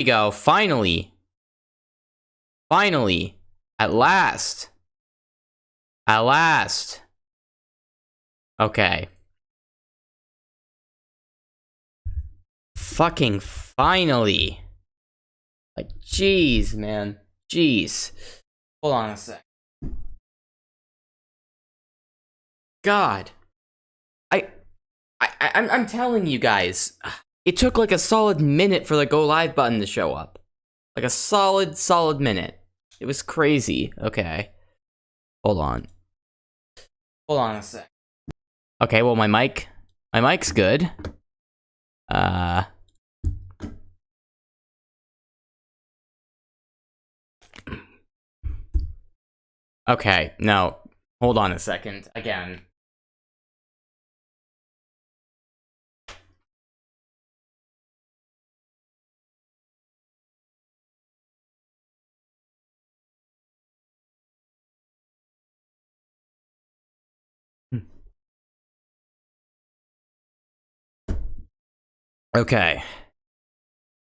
you go. Finally. Finally. At last. At last. Okay. Fucking finally. Like, jeez, man. Jeez. Hold on a sec. God. I'm telling you guys, it took like a solid minute for the go live button to show up. Like a solid minute. It was crazy. Okay. Hold on. Hold on a sec. Okay, well my mic's good. Okay, no. Hold on a second. Again. Okay.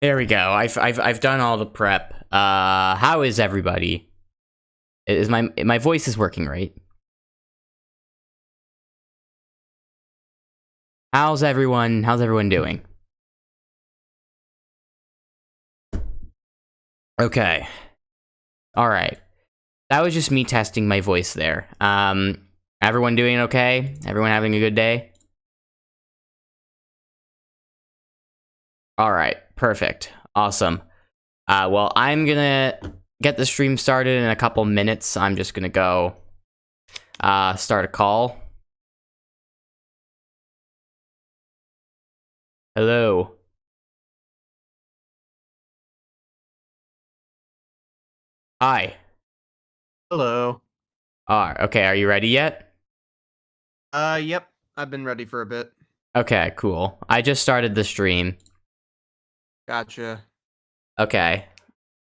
There we go. I've done all the prep. How is everybody? Is my voice is working, right? How's everyone doing? Okay. All right. That was just me testing my voice there. Everyone doing okay? Everyone having a good day? All right. Perfect. Awesome. Well, I'm gonna get the stream started in a couple minutes. I'm just gonna go start a call. Hello. Hi. Hello. Okay, are you ready yet? Yep. I've been ready for a bit. Okay, cool. I just started the stream. Gotcha. Okay.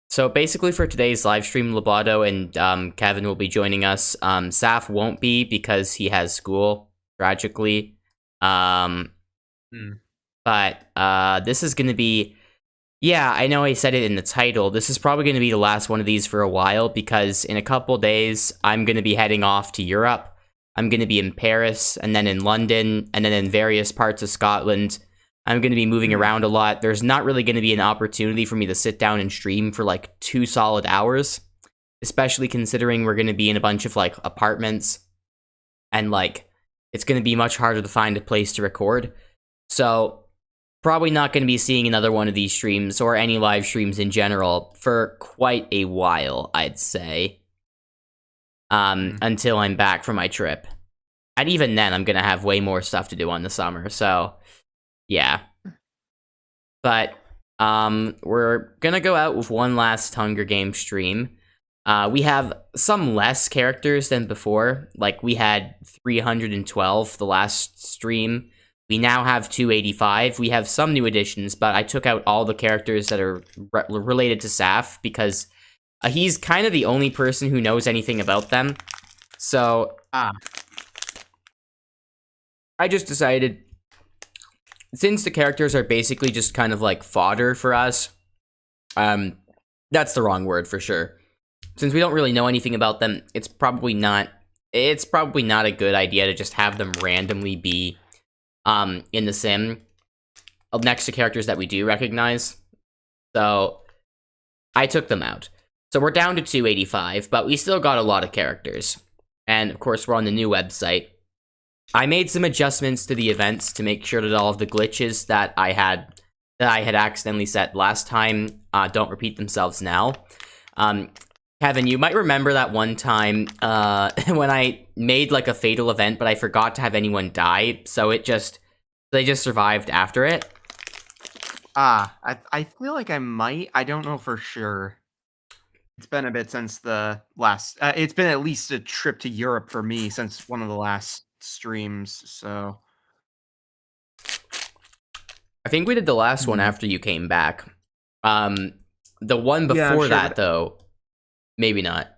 So basically for today's live stream, Loboto and Kevin will be joining us. Saf won't be because he has school, tragically. But this is going to be... Yeah, I know I said it in the title. This is probably going to be the last one of these for a while because in a couple days, I'm going to be heading off to Europe. I'm going to be in Paris, and then in London, and then in various parts of Scotland. I'm going to be moving around a lot. There's not really going to be an opportunity for me to sit down and stream for like 2 solid hours, especially considering we're going to be in a bunch of like apartments, and like it's going to be much harder to find a place to record. So probably not going to be seeing another one of these streams or any live streams in general for quite a while, I'd say. Until I'm back from my trip. And even then, I'm going to have way more stuff to do on the summer, so yeah. But we're going to go out with one last Hunger Games stream. We have some less characters than before. Like, we had 312 the last stream. We now have 285. We have some new additions, but I took out all the characters that are related to Saf because he's kind of the only person who knows anything about them. So, I just decided, since the characters are basically just kind of like fodder for us, that's the wrong word for sure. Since we don't really know anything about them, it's probably not a good idea to just have them randomly be in the sim next to characters that we do recognize. So I took them out. So we're down to 285, but we still got a lot of characters. And of course, we're on the new website. I made some adjustments to the events to make sure that all of the glitches that I had accidentally set last time don't repeat themselves now. Kevin, you might remember that one time when I made like a fatal event, but I forgot to have anyone die, so they just survived after it. I feel like I might. I don't know for sure. It's been a bit since the last. It's been at least a trip to Europe for me since one of the last streams. So I think we did the last one after you came back. The one before that, though, maybe not.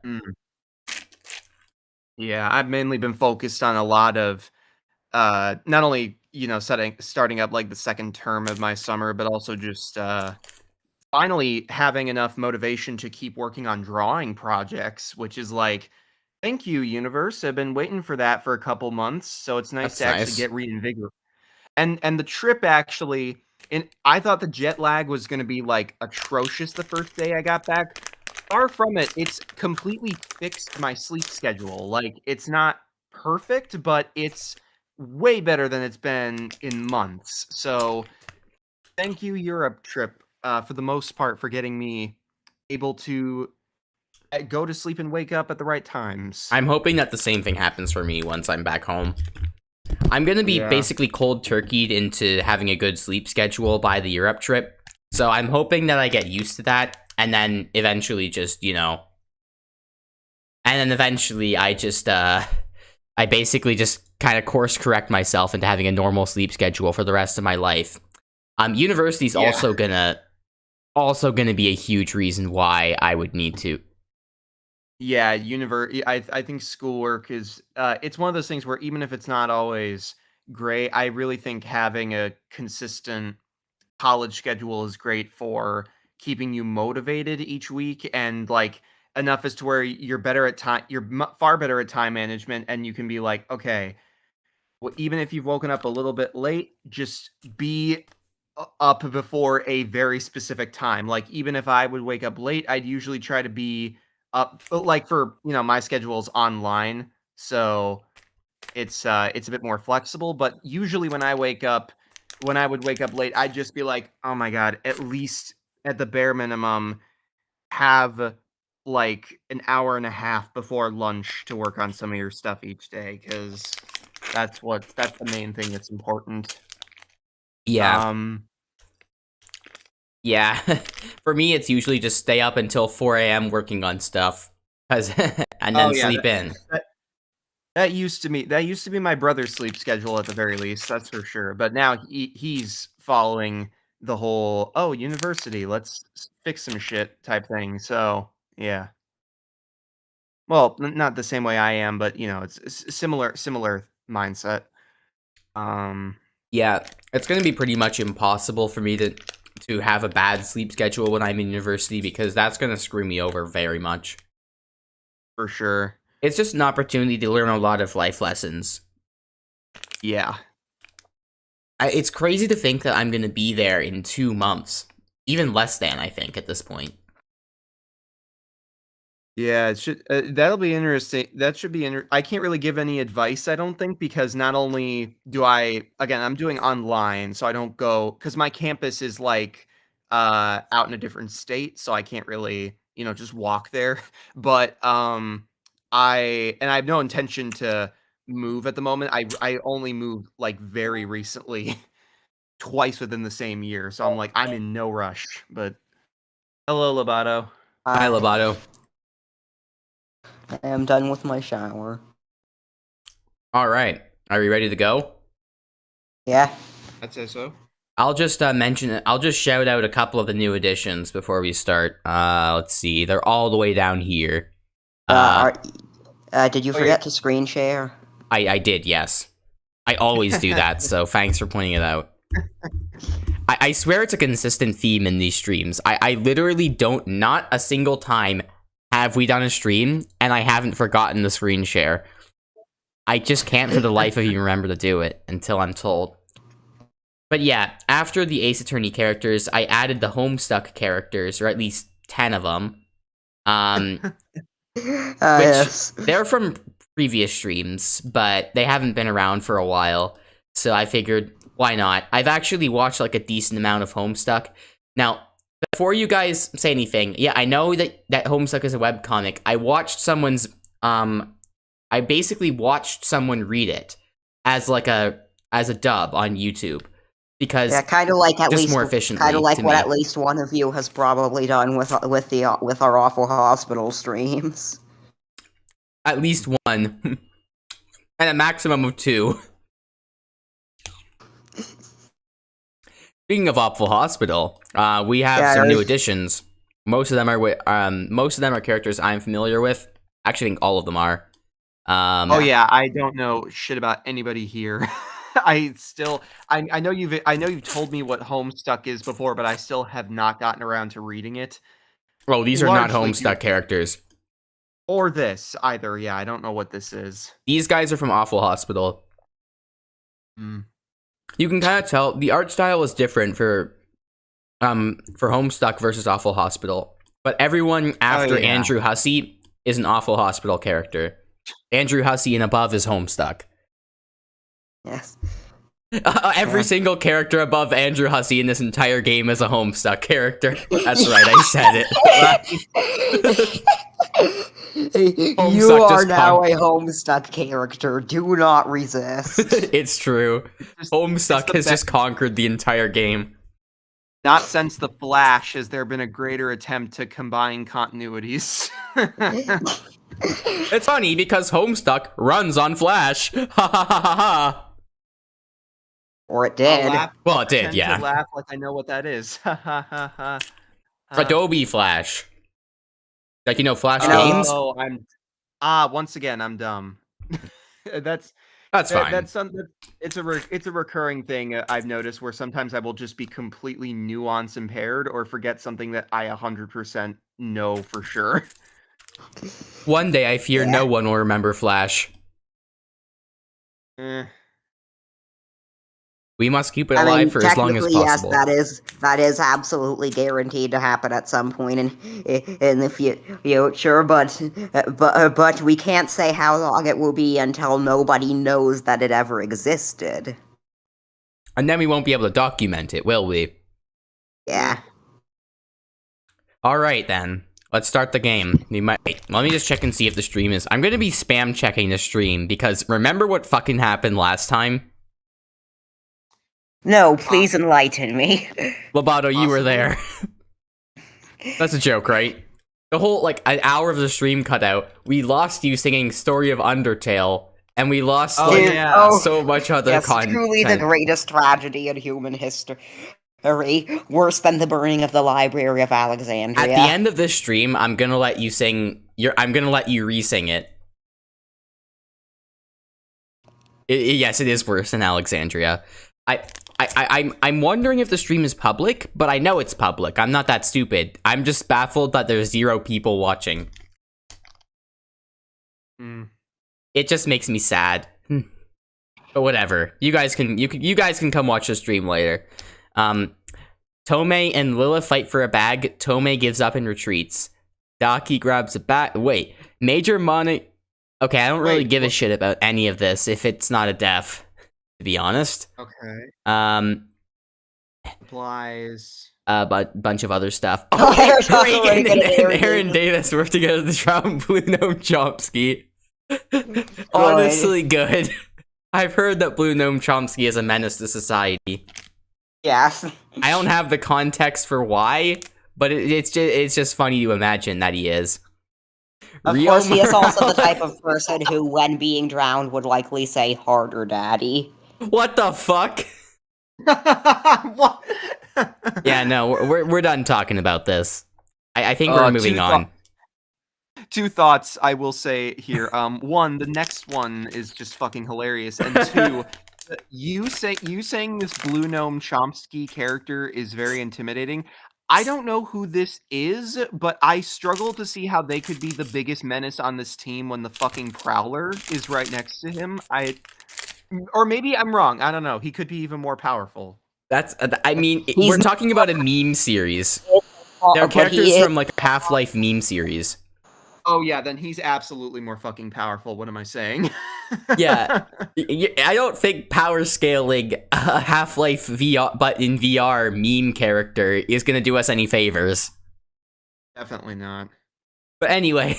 Yeah, I've mainly been focused on a lot of not only, starting up like the second term of my summer, but also just finally having enough motivation to keep working on drawing projects, which is like, thank you, universe. I've been waiting for that for a couple months, so it's nice That's to actually nice. get reinvigorated. And the trip actually, and I thought the jet lag was going to be like atrocious the first day I got back. Far from it. It's completely fixed my sleep schedule. Like, it's not perfect, but it's way better than it's been in months. So thank you, Europe trip, for the most part, for getting me able to go to sleep and wake up at the right times. I'm hoping that the same thing happens for me once I'm back home. I'm gonna be Yeah. basically cold turkeyed into having a good sleep schedule by the Europe trip. So I'm hoping that I get used to that, and then eventually just, and then eventually I basically just kind of course correct myself into having a normal sleep schedule for the rest of my life. University's Yeah. also gonna be a huge reason why I would need to. Yeah, I think schoolwork is it's one of those things where even if it's not always great, I really think having a consistent college schedule is great for keeping you motivated each week and like enough as to where you're better at time far better at time management and you can be like, okay, well, even if you've woken up a little bit late, just be up before a very specific time. Like, even if I would wake up late, I'd usually try to be up, but like for, my schedule's online, so it's a bit more flexible, but usually when I would wake up late, I'd just be like, "Oh my god, at least at the bare minimum, have like an hour and a half before lunch to work on some of your stuff each day, because that's the main thing that's important." Yeah, Um, yeah. For me, it's usually just stay up until 4 a.m. working on stuff, 'cause and oh then yeah, sleep in. that that used to be my brother's sleep schedule at the very least, that's for sure. But now he's following the whole "Oh, university, let's fix some shit" type thing. So yeah. Well, not the same way I am, but it's similar mindset. Um, Yeah, it's gonna be pretty much impossible for me to have a bad sleep schedule when I'm in university because that's gonna screw me over very much. for sure. It's just an opportunity to learn a lot of life lessons. Yeah. It's crazy to think that I'm gonna be there in 2 months, even less than I think at this point. Yeah, it should that'll be interesting. That should be I can't really give any advice, I don't think, because not only do again, I'm doing online, so I don't go because my campus is like out in a different state, so I can't really, just walk there. But I have no intention to move at the moment. I only moved like very recently, twice within the same year. So I'm like, I'm in no rush. But hello, Lobato. Hi, I Lobato. am done with my shower. All right, are you ready to go? Yeah. I'd say so. I'll just mention it. I'll just shout out a couple of the new additions before we start. Let's see. They're all the way down here. Did you forget to screen share? I did, yes. I always do that, so thanks for pointing it out. I swear it's a consistent theme in these streams. I literally don't, not a single time have we done a stream, and I haven't forgotten the screen share. I just can't for the life of you remember to do it until I'm told. But yeah, after the Ace Attorney characters, I added the Homestuck characters, or at least 10 of them. Yes. They're from previous streams, but they haven't been around for a while. So I figured, why not? I've actually watched like a decent amount of Homestuck. Now, before you guys say anything, yeah, I know that Homestuck is a webcomic. I watched someone's, I basically watched someone read it as like as a dub on YouTube. Because Yeah, kind of like more efficiently, kind of like to what me. at least one of you has probably done with our awful hospital streams. At least one. And a maximum of 2. Speaking of Awful Hospital, we have some new additions. Most of them are characters I'm familiar with. Actually, I think all of them are. Oh yeah, I don't know shit about anybody here. I know you've told me what Homestuck is before, but I still have not gotten around to reading it. Well, these are not Largely Homestuck characters. Or this either. Yeah, I don't know what this is. These guys are from Awful Hospital. Mm. You can kind of tell the art style is different for Homestuck versus Awful Hospital. But everyone after Andrew Hussey is an Awful Hospital character. Andrew Hussey and above is Homestuck. Yes. Every single character above Andrew Hussey in this entire game is a Homestuck character. That's right, I said it. You are now a Homestuck character. Do not resist. It's true. Homestuck has just conquered the entire game. Not since The Flash has there been a greater attempt to combine continuities. It's funny because Homestuck runs on Flash. Ha ha ha ha ha. Or it did. Well, it did, yeah. To laugh like I know what that is. Ha ha ha ha. Adobe Flash. Like, you know, Flash games? Oh, once again, I'm dumb. That's fine. It's a recurring thing I've noticed where sometimes I will just be completely nuance impaired or forget something that I 100% know for sure. One day I fear no one will remember Flash. We must keep it alive for as long as possible. Yes, that is absolutely guaranteed to happen at some point in the future, but we can't say how long it will be until nobody knows that it ever existed. And then we won't be able to document it, will we? Yeah. Alright then. Let's start the game. Let me just check and see if the stream is... I'm gonna be spam checking the stream, because remember what fucking happened last time? No, please enlighten me. Loboto, you were there. That's a joke, right? The whole, like, an hour of the stream cut out. We lost you singing Story of Undertale, and we lost, so much other content. Truly the greatest tragedy in human history. Worse than the burning of the Library of Alexandria. At the end of this stream, I'm gonna let you sing... I'm gonna let you re-sing it. Yes, it is worse than Alexandria. I'm wondering if the stream is public, but I know it's public. I'm not that stupid. I'm just baffled that there's 0 people watching. It just makes me sad. But whatever. You guys can come watch the stream later. Tomei and Lila fight for a bag. Tomei gives up and retreats. Daki grabs a bag. Wait, Major Mono. Okay, I don't really give a shit about any of this if it's not a def, to be honest. Okay. Supplies. But bunch of other stuff. Oh, Reagan and Aaron Davis work together to drown Blue Gnome Chomsky. Honestly, good. I've heard that Blue Gnome Chomsky is a menace to society. Yes. I don't have the context for why, but it's just funny to imagine that he is. Of course, he is also the type of person who, when being drowned, would likely say, "Harder, daddy." What the fuck? What? Yeah, no, we're done talking about this. I think we're moving on. 2 thoughts I will say here. 1, the next one is just fucking hilarious, and 2, you saying this Blue Gnome Chomsky character is very intimidating. I don't know who this is, but I struggle to see how they could be the biggest menace on this team when the fucking Prowler is right next to him. Or maybe I'm wrong. I don't know. He could be even more powerful. I mean, we're talking about a meme series. They're characters from, like, a Half-Life meme series. Oh, yeah, then he's absolutely more fucking powerful. What am I saying? Yeah. I don't think power scaling a Half-Life VR, but in VR meme character is going to do us any favors. Definitely not. But anyway,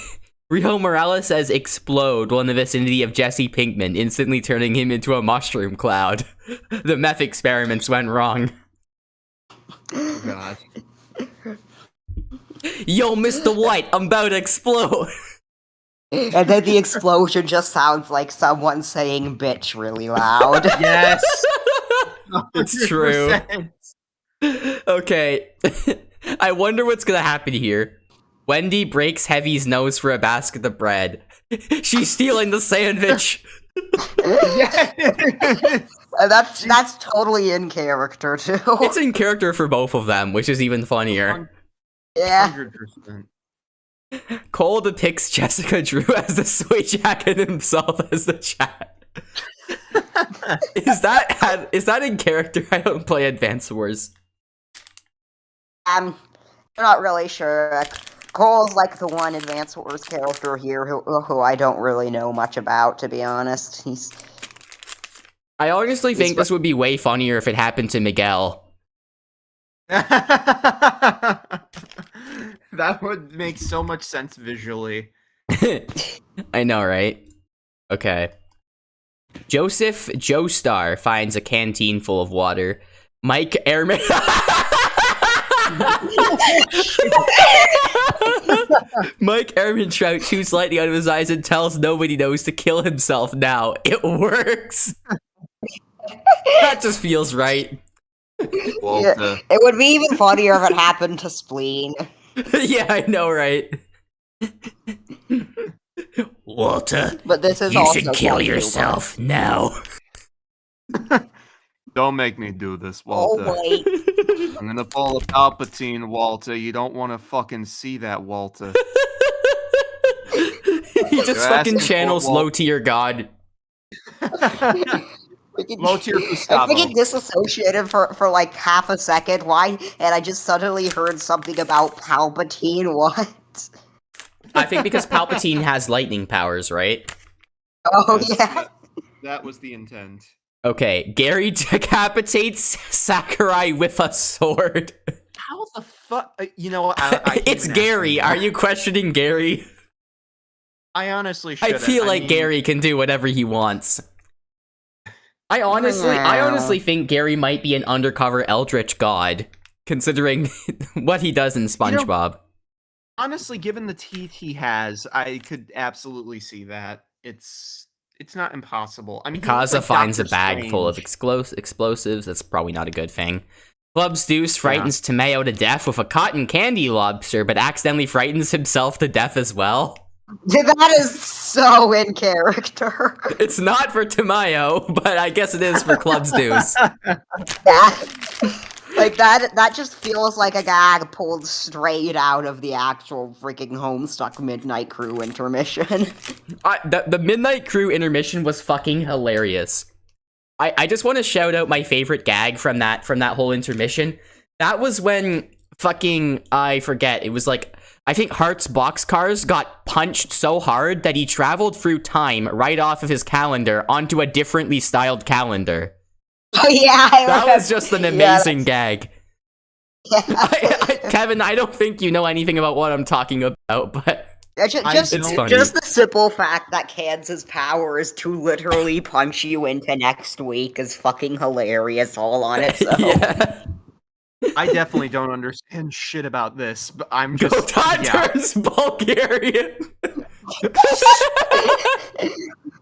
Rio Morales says explode while in the vicinity of Jesse Pinkman, instantly turning him into a mushroom cloud. The meth experiments went wrong. Oh, God. Yo, Mr. White, I'm about to explode. And then the explosion just sounds like someone saying bitch really loud. Yes. It's true. Okay. I wonder what's gonna happen here. Wendy breaks Heavy's nose for a basket of bread. She's stealing the sandwich. Yes. That's totally in character too. It's in character for both of them, which is even funnier. Yeah. 100%. Cole depicts Jessica Drew as the soy jack and himself as the chat. Is that in character? I don't play Advance Wars. I'm not really sure. Cole's like the one Advance Wars character here who I don't really know much about, to be honest. I honestly think this would be way funnier if it happened to Miguel. That would make so much sense visually. I know, right? Okay. Joseph Joestar finds a canteen full of water. Mike Airman. Mike Ehrmantraut shoots lightning out of his eyes and tells nobody knows to kill himself now. It works. That just feels right. Yeah, it would be even funnier if it happened to Spleen. Yeah, I know, right? Walter, but this is you also should kill yourself now. Don't make me do this, Walter. Oh, wait. I'm gonna pull a Palpatine, Walter. You don't want to fucking see that, Walter. He just fucking channels low tier god. Low tier I Gustavo. freaking disassociated for like half a second. Why? And I just suddenly heard something about Palpatine. What? I think because Palpatine has lightning powers, right? Oh, yeah. That was the intent. Okay, Gary decapitates Sakurai with a sword. How the fuck? You know, it's Gary. Are you questioning Gary? I honestly should. I feel like Gary can do whatever he wants. I honestly think Gary might be an undercover Eldritch god, considering what he does in SpongeBob. Honestly, given the teeth he has, I could absolutely see that. It's not impossible. I mean, Kaza finds a bag Strange. full of explosives. That's probably not a good thing. Club's Deuce frightens Tomeo to death with a cotton candy lobster, but accidentally frightens himself to death as well. That is so in character. It's not for Tomeo, but I guess it is for Club's Deuce. That just feels like a gag pulled straight out of the actual freaking Homestuck Midnight Crew intermission. The Midnight Crew intermission was fucking hilarious. I just want to shout out my favorite gag from that whole intermission. That was when fucking, I forget, it was like, I think Hart's boxcars got punched so hard that he traveled through time right off of his calendar onto a differently styled calendar. Oh, yeah, that was just an amazing gag. Yeah. Kevin, I don't think you know anything about what I'm talking about, but just the simple fact that Kansas' power is to literally punch you into next week is fucking hilarious all on its own. Yeah. I definitely don't understand shit about this, but I'm just... Gotan turns Bulgarian!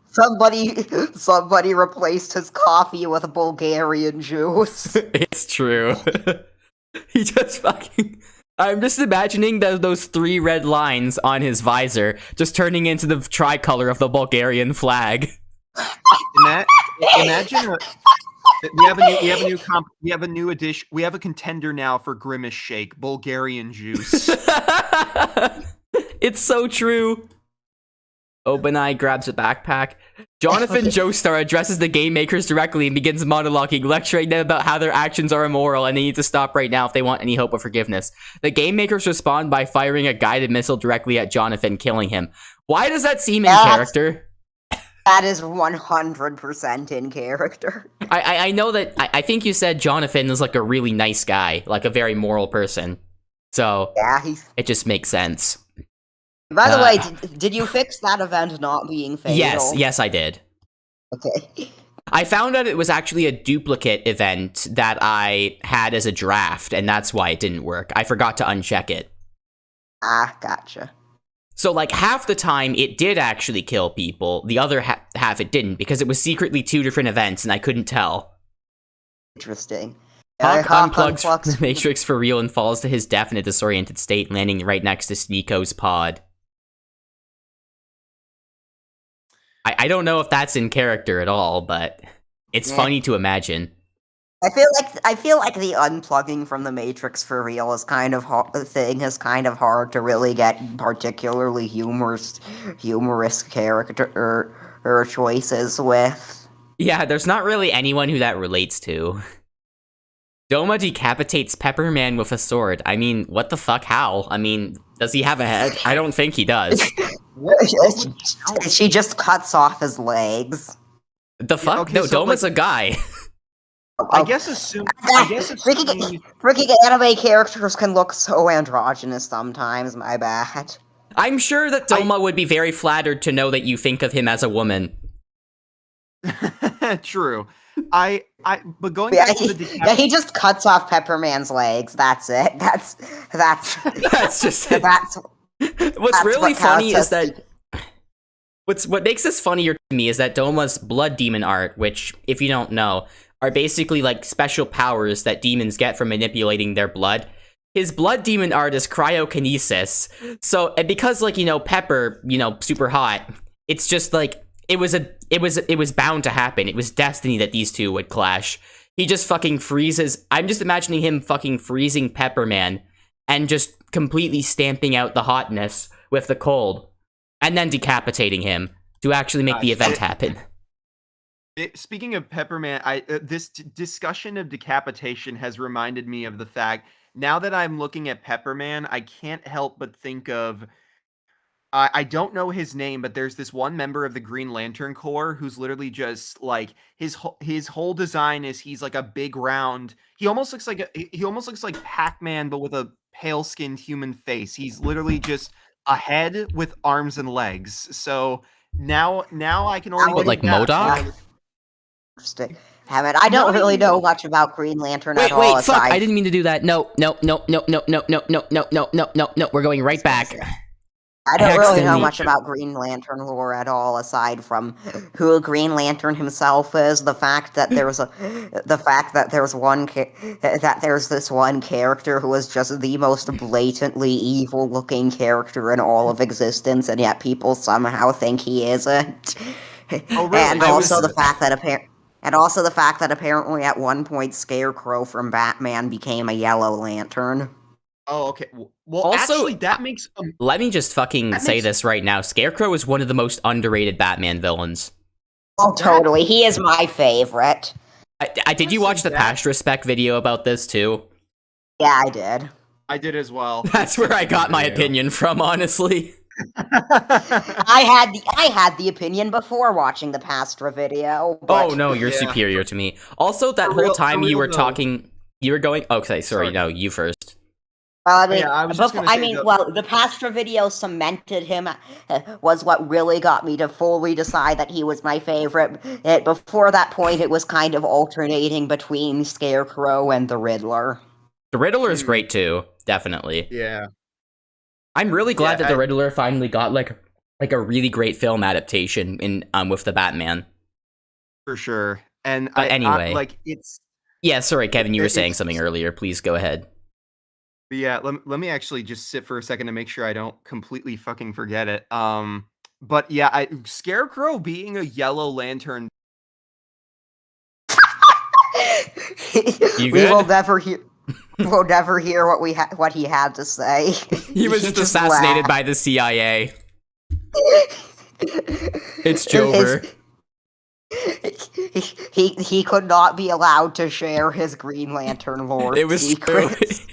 Somebody replaced his coffee with Bulgarian juice. It's true. He just fucking... I'm just imagining those 3 red lines on his visor just turning into the tricolor of the Bulgarian flag. Imagine... We have a new edition. We have a contender now for Grimace Shake, Bulgarian juice. It's so true. Obanai grabs a backpack. Jonathan Joestar addresses the game makers directly and begins monologuing, lecturing them about how their actions are immoral and they need to stop right now if they want any hope of forgiveness. The game makers respond by firing a guided missile directly at Jonathan, killing him. Why does that seem in character? That is 100% in character. I know that, I think you said Jonathan is like a really nice guy, like a very moral person. So, yeah, it just makes sense. By the way, did you fix that event not being fatal? Yes, I did. Okay. I found out it was actually a duplicate event that I had as a draft, and that's why it didn't work. I forgot to uncheck it. Ah, gotcha. So, like, half the time, it did actually kill people. The other half it didn't, because it was secretly 2 different events, and I couldn't tell. Interesting. Hawk unplugs the Matrix for real and falls to his death in a disoriented state, landing right next to Sneeko's pod. I don't know if that's in character at all, but... It's Yeah. funny to imagine. I feel like the unplugging from the Matrix for real is kind of hard to really get particularly humorous character or choices with. Yeah, there's not really anyone who that relates to. Doma decapitates Pepperman with a sword. I mean, what the fuck? How? I mean, does he have a head? I don't think he does. She just cuts off his legs. The fuck? okay, no, so, Doma's a guy. I guess assuming Freaking anime characters can look so androgynous sometimes, my bad. I'm sure that Doma would be very flattered to know that you think of him as a woman. True. But going back to the he just cuts off Pepperman's legs. That's it. That's That's just it. What's really funny is that what makes this funnier to me is that Doma's blood demon art, which, if you don't know, are basically like special powers that demons get from manipulating their blood. His blood demon art is cryokinesis. So, and because, like, you know, Pepper, you know, super hot, it's just like it was bound to happen. It was destiny that these two would clash. He just fucking freezes. I'm just imagining him fucking freezing Pepperman and just completely stamping out the hotness with the cold, and then decapitating him to actually make the event happen. Speaking of Pepperman, this discussion of decapitation has reminded me of the fact, now that I'm looking at Pepperman, I can't help but think of, I don't know his name, but there's this one member of the Green Lantern Corps who's literally just like, his whole design is he's like a big round. He almost looks like Pac-Man, but with a pale-skinned human face. He's literally just a head with arms and legs. So now I can only What, like MODOK? I don't really know much about Green Lantern at all. Wait, fuck! I didn't mean to do that. No. We're going right back. I don't really know much about Green Lantern lore at all, aside from who Green Lantern himself is. The fact that there's this one character who is just the most blatantly evil-looking character in all of existence, and yet people somehow think he isn't. Oh, really? And also the fact that apparently at one point Scarecrow from Batman became a Yellow Lantern. Oh, okay. Well, Also, actually, that makes... let me just fucking say this right now. Scarecrow is one of the most underrated Batman villains. Oh, totally. He is my favorite. Did you watch the Past Respect video about this, too? Yeah, I did. I did as well. That's where I got my opinion from, honestly. I had the opinion before watching the Pastra video. Oh, no, you're superior to me. Also, that whole time you were talking... You were going... Okay, sorry, no, you first. Well, the Pastra video cemented him, was what really got me to fully decide that he was my favorite. Before that point, it was kind of alternating between Scarecrow and the Riddler. The Riddler is great, too. Definitely. Yeah. I'm really glad that the Riddler finally got, like a really great film adaptation in with the Batman. For sure. And anyway. it's... Yeah, sorry, Kevin, you were saying something earlier. Please go ahead. Yeah, let me actually just sit for a second to make sure I don't completely fucking forget it. But yeah, Scarecrow being a Yellow Lantern. You good? We'll never hear what he had to say. He was just assassinated by the CIA. It's Jover. He could not be allowed to share his Green Lantern lore. It was secrets.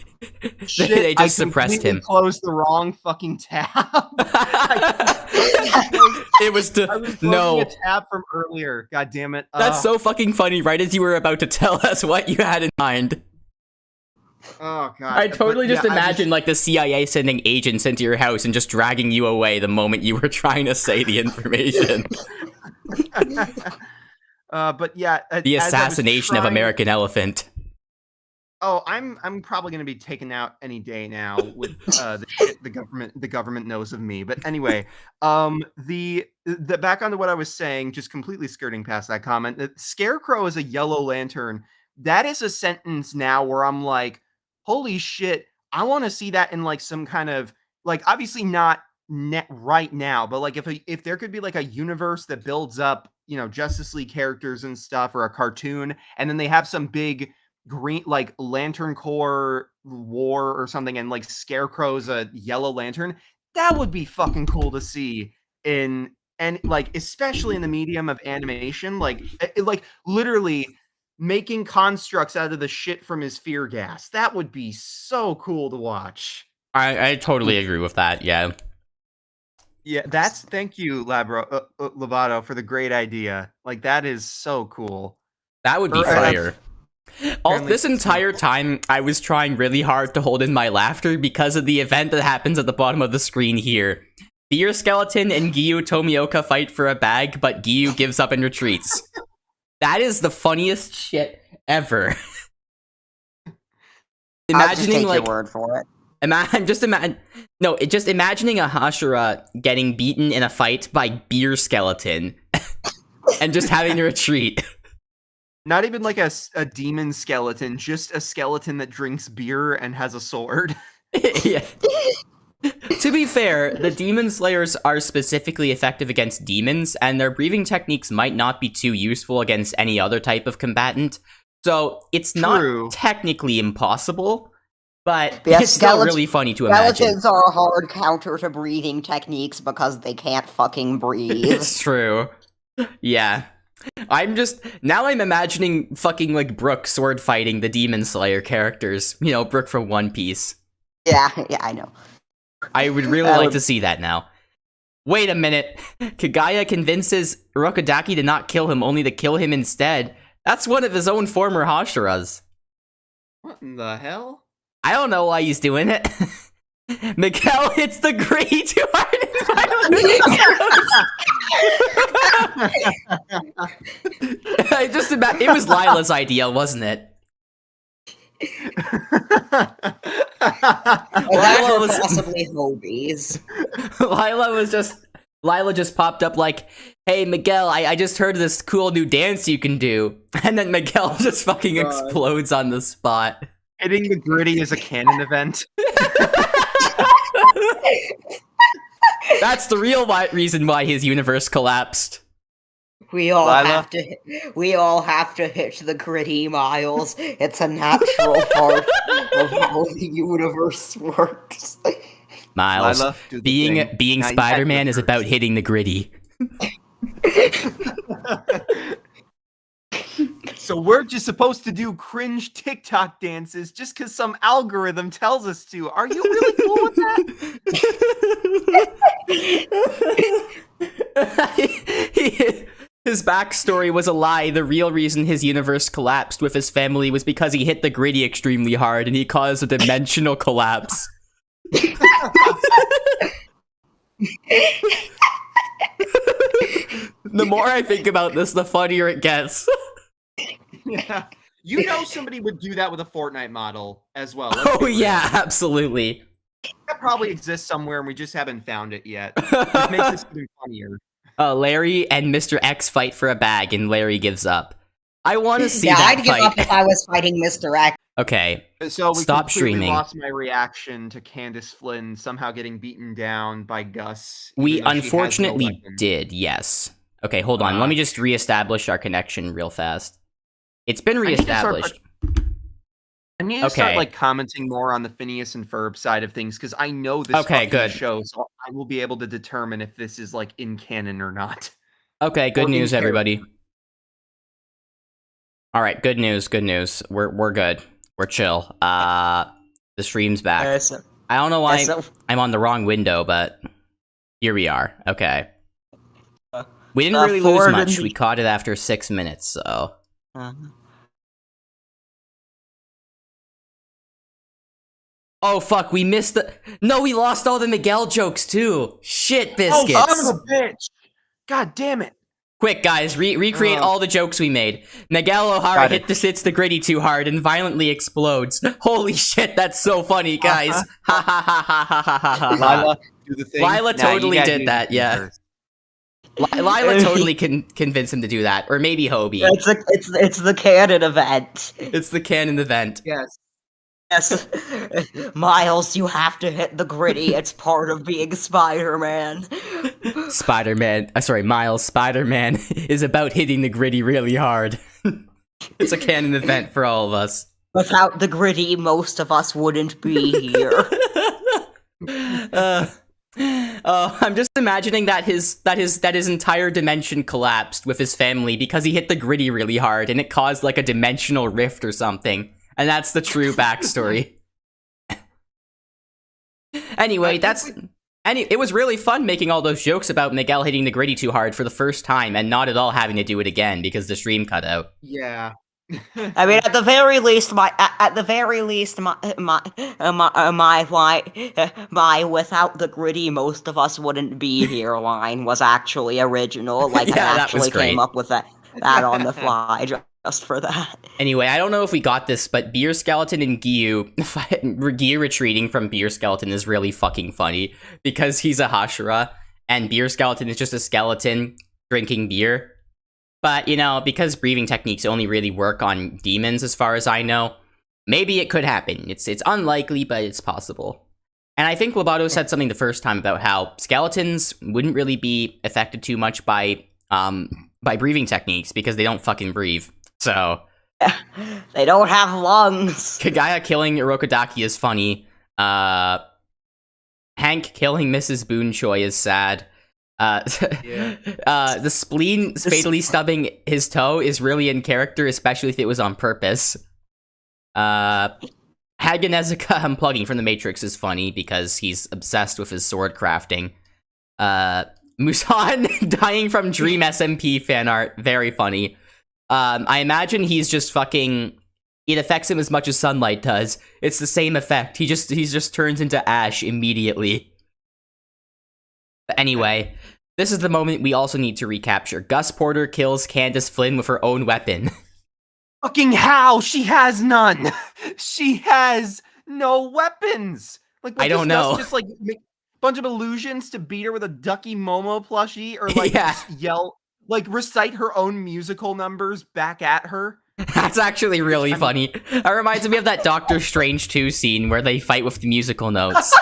Shit, they just suppressed him. Closed the wrong fucking tab. It was a tab from earlier. God damn it! That's so fucking funny. Right as you were about to tell us what you had in mind. Oh god! I totally just imagined like the CIA sending agents into your house and just dragging you away the moment you were trying to say the information. But yeah, the assassination of American Elephant. Oh, I'm probably gonna be taken out any day now with the shit the government knows of me. But anyway, the back onto what I was saying, just completely skirting past that comment. That Scarecrow is a Yellow Lantern. That is a sentence now where I'm like, holy shit, I want to see that in like some kind of like, obviously not right now, but like if there could be like a universe that builds up Justice League characters and stuff, or a cartoon, and then they have some big green, like, Lantern Corps war or something, and like Scarecrow's a Yellow Lantern. That would be fucking cool to see and like, especially in the medium of animation, like literally making constructs out of the shit from his fear gas. That would be so cool to watch. I totally agree with that. Yeah. Yeah, thank you, Loboto, for the great idea. Like, that is so cool. That would be fire. This entire time, I was trying really hard to hold in my laughter because of the event that happens at the bottom of the screen here. Beer Skeleton and Giyu Tomioka fight for a bag, but Giyu gives up and retreats. That is the funniest shit ever. I'll just take your word for it. Just imagining a Hashira getting beaten in a fight by Beer Skeleton and just having to retreat. Not even like a demon skeleton, just a skeleton that drinks beer and has a sword. Yeah. To be fair, the Demon Slayers are specifically effective against demons, and their breathing techniques might not be too useful against any other type of combatant. So it's not technically impossible, but it's still really funny to imagine. Skeletons are a hard counter to breathing techniques because they can't fucking breathe. It's true. Yeah. I'm imagining fucking like Brooke sword fighting the Demon Slayer characters. Brooke from One Piece. Yeah, I know. I would really like to see that now. Wait a minute. Kagaya convinces Urokodaki to not kill him, only to kill him instead. That's one of his own former Hashiras. What in the hell? I don't know why he's doing it. Miguel hits the gritty too hard. It was Lila's idea, wasn't it? Lila was possibly Hobie's. Lila just popped up like, "Hey Miguel, I just heard this cool new dance you can do," and then Miguel just fucking explodes on the spot. Hitting the gritty is a canon event. That's the real reason why his universe collapsed. We all have to hit the gritty, Miles. It's a natural part of how the universe works. Miles, being Spider-Man is about hitting the gritty. So we're just supposed to do cringe TikTok dances just because some algorithm tells us to. Are you really cool with that? His backstory was a lie. The real reason his universe collapsed with his family was because he hit the gritty extremely hard and he caused a dimensional collapse. The more I think about this, the funnier it gets. Yeah. Somebody would do that with a Fortnite model as well. Oh yeah, absolutely. That probably exists somewhere and we just haven't found it yet. Which makes this even funnier. Larry and Mr. X fight for a bag and Larry gives up. I want to see that I'd give fight. up if I was fighting Mr. X. Okay, so we stop streaming. Lost my reaction to Candace Flynn somehow getting beaten down by Gus. We unfortunately did, yes. Okay, hold on. Let me just reestablish our connection real fast. It's been reestablished. I need to start commenting more on the Phineas and Ferb side of things because I know this show, so I will be able to determine if this is in canon or not. Okay, good news, everybody. All right, good news. We're good. We're chill. The stream's back. I don't know why I'm on the wrong window, but here we are. Okay. We didn't really lose much. We caught it after 6 minutes, so. Oh fuck, we missed the. No, we lost all the Miguel jokes too. Shit, biscuits. Oh, son of a bitch! God damn it! Quick, guys, recreate all the jokes we made. Miguel O'Hara hits the gritty too hard and violently explodes. Holy shit, that's so funny, guys. Ha ha ha ha ha ha ha. Lila, do the thing. Lila totally did that, yeah. Lila totally convinced him to do that, or maybe Hobie. It's the canon event. It's the canon event. Yes. Yes, Miles, you have to hit the gritty. It's part of being Spider-Man. Miles, Spider-Man is about hitting the gritty really hard. It's a canon event for all of us. Without the gritty, most of us wouldn't be here. I'm just imagining that his entire dimension collapsed with his family because he hit the gritty really hard and it caused like a dimensional rift or something. And that's the true backstory. Anyway, it was really fun making all those jokes about Miguel hitting the gritty too hard for the first time and not at all having to do it again because the stream cut out. Yeah. I mean, at the very least, my without the gritty, most of us wouldn't be here line was actually original. Like, Yeah, I that was actually great. came up with that on the fly just for that. Anyway, I don't know if we got this, but Beer Skeleton and Gyu retreating from Beer Skeleton is really fucking funny because he's a Hashira and Beer Skeleton is just a skeleton drinking beer. But, you know, because breathing techniques only really work on demons as far as I know, maybe it could happen. It's unlikely, but it's possible. And I think Loboto said something the first time about how skeletons wouldn't really be affected too much by breathing techniques because they don't fucking breathe. So They don't have lungs. Kagaya killing Urokodaki is funny. Hank killing Mrs. Boon Choi is sad. The spleen fatally stubbing his toe is really in character, especially if it was on purpose. Hagenezuka unplugging from the Matrix is funny because he's obsessed with his sword crafting. Musan dying from Dream SMP fan art, very funny. I imagine he's just fucking... It affects him as much as sunlight does. It's the same effect. He just turns into ash immediately. But anyway, this is the moment we also need to recapture. Gus Porter kills Candace Flynn with her own weapon. Fucking how? She has none. She has no weapons. Like, I don't know. Just like make a bunch of illusions to beat her with a Ducky Momo plushie, or like just yell, like recite her own musical numbers back at her. That's actually really funny. That reminds me of that Doctor Strange 2 scene where they fight with the musical notes.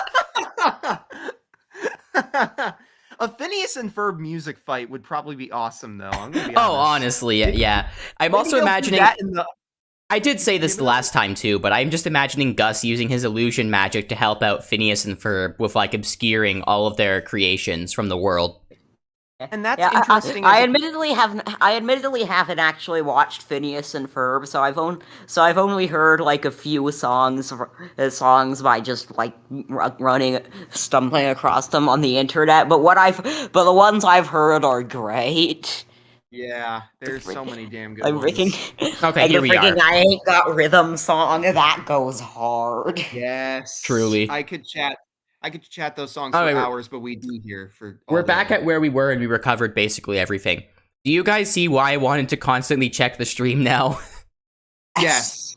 A Phineas and Ferb music fight would probably be awesome, though. I'm gonna be Oh, honest. honestly, yeah. I'm Maybe also they'll do imagining... that in the- I did say this the last time, too, but I'm just imagining Gus using his illusion magic to help out Phineas and Ferb with, like, obscuring all of their creations from the world. And that's interesting. I admittedly haven't actually watched Phineas and Ferb, so I've only heard like a few songs by just like stumbling across them on the internet. But the ones I've heard are great. Yeah, there's so many damn good I'm ones. freaking. Okay, like here the we are. freaking I Ain't Got Rhythm song that goes hard. Yes, Truly. I could chat those songs Oh, for wait, hours, but we do here for. We're back at where we were and we recovered basically everything. Do you guys see why I wanted to constantly check the stream now? Yes.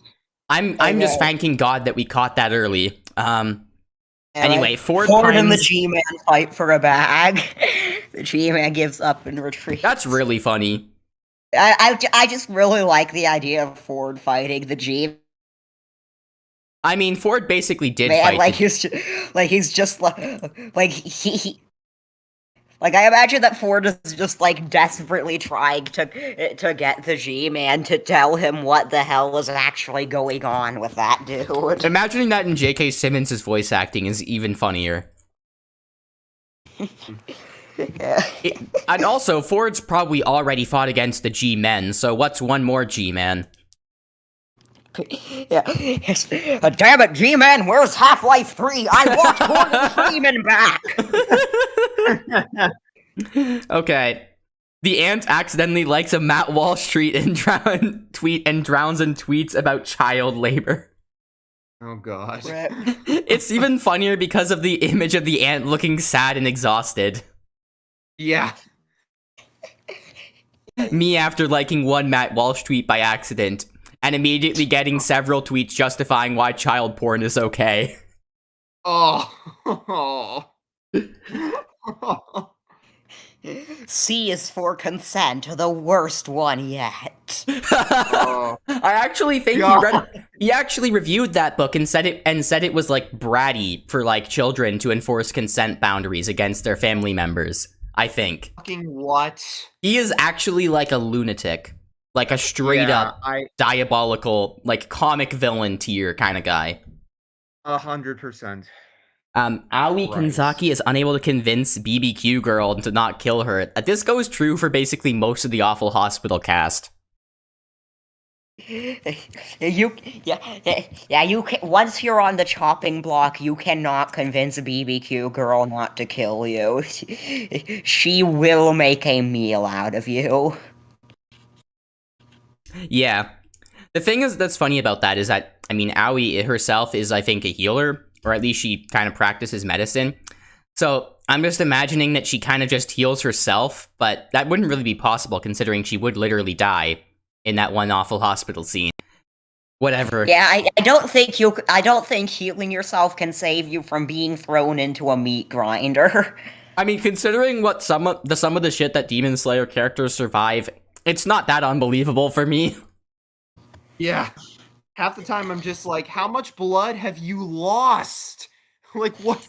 I'm just thanking God that we caught that early. Anyway, Ford and the Pines- G-Man fight for a bag. The G-Man gives up and retreats. That's really funny. I just really like the idea of Ford fighting the G-Man. I mean, Ford basically did Man, fight. like he I imagine that Ford is just like desperately trying to get the G-Man to tell him what the hell is actually going on with that dude. Imagining that in J.K. Simmons' voice acting is even funnier. Yeah. And also, Ford's probably already fought against the G-Men, so what's one more G-Man? Yeah. Damn it, G-Man, where's Half-Life 3? I want Gordon Freeman back! Okay. The ant accidentally likes a Matt Wall Street and drowns in tweets about child labor. Oh god. It's even funnier because of the image of the ant looking sad and exhausted. Yeah. Me after liking one Matt Walsh tweet by accident, and immediately getting several tweets justifying why child porn is okay. Oh. C is for consent, the worst one yet. Oh. I actually think he actually reviewed that book and said it was like bratty for like children to enforce consent boundaries against their family members. I think. Fucking what? He is actually like a lunatic. Like a straight up diabolical, like comic villain tier kind of guy. 100%. Aoi Christ. Kanzaki is unable to convince BBQ Girl to not kill her. This goes true for basically most of the Awful Hospital cast. You can, once you're on the chopping block, you cannot convince BBQ Girl not to kill you. She will make a meal out of you. Yeah. The thing is that's funny about that is that, I mean, Aoi herself is, I think, a healer, or at least she kind of practices medicine. So I'm just imagining that she kind of just heals herself, but that wouldn't really be possible considering she would literally die in that one Awful Hospital scene. Whatever. Yeah, I don't think healing yourself can save you from being thrown into a meat grinder. I mean, considering what some of the shit that Demon Slayer characters survive, it's not that unbelievable for me. Yeah. Half the time I'm just like, how much blood have you lost? Like, what?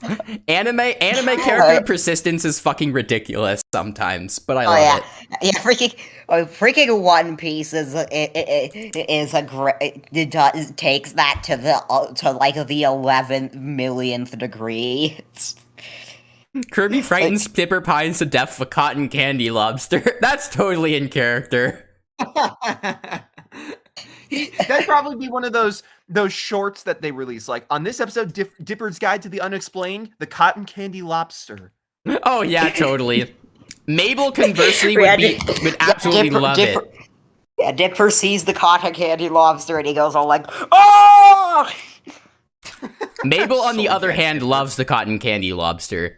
Anime character persistence is fucking ridiculous sometimes, but I love it. Yeah, freaking One Piece is a great. It takes that to like the 11th millionth degree. Kirby frightens Pipper Pines to death with a cotton candy lobster. That's totally in character. That'd probably be one of those shorts that they release. Like, on this episode, Dipper's Guide to the Unexplained, the cotton candy lobster. Oh yeah, totally. Mabel conversely would absolutely love it. Yeah, Dipper sees the cotton candy lobster and he goes all like, "Oh!" Mabel, on the other hand, loves the cotton candy lobster.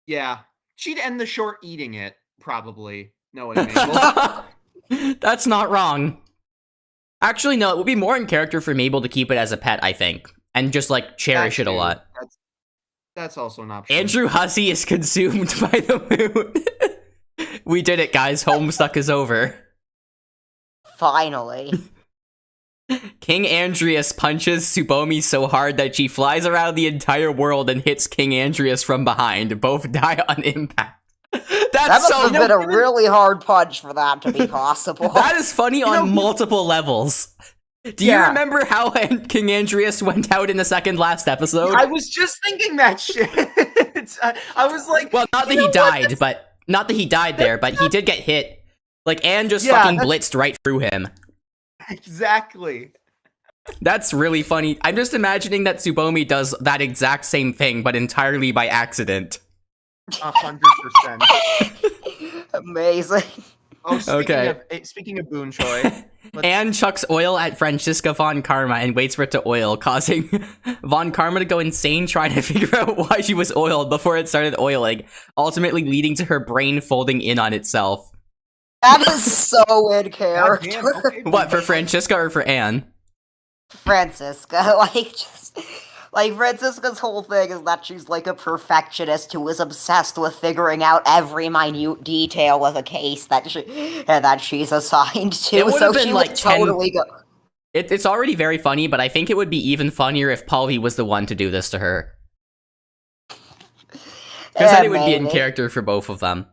Yeah. She'd end the short eating it, probably. Knowing Mabel. That's not wrong. Actually, no, it would be more in character for Mabel to keep it as a pet, I think. And just, like, cherish it a lot. That's also an option. Andrew Hussey is consumed by the moon. We did it, guys. Homestuck is over. Finally. King Andreas punches Tsubomi so hard that she flies around the entire world and hits King Andreas from behind. Both die on impact. That must have been a really hard punch for that to be possible. That is funny on multiple levels. Do you remember how King Andreas went out in the second last episode? I was just thinking that shit. I was like, well, not that he died, but not that he died there, but he did get hit. Like, Anne just fucking blitzed right through him. Exactly. That's really funny. I'm just imagining that Tsubomi does that exact same thing, but entirely by accident. 100%. Amazing. Oh, speaking of Boon Choi. Anne chucks oil at Franziska von Karma and waits for it to oil, causing von Karma to go insane trying to figure out why she was oiled before it started oiling, ultimately leading to her brain folding in on itself. That is so in character. Okay, what, for Franziska or for Anne? Franziska, Franziska's whole thing is that she's like a perfectionist who is obsessed with figuring out every minute detail of a case that she's assigned to. It would have been she like would totally go. It's already very funny, but I think it would be even funnier if Polly was the one to do this to her. Because then it would be in character for both of them.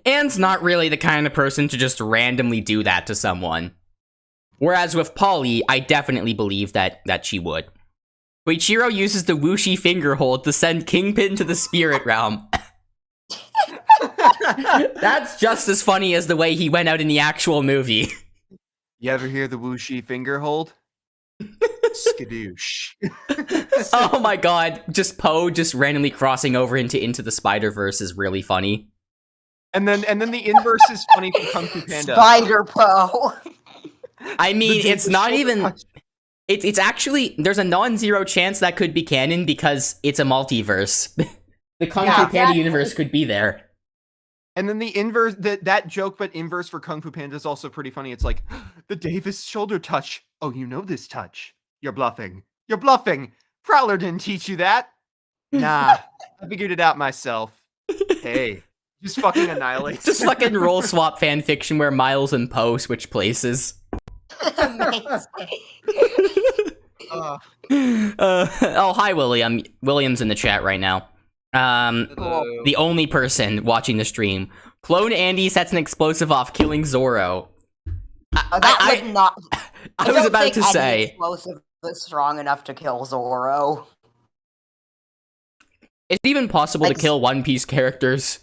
Anne's not really the kind of person to just randomly do that to someone. Whereas with Polly, I definitely believe that she would. Koichiro uses the Wuxi finger hold to send Kingpin to the spirit realm. That's just as funny as the way he went out in the actual movie. You ever hear the Wuxi finger hold? Skadoosh. Oh my god, just Poe just randomly crossing over into the Spider-Verse is really funny. And then the inverse is funny for Kung Fu Panda. Spider-Poe. I mean, it's not even... It's actually, there's a non-zero chance that could be canon because it's a multiverse. The Kung Fu Panda universe could be there. And then the inverse, that joke but inverse for Kung Fu Panda is also pretty funny. It's like, the Davis shoulder touch. Oh, you know this touch. You're bluffing. You're bluffing. Prowler didn't teach you that. Nah, I figured it out myself. Hey, just fucking annihilate. Just fucking roll swap fanfiction where Miles and Poe switch places. Oh, hi, William. William's in the chat right now. Cool. the only person watching the stream. Clone Andy sets an explosive off, killing Zorro. That would not. I was don't about think to any say, explosive is strong enough to kill Zorro. is it even possible to Like- kill One Piece characters?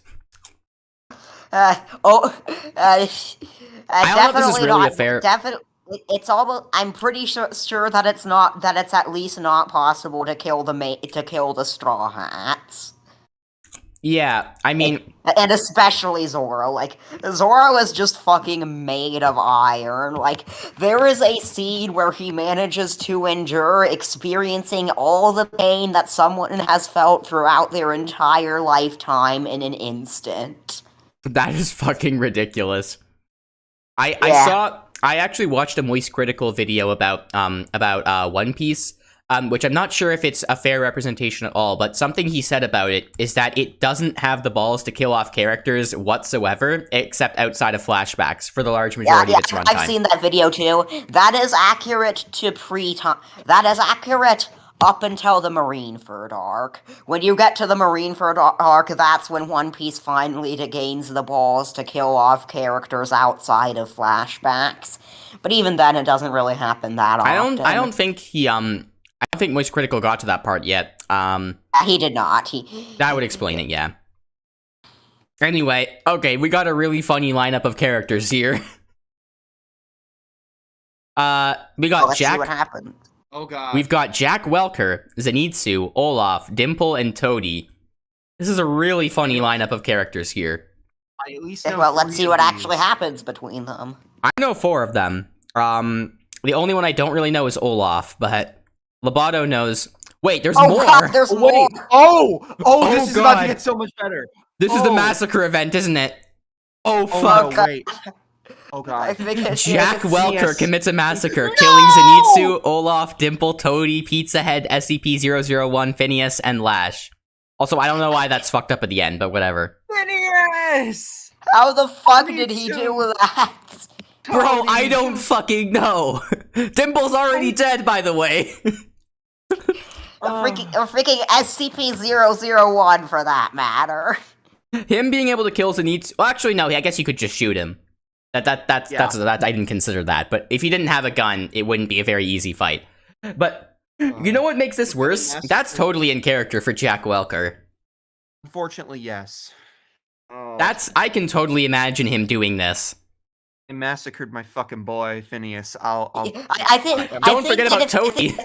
I don't know if this is really a fair- Definitely, it's almost. I'm pretty sure that it's not. That it's at least not possible to kill the Straw Hats. Yeah, I mean, And especially Zorro. Like, Zorro is just fucking made of iron. Like, there is a scene where he manages to endure experiencing all the pain that someone has felt throughout their entire lifetime in an instant. that is fucking ridiculous. I actually watched a Moist Critical video about One Piece, which I'm not sure if it's a fair representation at all, but something he said about it is that it doesn't have the balls to kill off characters whatsoever, except outside of flashbacks for the large majority of its runtime. I've seen that video too. That is accurate to That is accurate up until the Marineford arc. When you get to the Marineford arc, that's when One Piece finally gains the balls to kill off characters outside of flashbacks. But even then, it doesn't really happen that often. I don't think Moist Critical got to that part yet. He did not. That would explain it, yeah. Anyway, okay, we got a really funny lineup of characters here. We got Let's see Jack. what happened. Oh god. We've got Jack Welker, Zenitsu, Olaf, Dimple, and Toady. This is a really funny lineup of characters here. I at least know Well, let's 3 see of what these. actually happens between them. I know 4 of them. The only one I don't really know is Olaf, but Loboto knows. Wait, there's more. God, there's more. Wait. Oh, this is about God. to get so much better. This is the Oh. massacre event, isn't it? Oh, Oh fuck. no, wait. Oh I god. think it's Jack Welker Yes. commits a massacre, killing Zenitsu, Olaf, Dimple, Toady, Pizza Head, SCP-001, Phineas, and Lash. Also, I don't know why that's fucked up at the end, but whatever. Phineas! How the fuck Me did he too. do that? Bro, I don't fucking know. Dimple's already dead, by the way. Freaking SCP-001 for that matter. Him being able to kill Zenitsu. Well, actually, no. I guess you could just shoot him. That's I didn't consider that. But if he didn't have a gun, it wouldn't be a very easy fight. But you know what makes this worse? That's totally in character for Jack Welker. Unfortunately, yes. Oh. I can totally imagine him doing this. They massacred my fucking boy, Phineas. I'll I think. Don't forget about Toady.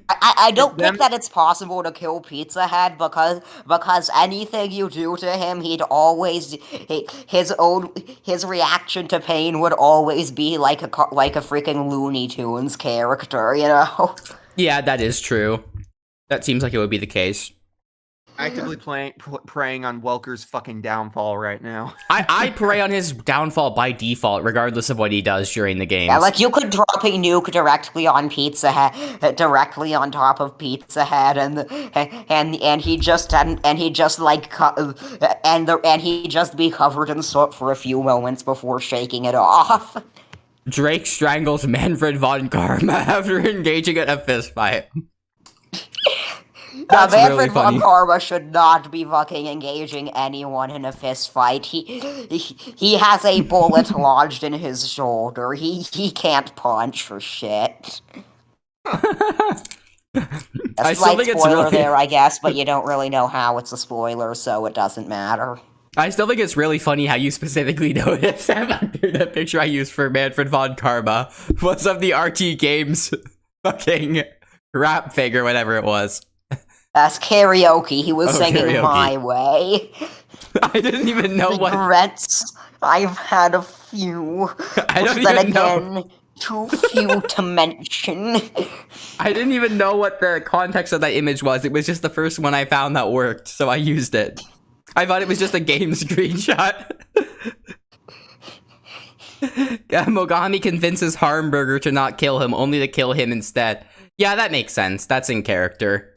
I don't Them- think that it's possible to kill Pizza Head because anything you do to him, he'd always his reaction to pain would always be like a freaking Looney Tunes character, you know. Yeah, that is true. That seems like it would be the case. actively preying on Welker's fucking downfall right now. I prey on his downfall by default, regardless of what he does during the games. Yeah, like you could drop a nuke directly on Pizza Head, directly on top of Pizza Head, and he just be covered in soot for a few moments before shaking it off. Drake strangles Manfred von Karma after engaging in a fistfight. That's Manfred really funny. von Karma should not be fucking engaging anyone in a fist fight. He has a bullet lodged in his shoulder. He can't punch for shit. A I still slight think it's spoiler really- there, I guess, but you don't really know how it's a spoiler, so it doesn't matter. I still think it's really funny how you specifically noticed after the picture I used for Manfred von Karma was of the RT Games fucking rap thing or whatever it was. That's karaoke. He was singing karaoke. My Way. I didn't even know what. Regrets, I've had a few. I don't but then even know. again, too few to mention. I didn't even know what the context of that image was. It was just the first one I found that worked, so I used it. I thought it was just a game screenshot. Mogami convinces Harmburger to not kill him, only to kill him instead. Yeah, that makes sense. That's in character.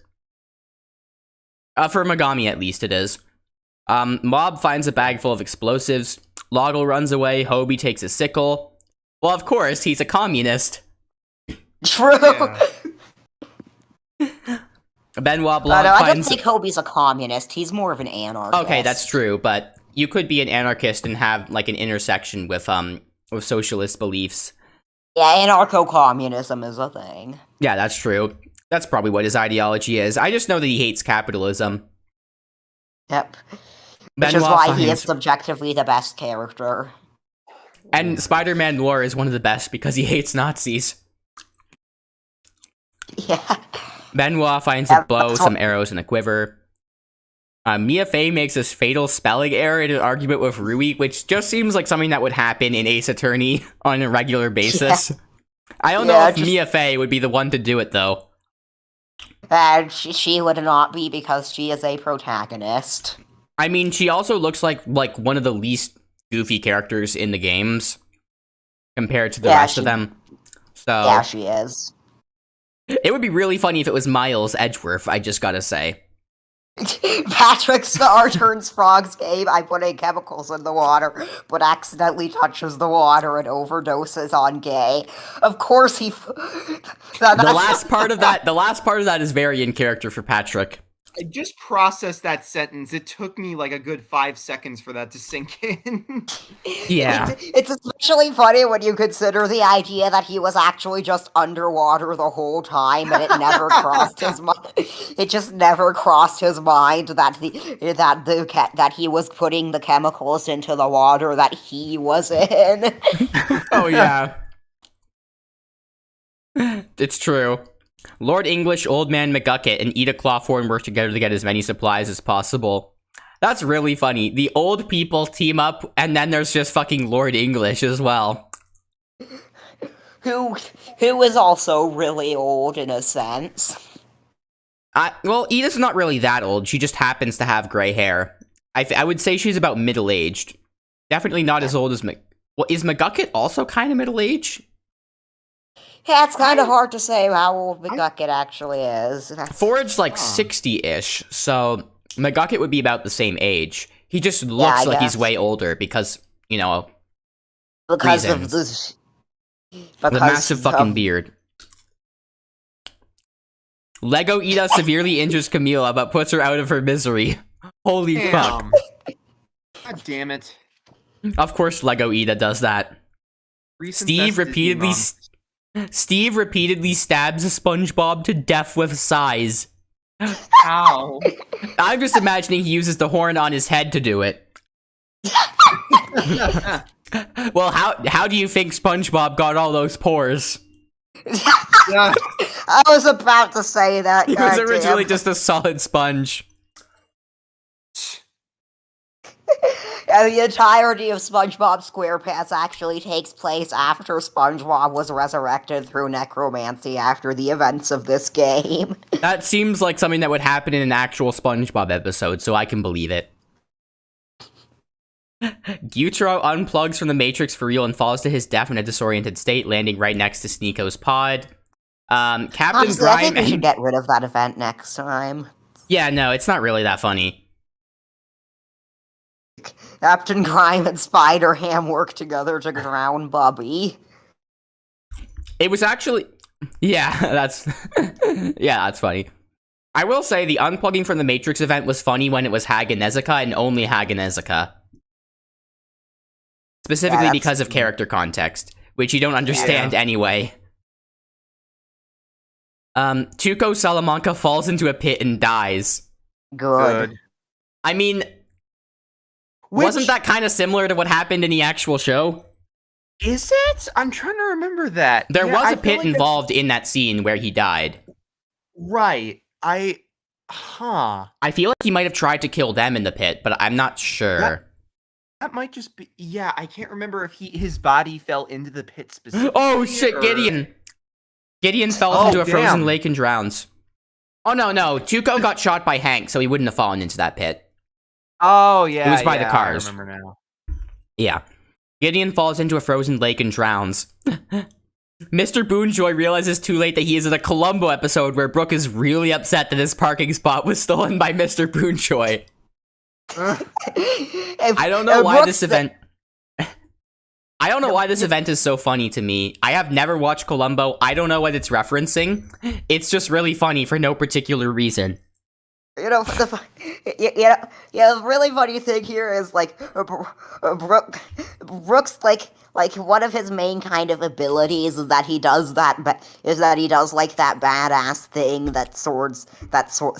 For Mogami, at least, it is. Mob finds a bag full of explosives. Loggle runs away. Hobie takes a sickle. Well, of course, he's a communist. True. Yeah. Benoit Blanc No, I don't finds... think Hobie's a communist. He's more of an anarchist. Okay, that's true, but you could be an anarchist and have, like, an intersection with socialist beliefs. Yeah, anarcho-communism is a thing. Yeah, that's true. That's probably what his ideology is. I just know that he hates capitalism. Yep. Benoit Which is why finds... he is subjectively the best character. And Spider-Man lore is one of the best because he hates Nazis. Yeah. Benoit finds a bow, some arrows, and a quiver. Mia Fey makes this fatal spelling error in an argument with Rui, which just seems like something that would happen in Ace Attorney on a regular basis. Yeah. I don't know if Mia Fey would be the one to do it, though. She would not be because she is a protagonist. I mean, she also looks like one of the least goofy characters in the games compared to the rest of them. So yeah, she is. It would be really funny if it was Miles Edgeworth, I just gotta say. Patrick Star turns Frog's game by putting chemicals in the water, but accidentally touches the water and overdoses on gay. Of course he... The last part of that is very in character for Patrick. I just processed that sentence. It took me like a good 5 seconds for that to sink in. Yeah. It's especially funny when you consider the idea that he was actually just underwater the whole time and it never crossed his mind. It just never crossed his mind that he was putting the chemicals into the water that he was in. Oh yeah. It's true. Lord English, Old Man McGucket, and Eda Clawthorne work together to get as many supplies as possible. That's really funny. The old people team up, and then there's just fucking Lord English as well. Who is also really old in a sense. Well, Eda's not really that old. She just happens to have gray hair. I would say she's about middle-aged. Definitely not as old as Well, is McGucket also kind of middle-aged? Yeah, it's kind of hard to say how old McGucket actually is. Ford's like 60-ish, so McGucket would be about the same age. He just looks like he's way older because, you know, because reasons. The massive fucking beard. Lego Eda severely injures Camila, but puts her out of her misery. Holy fuck. God damn it. Of course Lego Eda does that. Steve repeatedly stabs SpongeBob to death with sighs. Ow. I'm just imagining he uses the horn on his head to do it. Well, how do you think SpongeBob got all those pores? I was about to say that. He was originally just a solid sponge. The entirety of SpongeBob SquarePants actually takes place after SpongeBob was resurrected through necromancy after the events of this game. That seems like something that would happen in an actual SpongeBob episode, so I can believe it. Gyutaro unplugs from the Matrix for real and falls to his death in a disoriented state, landing right next to Sneeko's pod. Captain Honestly, Grime... I think we should get rid of that event next time. Yeah, no, it's not really that funny. Captain Grime and Spider-Ham work together to drown Bubby. It was actually... Yeah, that's... yeah, that's funny. I will say the unplugging from the Matrix event was funny when it was Haganezaka and only Haganezaka. Specifically because of character context, which you don't understand anyway. Tuco Salamanca falls into a pit and dies. Good. I mean... Wasn't that kind of similar to what happened in the actual show? Is it? I'm trying to remember that. There was a pit involved in that scene where he died. Right. I feel like he might have tried to kill them in the pit, but I'm not sure. That might just be... Yeah, I can't remember if his body fell into the pit specifically. Oh, shit, Gideon! Gideon fell into a frozen lake and drowns. Oh, no. Tuco got shot by Hank, so he wouldn't have fallen into that pit. Oh, yeah. It was by the cars. I remember now. Yeah. Gideon falls into a frozen lake and drowns. Mr. Boonjoy realizes too late that he is in a Columbo episode where Brooke is really upset that his parking spot was stolen by Mr. Boonjoy. I don't know why this event... I don't know why this event is so funny to me. I have never watched Columbo. I don't know what it's referencing. It's just really funny for no particular reason. You know, the really funny thing here is like Brooks like one of his main kind of abilities is that he does like that badass thing that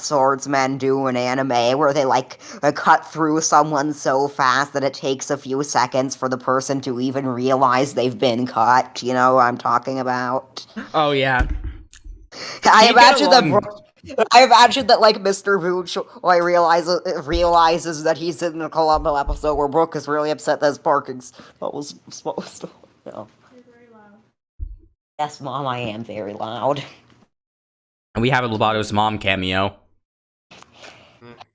swordsmen do in anime, where they like cut through someone so fast that it takes a few seconds for the person to even realize they've been cut. You know what I'm talking about? Oh yeah. I imagine that like Mr. Booch realizes that he's in a Columbo episode where Brooke is really upset that his parking spot was supposed to. No. You're very loud. Yes, Mom, I am very loud. And we have a Loboto's mom cameo.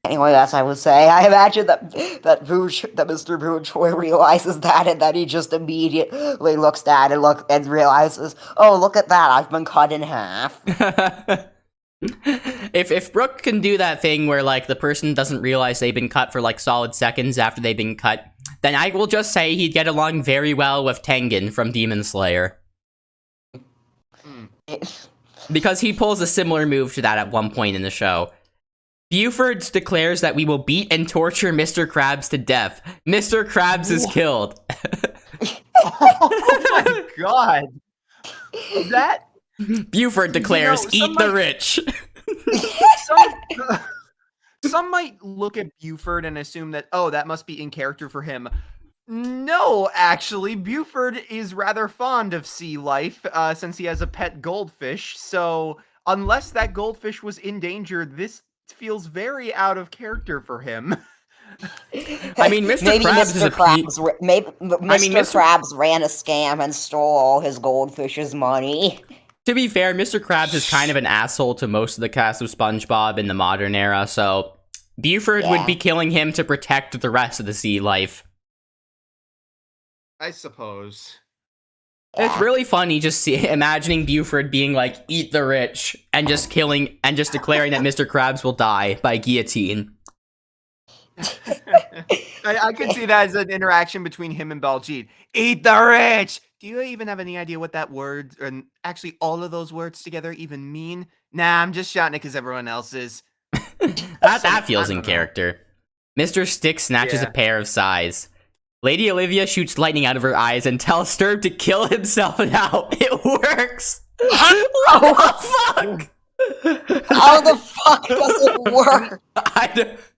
Anyway, as I would say, I imagine that Mr. Booch realizes that, and that he just immediately looks at it and realizes, oh, look at that, I've been cut in half. If Brooke can do that thing where like the person doesn't realize they've been cut for like solid seconds after they've been cut, then I will just say he'd get along very well with Tengen from Demon Slayer. Because he pulls a similar move to that at one point in the show. Buford declares that we will beat and torture Mr. Krabs to death. Mr. Krabs is killed. Oh my god. That Buford declares, eat the rich. Some might look at Buford and assume that, oh, that must be in character for him. No, actually, Buford is rather fond of sea life since he has a pet goldfish. So unless that goldfish was in danger, this feels very out of character for him. I mean, Mr. Krabs ran a scam and stole all his goldfish's money. To be fair, Mr. Krabs is kind of an asshole to most of the cast of SpongeBob in the modern era, so Buford would be killing him to protect the rest of the sea life. I suppose. It's really funny just imagining Buford being like, eat the rich, and just killing, and just declaring that Mr. Krabs will die by guillotine. I could see that as an interaction between him and Baljeet. Eat the rich! Do you even have any idea what that word, and actually all of those words together even mean? Nah, I'm just shouting it because everyone else is. That feels in character. Mr. Stick snatches a pair of size. Lady Olivia shoots lightning out of her eyes and tells Sturb to kill himself now. It works! What the fuck? How the fuck does it work?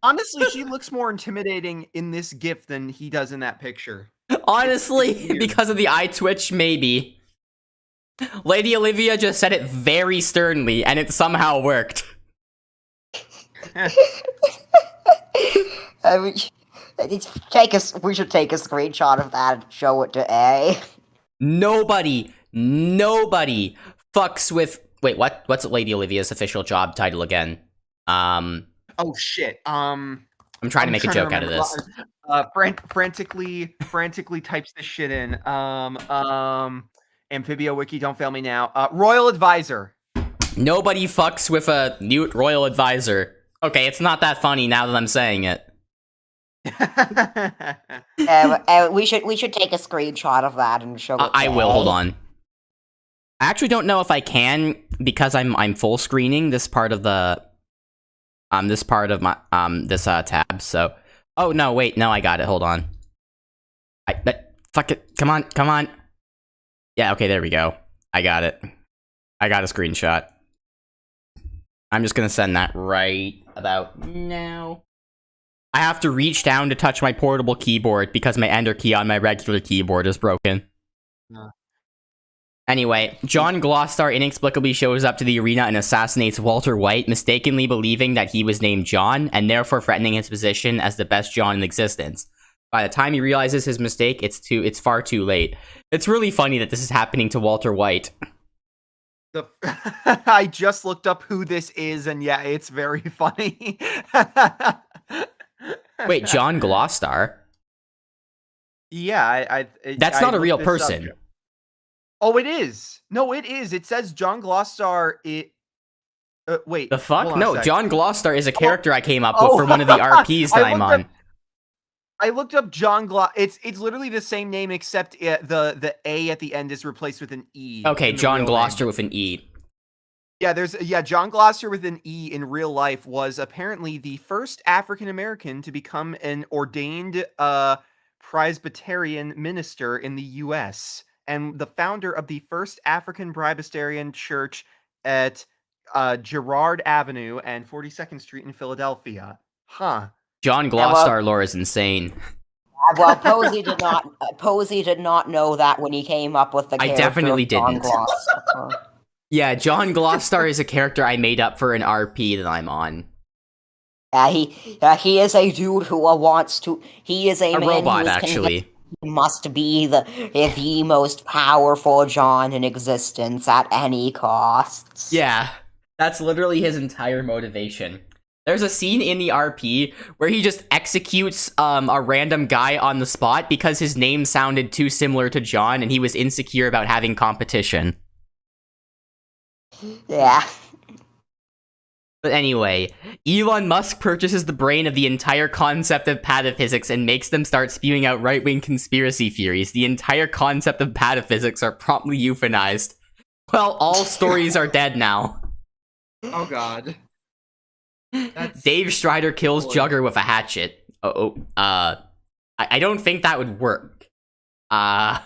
Honestly, she looks more intimidating in this GIF than he does in that picture. Honestly, because of the eye twitch, maybe. Lady Olivia just said it very sternly, and it somehow worked. I mean, we should take a screenshot of that and show it to A. Nobody fucks with. Wait, what's Lady Olivia's official job title again? Oh shit. I'm trying to make a joke out of this. Frantically types this shit in. Amphibia Wiki, don't fail me now. Royal Advisor. Nobody fucks with a Newt Royal Advisor. Okay, it's not that funny now that I'm saying it. We should take a screenshot of that and show it. I will. Hold on. I actually don't know if I can because I'm full screening this part of the my tab. So, oh no, wait, no, I got it. Hold on. Fuck it. Come on. Yeah, okay, there we go. I got it. I got a screenshot. I'm just gonna send that right about now. I have to reach down to touch my portable keyboard because my enter key on my regular keyboard is broken. Anyway, John Glosstar inexplicably shows up to the arena and assassinates Walter White, mistakenly believing that he was named John, and therefore threatening his position as the best John in existence. By the time he realizes his mistake, it's far too late. It's really funny that this is happening to Walter White. I just looked up who this is, and yeah, it's very funny. Wait, John Glosstar? Yeah, That's not a real person. Oh, it is. No, it is. It says John Glosstar. Wait. The fuck? No, John Glosstar is a character I came up with for one of the RPs that I'm on. I looked up John Gloss. It's literally the same name except the A at the end is replaced with an E. Okay, in the John real Gloucester name. with an E. Yeah, John Gloucester with an E in real life was apparently the first African American to become an ordained Presbyterian minister in the U.S. and the founder of the first African Presbyterian church at Girard Avenue and 42nd Street in Philadelphia. Huh. John Gloucester lore is insane. Well, Posey did not. Posey did not know that when he came up with the I character. definitely of John didn't. Gloucester. Yeah, John Gloucester is a character I made up for an RP that I'm on. He is a dude who wants to. He is a man robot, who is actually. He must be the most powerful John in existence at any costs. Yeah, that's literally his entire motivation. There's a scene in the RP where he just executes a random guy on the spot because his name sounded too similar to John and he was insecure about having competition. Yeah. But anyway, Elon Musk purchases the brain of the entire concept of pataphysics and makes them start spewing out right-wing conspiracy theories. The entire concept of pataphysics are promptly euthanized. Well, all stories are dead now. Oh God. That's Dave Strider kills Jugger with a hatchet. I don't think that would work. Maybe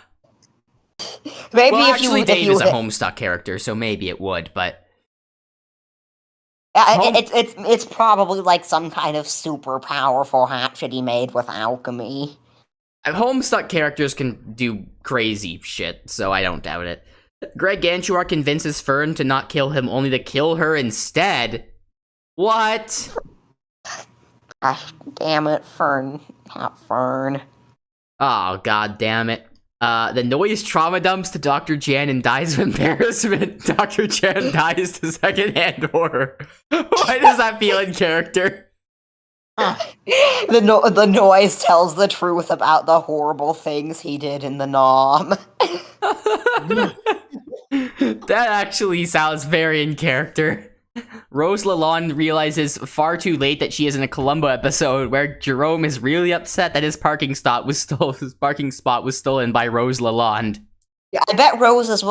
Well, if actually, you, Dave if you is a Homestuck character, so maybe it would, but... it's probably like some kind of super powerful hatchet he made with alchemy. Homestuck characters can do crazy shit, so I don't doubt it. Greg Ganchuar convinces Fern to not kill him, only to kill her instead. What? Gosh, damn it, Fern. Not Fern. Oh, god damn it. The noise trauma dumps to Dr. Jan and dies of embarrassment. Dr. Jan dies to secondhand horror. Why does that feel in character? The noise tells the truth about the horrible things he did in the Nom. That actually sounds very in character. Rose Lalonde realizes far too late that she is in a Columbo episode where Jerome is really upset that his parking spot was stolen by Rose Lalonde. Yeah, I bet Rose is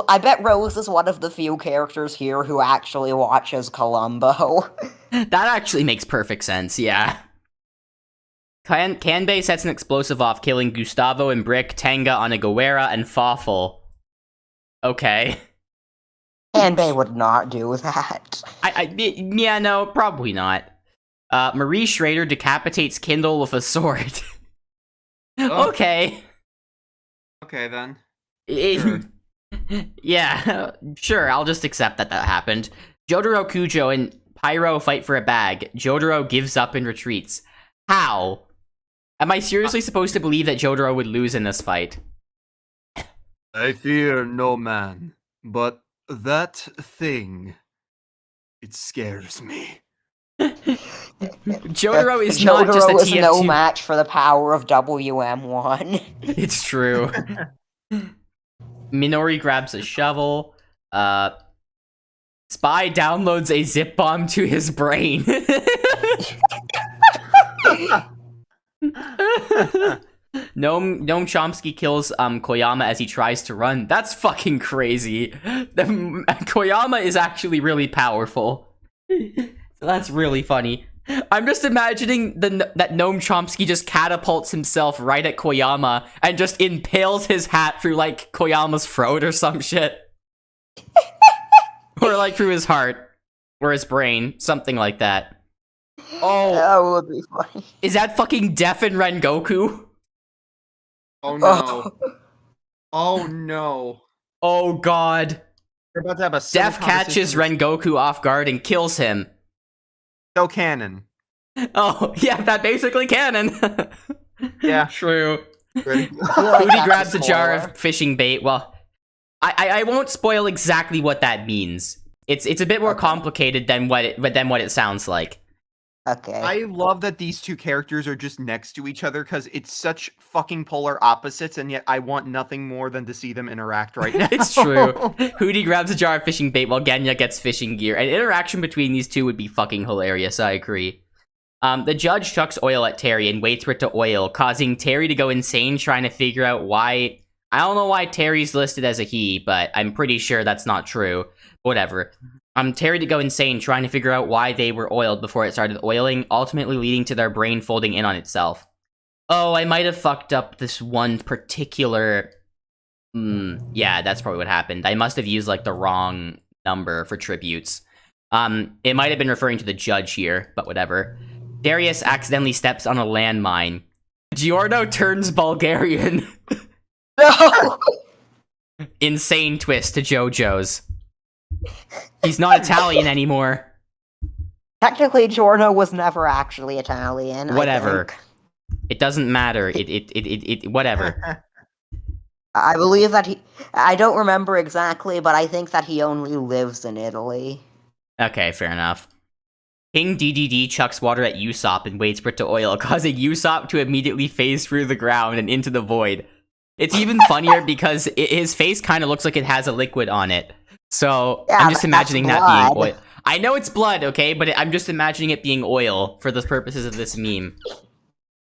one of the few characters here who actually watches Columbo. That actually makes perfect sense, yeah. Kanbei sets an explosive off, killing Gustavo and Brick, Tenga, Onigawara, and Fawful. Okay. Kanbei would not do that. Yeah, no, probably not. Marie Schrader decapitates Kindle with a sword. Oh. Okay. Okay then. Sure. Yeah, sure, I'll just accept that happened. Jotaro Kujo and Pyro fight for a bag. Jotaro gives up and retreats. How? Am I seriously supposed to believe that Jotaro would lose in this fight? I fear no man, but that thing, it scares me. Jotaro is not just a Jotaro is TF2. no match for the power of WM1. It's true. Minori grabs a shovel. Spy downloads a zip bomb to his brain. Noam Chomsky kills Koyama as he tries to run. That's fucking crazy. Koyama is actually really powerful. So that's really funny. I'm just imagining that Noam Chomsky just catapults himself right at Koyama and just impales his hat through, like, Koyama's throat or some shit. Or, like, through his heart. Or his brain. Something like that. Oh. That would be funny. Is that fucking Deafen Rengoku? Oh no. Oh no. Oh god. We're about to have a Def catches Rengoku off guard and kills him. So canon. Oh, yeah, that basically canon. Yeah. True. Ready? Hootie grabs a jar of fishing bait. Well, I won't spoil exactly what that means. It's a bit more complicated than what it sounds like. Okay. I love that these two characters are just next to each other because it's such fucking polar opposites, and yet I want nothing more than to see them interact right now. It's true. Hootie grabs a jar of fishing bait while Genya gets fishing gear. An interaction between these two would be fucking hilarious, I agree. The judge chucks oil at Terry and waits for it to oil, causing Terry to go insane trying to figure out why... I don't know why Terry's listed as a he, but I'm pretty sure that's not true. Whatever. Terry to go insane trying to figure out why they were oiled before it started oiling, ultimately leading to their brain folding in on itself. Oh, I might have fucked up this one particular... yeah, that's probably what happened. I must have used, like, the wrong number for tributes. It might have been referring to the judge here, but whatever. Darius accidentally steps on a landmine. Giorno turns Bulgarian. No! Insane twist to JoJo's. He's not Italian anymore. Technically, Giorno was never actually Italian. Whatever. I think. It doesn't matter. Whatever. I believe that I don't remember exactly, but I think that he only lives in Italy. Okay, fair enough. King DDD chucks water at Usopp and waits for it to oil, causing Usopp to immediately phase through the ground and into the void. It's even funnier because his face kind of looks like it has a liquid on it. So, yeah, I'm just imagining that being blood. oil. I know it's blood, okay? But I'm just imagining it being oil for the purposes of this meme.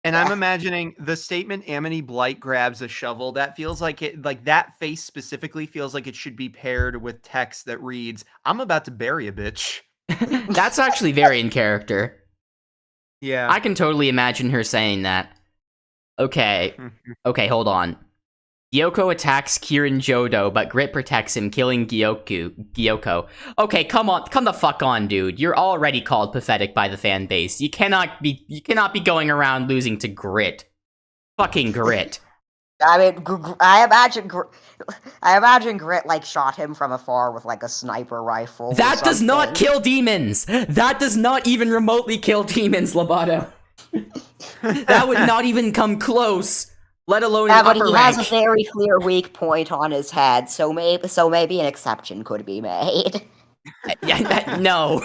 And I'm imagining the statement Amity Blight grabs a shovel. That feels like it, like that face specifically feels like it should be paired with text that reads, "I'm about to bury a bitch." That's actually very in character. Yeah. I can totally imagine her saying that. Okay. Okay, hold on. Gyoko attacks Kirin Jodo, but Grit protects him, killing Gyoko. Okay, come the fuck on, dude. You're already called pathetic by the fan base. You cannot be going around losing to Grit. Fucking Grit. I mean, I imagine Grit like shot him from afar with like a sniper rifle. That does not something. kill demons. That does not even remotely kill demons, Loboto. That would not even come close. Let alone an but upper he rank. has a very clear weak point on his head, so maybe an exception could be made. No.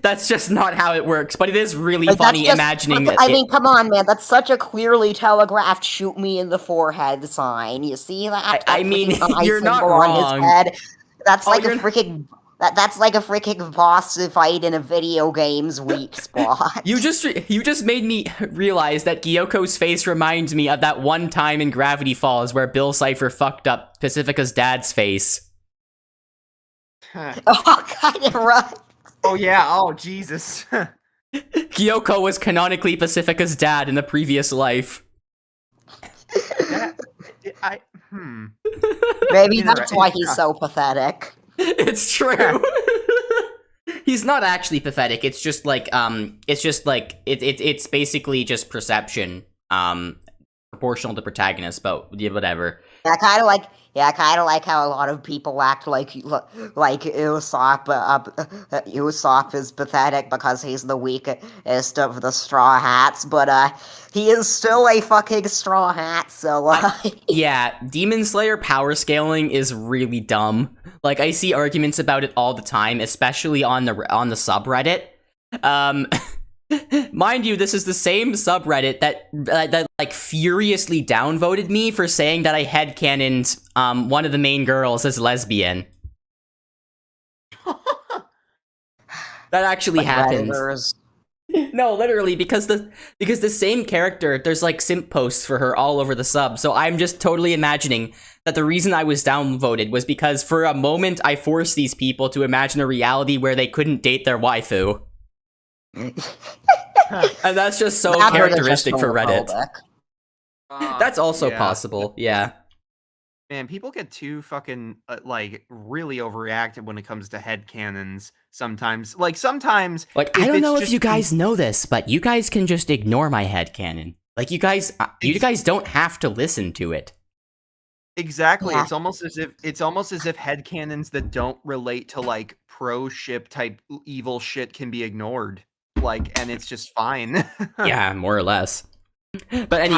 That's just not how it works, but it is really Like, funny that's just- imagining that I mean, come on, man, that's such a clearly telegraphed shoot me in the forehead sign. You see that? I That mean, freaking eye you're not symbol on his wrong. head? That's Oh, like a you're- freaking... That's like a freaking boss fight in a video game's weak spot. You just made me realize that Gyoko's face reminds me of that one time in Gravity Falls where Bill Cipher fucked up Pacifica's dad's face. Oh, God, you're right. Oh yeah. Oh Jesus. Gyoko was canonically Pacifica's dad in the previous life. Maybe that's why he's so pathetic. It's true. He's not actually pathetic. It's just like it's basically just perception, proportional to protagonist. But yeah, whatever. I kind of like how a lot of people act like Usopp is pathetic because he's the weakest of the Straw Hats, but he is still a fucking Straw Hat. So Yeah, Demon Slayer power scaling is really dumb. Like, I see arguments about it all the time, especially on the subreddit. Mind you, this is the same subreddit that like furiously downvoted me for saying that I headcanoned one of the main girls as lesbian. That actually happened. Predators. No, literally, because the same character, there's like simp posts for her all over the sub, so I'm just totally imagining that the reason I was downvoted was because for a moment I forced these people to imagine a reality where they couldn't date their waifu. And that's just so Now they're characteristic just for Reddit. homophobic. That's also Yeah. possible, yeah. Man, people get too fucking like really overreacted when it comes to headcanons sometimes. Like sometimes Like, if I don't it's know if just you guys know this, but you guys can just ignore my headcanon. Like, you guys don't have to listen to it. Exactly. Yeah. It's almost as if headcanons that don't relate to like pro ship type evil shit can be ignored. Like, and it's just fine. Yeah, more or less. But God, anyway,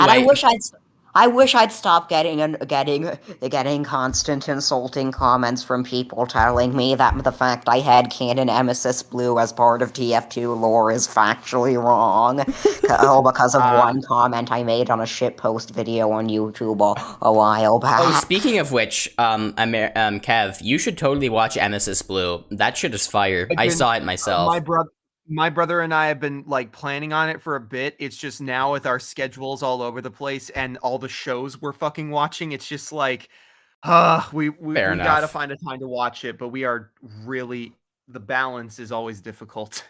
I wish I'd stop getting constant insulting comments from people telling me that the fact I had canon Emesis Blue as part of TF2 lore is factually wrong. Because of one comment I made on a shitpost video on YouTube a while back. oh, speaking of which, Kev, you should totally watch Emesis Blue. That shit is fire. I saw it myself. My brother and I have been like planning on it for a bit. It's just now with our schedules all over the place and all the shows we're fucking watching, it's just like, we Fair gotta enough. find a time to watch it, but we are really, the balance is always difficult.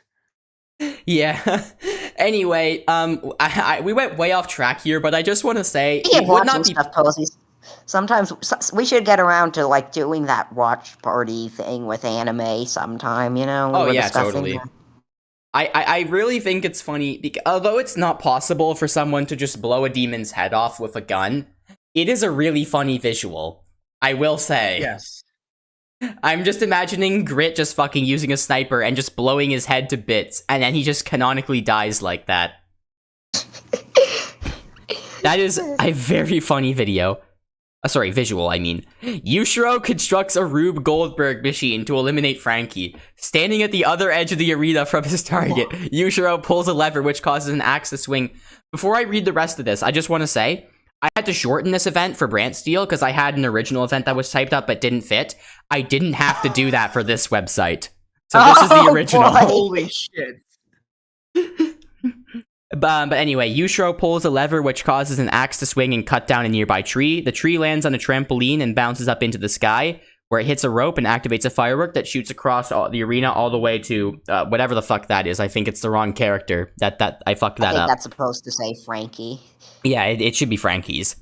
Yeah. Anyway, we went way off track here, but I just want to say Speaking it of would watching not be. stuff, Posies, sometimes we should get around to like doing that watch party thing with anime sometime. You know, we Oh were yeah, discussing totally. that. I really think it's funny because although it's not possible for someone to just blow a demon's head off with a gun, it is a really funny visual. I will say. Yes. I'm just imagining Grit just fucking using a sniper and just blowing his head to bits, and then he just canonically dies like that. That is a very funny video. Sorry, visual, I mean. Yushiro constructs a Rube Goldberg machine to eliminate Frankie. Standing at the other edge of the arena from his target, Yushiro pulls a lever which causes an axe to swing. Before I read the rest of this, I just want to say, I had to shorten this event for Brant Steel because I had an original event that was typed up but didn't fit. I didn't have to do that for this website. So this is the original. Boy. Holy shit. But anyway, Yushiro pulls a lever which causes an axe to swing and cut down a nearby tree. The tree lands on a trampoline and bounces up into the sky, where it hits a rope and activates a firework that shoots across the arena all the way to whatever the fuck that is. I think it's the wrong character. I fucked that I think up. that's supposed to say Frankie. Yeah, it should be Frankie's.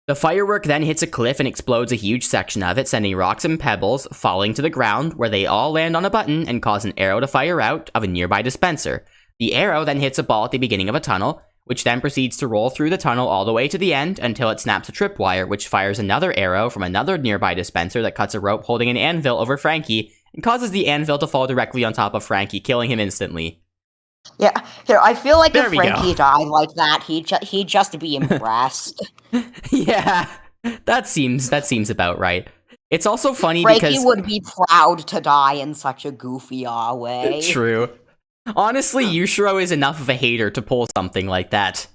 The firework then hits a cliff and explodes a huge section of it, sending rocks and pebbles falling to the ground, where they all land on a button and cause an arrow to fire out of a nearby dispenser. The arrow then hits a ball at the beginning of a tunnel, which then proceeds to roll through the tunnel all the way to the end until it snaps a tripwire, which fires another arrow from another nearby dispenser that cuts a rope holding an anvil over Frankie and causes the anvil to fall directly on top of Frankie, killing him instantly. Yeah, here I feel like There if we go. Frankie died like that, he'd just be impressed. Yeah, that seems about right. It's also funny Frankie because would be proud to die in such a goofy way. True. Honestly, Yushiro is enough of a hater to pull something like that.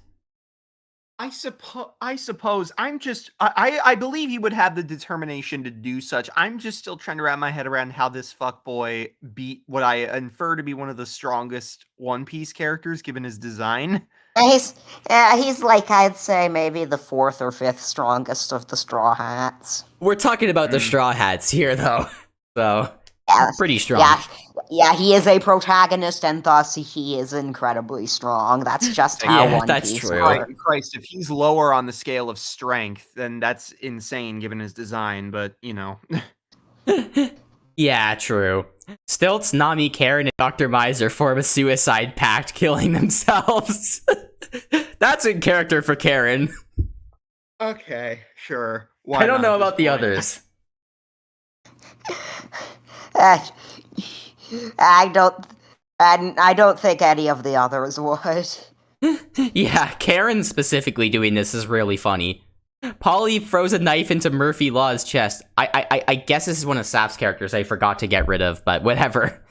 I suppose I believe he would have the determination to do such. I'm just still trying to wrap my head around how this fuckboy beat what I infer to be one of the strongest One Piece characters given his design. He's like, I'd say maybe the 4th or 5th strongest of the Straw Hats. We're talking about the Straw Hats here, though. So, Yeah, pretty strong. yeah, he is a protagonist, and thus he is incredibly strong. That's just how Yeah, One that's Piece true. works. Christ, if he's lower on the scale of strength, then that's insane given his design, but, you know. Yeah, true. Stilts, Nami, Karen, and Dr. Miser form a suicide pact, killing themselves. That's in character for Karen. Okay, sure. I don't know about the others. I don't think any of the others would. Yeah, Karen specifically doing this is really funny. Polly throws a knife into Murphy Law's chest. I guess this is one of Sap's characters I forgot to get rid of, but whatever.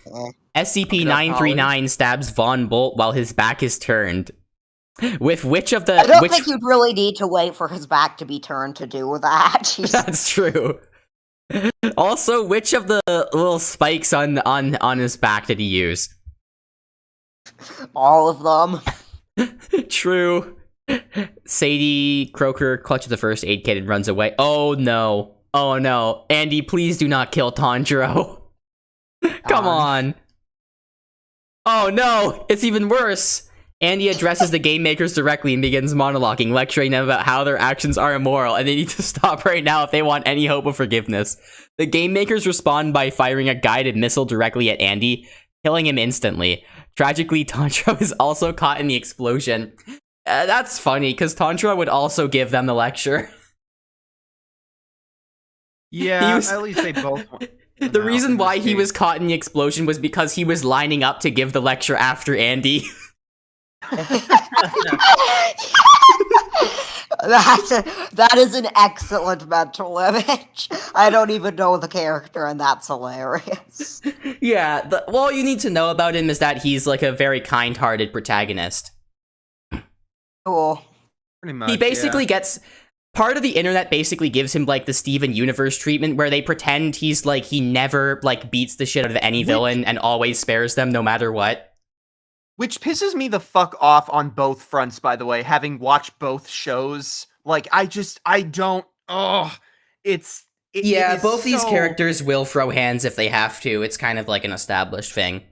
SCP-939 stabs Von Bolt while his back is turned. With which of the... I don't think you'd really need to wait for his back to be turned to do that. That's true. Also, which of the little spikes on his back did he use? All of them. True. Sadie Croker clutches the first aid kit and runs away. Oh no. Oh no. Andy, please do not kill Tanjiro. Come on. Oh no, it's even worse. Andy addresses the game makers directly and begins monologuing, lecturing them about how their actions are immoral and they need to stop right now if they want any hope of forgiveness. The game makers respond by firing a guided missile directly at Andy, killing him instantly. Tragically, Tanjiro is also caught in the explosion. That's funny, because Tanjiro would also give them the lecture. Yeah, at least they both... The reason why he was caught in the explosion was because he was lining up to give the lecture after Andy. That is an excellent mental image. I don't even know the character, and that's hilarious. Yeah, all you need to know about him is that he's like a very kind-hearted protagonist. Cool. Pretty much, He basically gets... Part of the internet basically gives him, like, the Steven Universe treatment, where they pretend he's, like, he never, like, beats the shit out of any villain and always spares them no matter what. Which pisses me the fuck off on both fronts, by the way, having watched both shows. Like, I don't, it Yeah, is both these so- characters will throw hands if they have to. It's kind of like an established thing.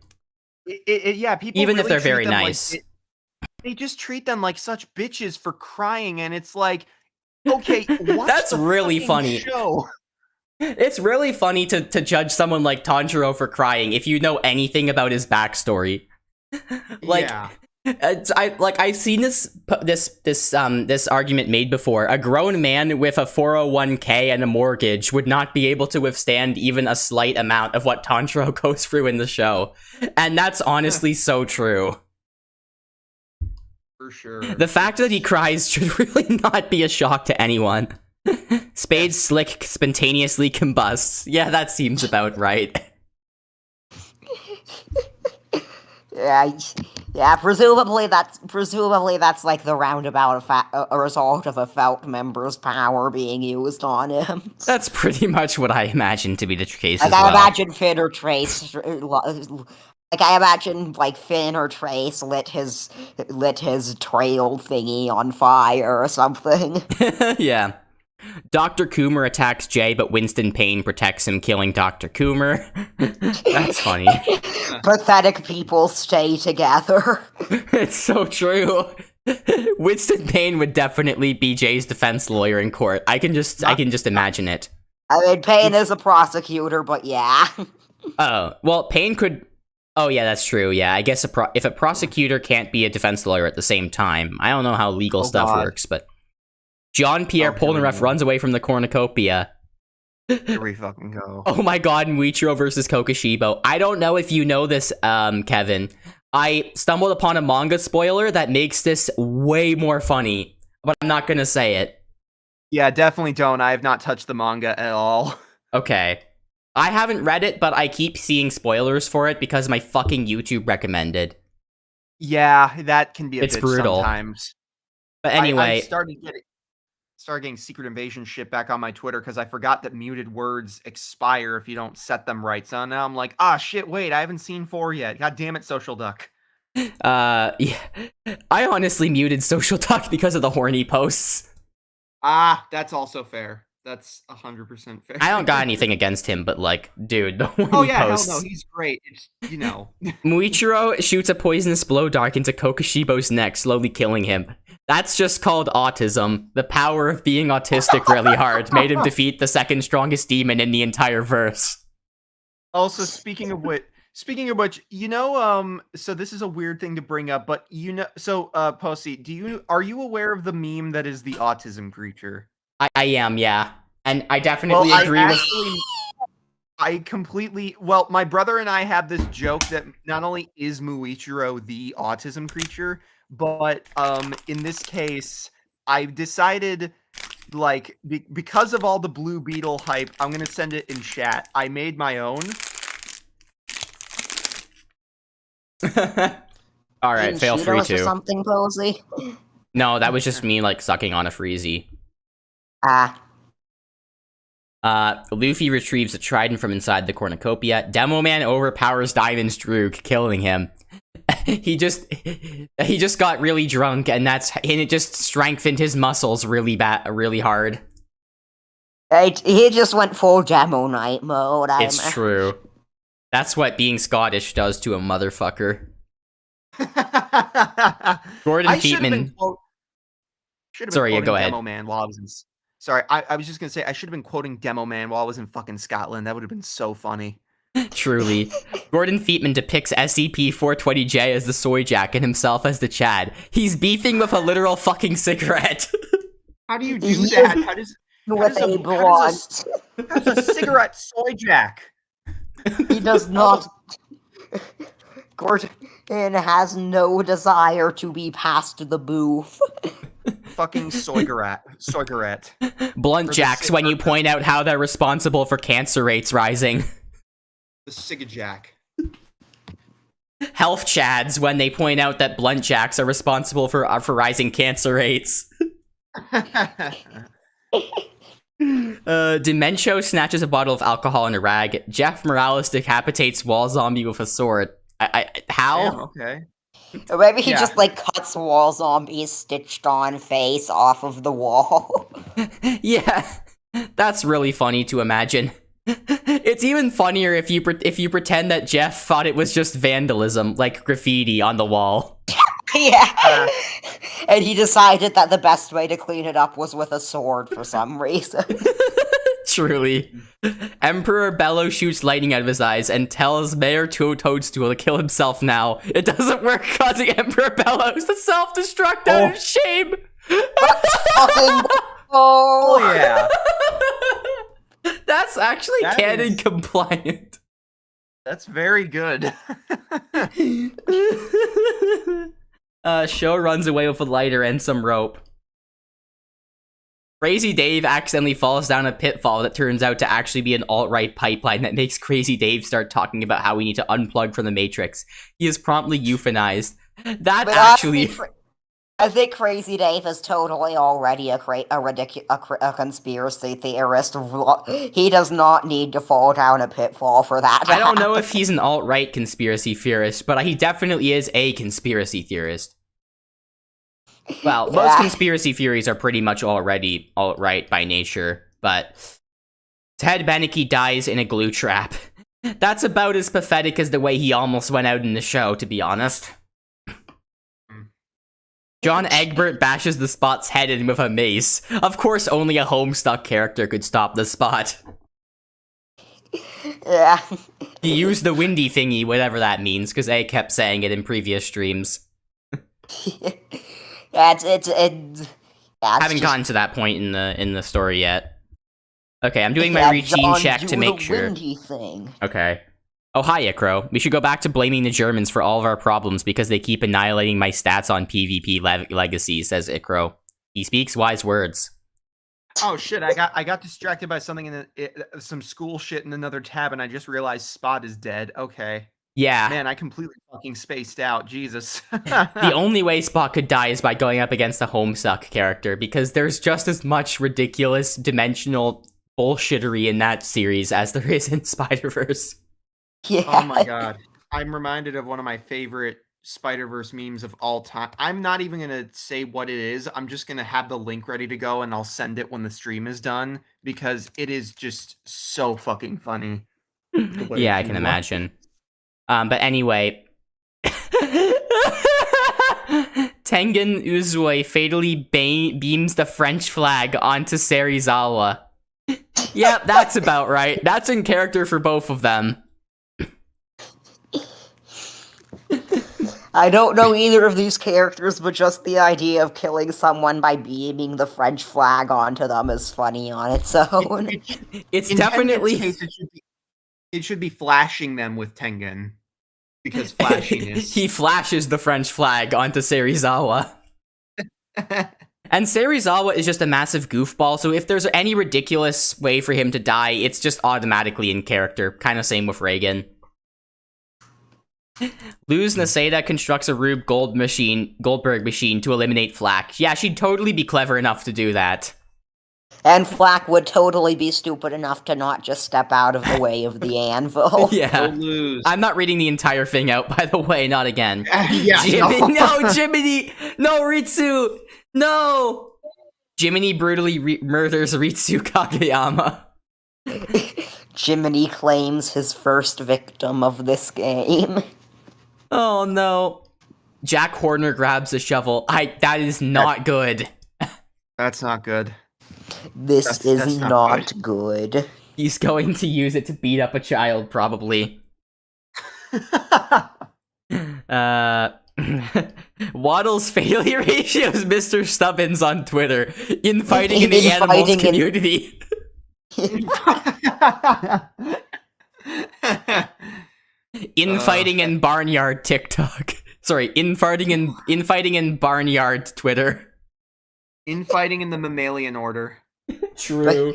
Yeah, people Even if really they're treat very them like nice. they just treat them like such bitches for crying, and it's like, okay, watch That's the really fucking funny. show. It's really funny to judge someone like Tanjiro for crying if you know anything about his backstory. Like, Yeah. I've seen this argument made before. A grown man with a 401k and a mortgage would not be able to withstand even a slight amount of what Tanjiro goes through in the show, and that's honestly so true. For sure. The fact that he cries should really not be a shock to anyone. Spade's slick spontaneously combusts. Yeah, that seems about right. Yeah, presumably that's like the roundabout a result of a felt member's power being used on him. That's pretty much what I imagine to be the case Like as well. I imagine Finn or Trace, like Finn or Trace lit his trail thingy on fire or something. Yeah. Dr. Coomer attacks Jay, but Winston Payne protects him, killing Dr. Coomer. That's funny. Pathetic people stay together. It's so true. Winston Payne would definitely be Jay's defense lawyer in court. I can just imagine it. I mean, Payne is a prosecutor, but yeah. Oh, well, Payne could... Oh, yeah, that's true. Yeah, I guess if a prosecutor can't be a defense lawyer at the same time, I don't know how legal stuff works, but... Jean-Pierre Polnareff runs away from the cornucopia. Here we fucking go. Oh my god, Muichiro versus Kokushibo. I don't know if you know this, Kevin. I stumbled upon a manga spoiler that makes this way more funny, but I'm not gonna say it. Yeah, definitely don't. I have not touched the manga at all. Okay. I haven't read it, but I keep seeing spoilers for it because my fucking YouTube recommended. Yeah, that can be a It's bitch brutal. sometimes. But anyway... I started getting Secret Invasion shit back on my Twitter because I forgot that muted words expire if you don't set them right. So now I'm like, shit, wait, I haven't seen 4 yet. God damn it, Social Duck. Yeah. I honestly muted Social Talk because of the horny posts. That's also fair. That's 100% fair. I don't got anything against him, but like, dude, the horny posts. Hell no, he's great. It's, Muichiro shoots a poisonous blow dart into Kokushibo's neck, slowly killing him. That's just called autism. The power of being autistic really hard made him defeat the second strongest demon in the entire verse. Also, speaking of which, so this is a weird thing to bring up, but Posey, are you aware of the meme that is the autism creature? I am, yeah. And I definitely agree with... my brother and I have this joke that not only is Muichiro the autism creature, but in this case, I've decided, like, because of all the Blue Beetle hype, I'm going to send it in chat. I made my own. Alright, fail free to. Something, Posey? No, that was just me, like, sucking on a freezy. Luffy retrieves a trident from inside the cornucopia. Demo Man overpowers Diamond's Droog, killing him. he just got really drunk, and it just strengthened his muscles really hard. He just went full Demo Knight mode. It's true. That's what being Scottish does to a motherfucker. Gordon Feetman. Sorry, go ahead. Demo Man while I was in... Sorry, I was just gonna say I should have been quoting Demo Man while I was in fucking Scotland. That would have been so funny. Truly. Gordon Feetman depicts SCP-420J as the soy jack and himself as the Chad. He's beefing with a literal fucking cigarette. How do you do that? How does a cigarette soy jack? He does not. Gordon has no desire to be past the booth. Fucking soygarette. Blunt jacks when you point out how they're responsible for cancer rates rising. The Sigajack. Health chads when they point out that blunt jacks are responsible for rising cancer rates. Dementio snatches a bottle of alcohol in a rag. Jeff Morales decapitates Wall Zombie with a sword. How? Damn, okay. Or maybe he Yeah. just like cuts Wall Zombie's stitched on face off of the wall. Yeah, that's really funny to imagine. It's even funnier if you pretend that Jeff thought it was just vandalism, like graffiti on the wall. Yeah. And he decided that the best way to clean it up was with a sword for some reason. Truly. Emperor Bello shoots lightning out of his eyes and tells Mayor Toadstool to kill himself now. It doesn't work, causing Emperor Bello to self-destruct out of shame. Fucking Oh yeah. That's actually That canon is- compliant. That's very good. Show runs away with a lighter and some rope. Crazy Dave accidentally falls down a pitfall that turns out to actually be an alt-right pipeline that makes Crazy Dave start talking about how we need to unplug from the Matrix. He is promptly euthanized. That But actually... I think Crazy Dave is totally already a conspiracy theorist. He does not need to fall down a pitfall for that. I don't know if he's an alt-right conspiracy theorist, but he definitely is a conspiracy theorist. Well, most conspiracy theories are pretty much already alt-right by nature, but Ted Beneke dies in a glue trap. That's about as pathetic as the way he almost went out in the show, to be honest. John Egbert bashes the Spot's head in with a mace. Of course, only a Homestuck character could stop the Spot. Yeah. He used the windy thingy, whatever that means, because A kept saying it in previous streams. Haven't gotten to that point in the story yet. Okay, I'm doing my routine check to make sure. Windy thing. Okay. Oh, hi, Ikro. We should go back to blaming the Germans for all of our problems because they keep annihilating my stats on PvP legacy, says Ikro. He speaks wise words. Oh shit! I got distracted by something in some school shit in another tab, and I just realized Spot is dead. Okay. Yeah. Man, I completely fucking spaced out. Jesus. The only way Spot could die is by going up against a Homestuck character, because there's just as much ridiculous dimensional bullshittery in that series as there is in Spider-Verse. Yeah. Oh my god. I'm reminded of one of my favorite Spider-Verse memes of all time. I'm not even going to say what it is. I'm just going to have the link ready to go, and I'll send it when the stream is done, because it is just so fucking funny. Yeah, I can imagine. But anyway, Tengen Uzui fatally beams the French flag onto Serizawa. Yep, that's about right. That's in character for both of them. I don't know either of these characters, but just the idea of killing someone by beaming the French flag onto them is funny on its own. It's In definitely... Tengen's case, it should be flashing them with Tengen. Because flashiness. He flashes the French flag onto Serizawa. And Serizawa is just a massive goofball, so if there's any ridiculous way for him to die, it's just automatically in character. Kind of same with Reagan. Luz Naseda constructs a Rube Goldberg machine to eliminate Flack. Yeah, she'd totally be clever enough to do that. And Flack would totally be stupid enough to not just step out of the way of the anvil. Yeah. Lose. I'm not reading the entire thing out, by the way, not again. Yeah, Jiminy, no, Jiminy! No, Ritsu! No! Jiminy brutally murders Ritsu Kageyama. Jiminy claims his first victim of this game. Oh no. Jack Horner grabs a shovel. That is not good. That's not good. This is not good. He's going to use it to beat up a child, probably. Waddle's failure ratio is Mr. Stubbins on Twitter. Infighting in the animals community. Infighting in barnyard TikTok. Sorry, infighting in barnyard Twitter. Infighting in the mammalian order. True.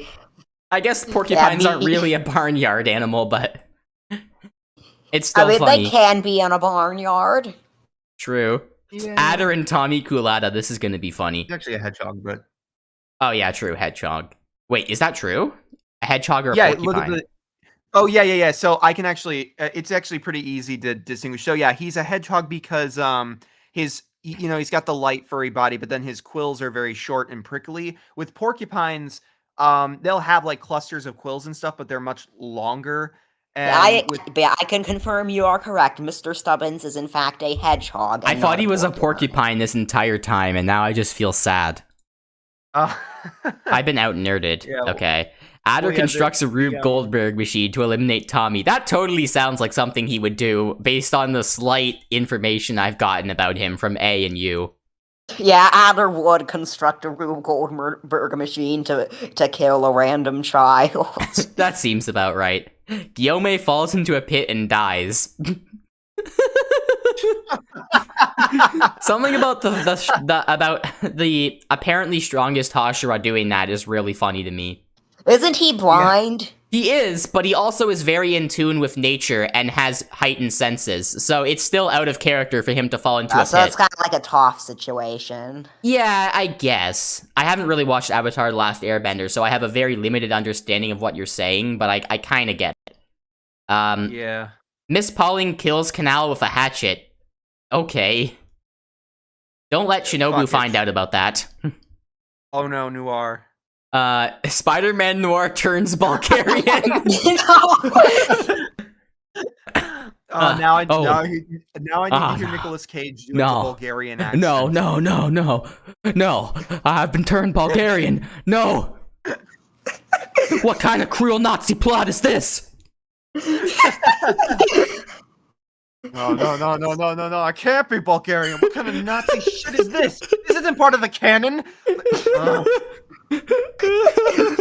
I guess porcupines aren't really a barnyard animal, but it's still funny. They can be in a barnyard. True. Yeah. Adder and Tommy Culata, this is gonna be funny. It's actually a hedgehog, but... Oh yeah, true, hedgehog. Wait, is that true? A hedgehog or a yeah, porcupine? Oh yeah. So I can actually, it's actually pretty easy to distinguish. So yeah, he's a hedgehog because he's got the light furry body, but then his quills are very short and prickly. With porcupines, they'll have like clusters of quills and stuff, but they're much longer. And with I can confirm you are correct. Mr. Stubbins is in fact a hedgehog. I And thought not he was a porcupine. porcupine this entire time, and now I just feel sad. I've been out nerded. Yeah, Okay. Adder well, yeah, constructs a Rube the, Goldberg machine to eliminate Tommy. That totally sounds like something he would do based on the slight information I've gotten about him from A and U. Yeah, Adder would construct a Rube Goldberg machine to kill a random child. That seems about right. Guillaume falls into a pit and dies. Something about the apparently strongest Hashira doing that is really funny to me. Isn't he blind? He is, but he also is very in tune with nature and has heightened senses, so it's still out of character for him to fall into a So pit. it's kind of like a Toph situation. Yeah, I guess. I haven't really watched Avatar: The Last Airbender, so I have a very limited understanding of what you're saying, but I kind of get it. yeah. Miss Pauling kills Canal with a hatchet. Okay. Don't let Shinobu find out about that. Oh no, Noir. Spider-Man Noir turns Bulgarian. Now I need to hear Nicolas Cage do a No. Bulgarian accent. No. I have been turned Bulgarian. No. What kind of cruel Nazi plot is this? No. I can't be Bulgarian. What kind of Nazi shit is this? This isn't part of the canon.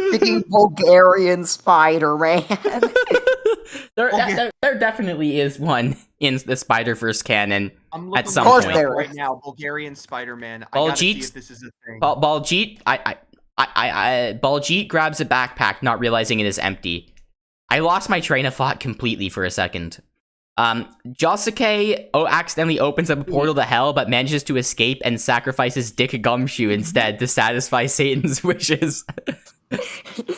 Speaking Bulgarian Spider-Man. There definitely is one in the Spider-Verse canon I'm at looking some Of course point. there right is. now. Bulgarian Spider-Man. I gotta see Baljeet, if this is a thing. Baljeet, Baljeet grabs a backpack, not realizing it is empty. I lost my train of thought completely for a second. Josuke accidentally opens up a portal to hell, but manages to escape and sacrifices Dick Gumshoe instead to satisfy Satan's wishes.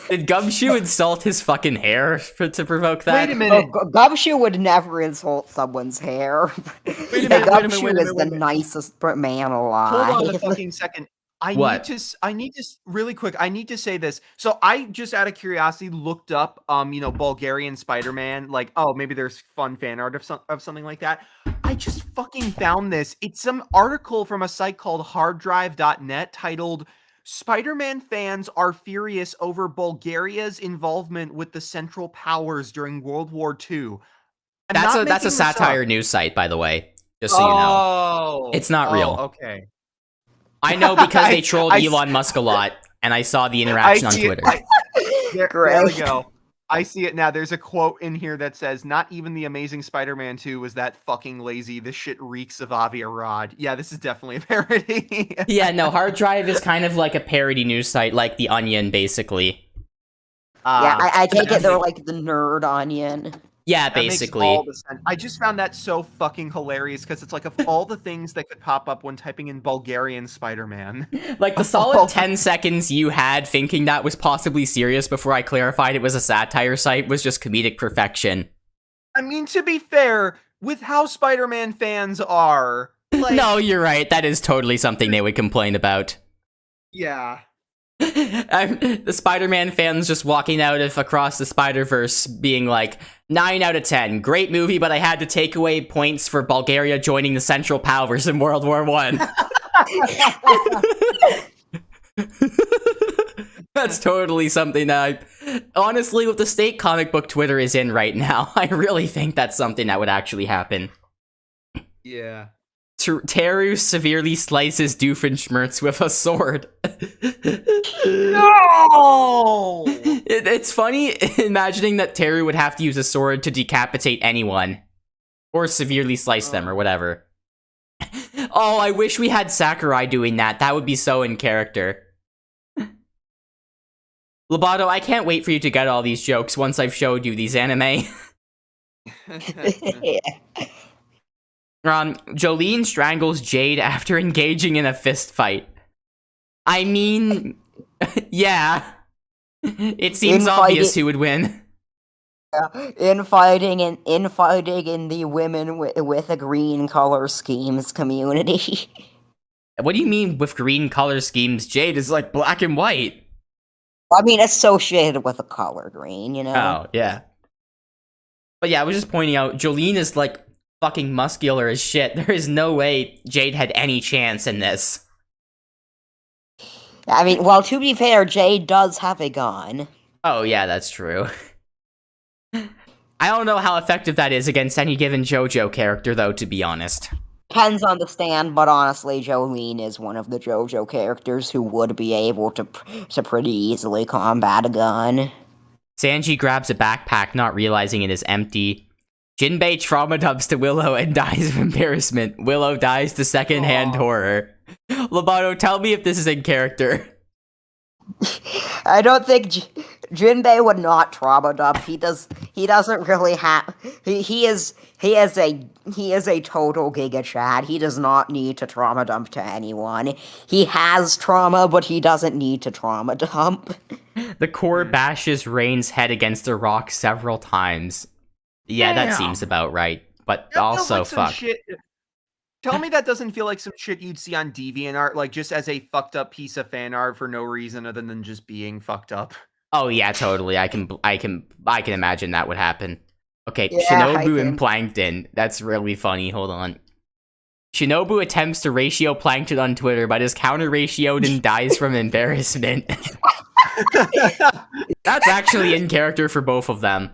Did Gumshoe insult his fucking hair to provoke that? Wait a minute. Gumshoe would never insult someone's hair. Wait a minute. Gumshoe Wait a is the minute. nicest man alive. Hold on a fucking second. I need to really quick. I need to say this. So I just out of curiosity looked up, Bulgarian Spider-Man. Like, oh, maybe there's fun fan art of something like that. I just fucking found this. It's some article from a site called harddrive.net titled "Spider-Man fans are furious over Bulgaria's involvement with the Central Powers during World War II." That's a satire news site, by the way. Just so you know, it's not real. Okay. I know because they trolled Elon Musk a lot, and I saw the interaction on Twitter. There we go. I see it now. There's a quote in here that says, "Not even the Amazing Spider-Man 2 was that fucking lazy. This shit reeks of Avi Arad." Yeah, this is definitely a parody. Yeah, no, Hard Drive is kind of like a parody news site, like The Onion, basically. I take it they're like the Nerd Onion. Yeah, That makes basically. all the sense. I just found that so fucking hilarious because it's like of all the things that could pop up when typing in Bulgarian Spider-Man. Like, the solid 10 seconds you had thinking that was possibly serious before I clarified it was a satire site was just comedic perfection. I mean, to be fair, with how Spider-Man fans are, like, No, you're right. That is totally something they would complain about. yeah. The Spider-Man fans just walking out of Across the Spider-Verse being like, 9 out of 10. Great movie, but I had to take away points for Bulgaria joining the Central Powers in World War I. That's totally something that honestly, with the state comic book Twitter is in right now, I really think that's something that would actually happen. Yeah. Teru severely slices Doofenshmirtz with a sword. No! It's funny imagining that Teru would have to use a sword to decapitate anyone. Or severely slice them, or whatever. Oh, I wish we had Sakurai doing that. That would be so in character. Loboto, I can't wait for you to get all these jokes once I've showed you these anime. Jolene strangles Jade after engaging in a fist fight. I mean, yeah. It seems obvious who would win. Infighting in the women with a green color schemes community. What do you mean with green color schemes? Jade is like black and white. I mean, associated with the color green, you know? Oh, yeah. But yeah, I was just pointing out, Jolene is like fucking muscular as shit. There is no way Jade had any chance in this. I mean, well, to be fair, Jade does have a gun. Oh, yeah, that's true. I don't know how effective that is against any given JoJo character, though, to be honest. Depends on the stand, but honestly, Jolene is one of the JoJo characters who would be able to pretty easily combat a gun. Sanji grabs a backpack, not realizing it is empty. Jinbei trauma dumps to Willow and dies of embarrassment. Willow dies to secondhand horror. Loboto, tell me if this is in character. I don't think Jinbei would not trauma dump. He doesn't really have. He is a total Giga Chad. He does not need to trauma dump to anyone. He has trauma, but he doesn't need to trauma dump. The core bashes Rain's head against a rock several times. Yeah, that seems about right. But That feels also, like some fuck. shit. Tell me that doesn't feel like some shit you'd see on DeviantArt, like just as a fucked up piece of fan art for no reason other than just being fucked up. Oh yeah, totally. I can imagine that would happen. Okay, Yeah, Shinobu and Plankton. That's really funny. Hold on. Shinobu attempts to ratio Plankton on Twitter, but is counter-ratioed and dies from embarrassment. That's actually in character for both of them.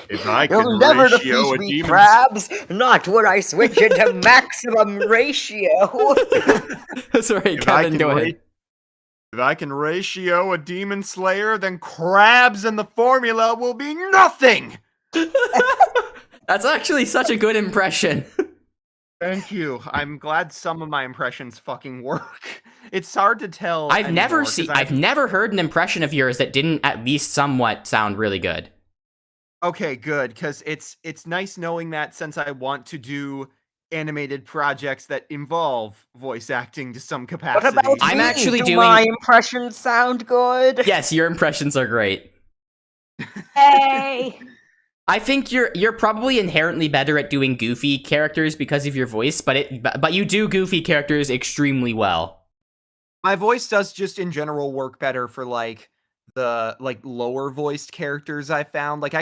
If I You'll never defeat me, crabs. Not when I switch into maximum ratio. Sorry, Kevin, go ahead. If I can ratio a demon slayer, then crabs and the formula will be nothing! That's actually such a good impression. Thank you. I'm glad some of my impressions fucking work. It's hard to tell. I've never heard an impression of yours that didn't at least somewhat sound really good. Okay, good, because it's nice knowing that since I want to do animated projects that involve voice acting to some capacity. What about I'm me? actually Do doing my impressions sound good? Yes, your impressions are great. Hey. I think you're probably inherently better at doing goofy characters because of your voice, but you do goofy characters extremely well. My voice does just in general work better for like the lower voiced characters I found. Like I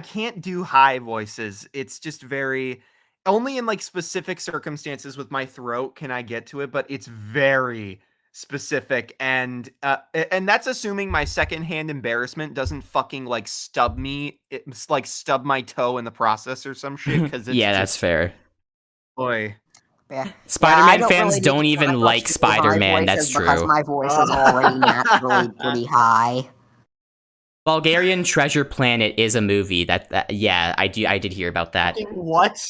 can't do high voices. It's just very only in like specific circumstances with my throat can I get to it, but it's very specific and that's assuming my secondhand embarrassment doesn't fucking like stub me. It's like stub my toe in the process or some shit because Yeah, that's fair. Boy. Yeah. Spider-Man fans don't even like Spider-Man, that's true. Because my voice is already naturally pretty high. Bulgarian Treasure Planet is a movie. Yeah, I did hear about that. What?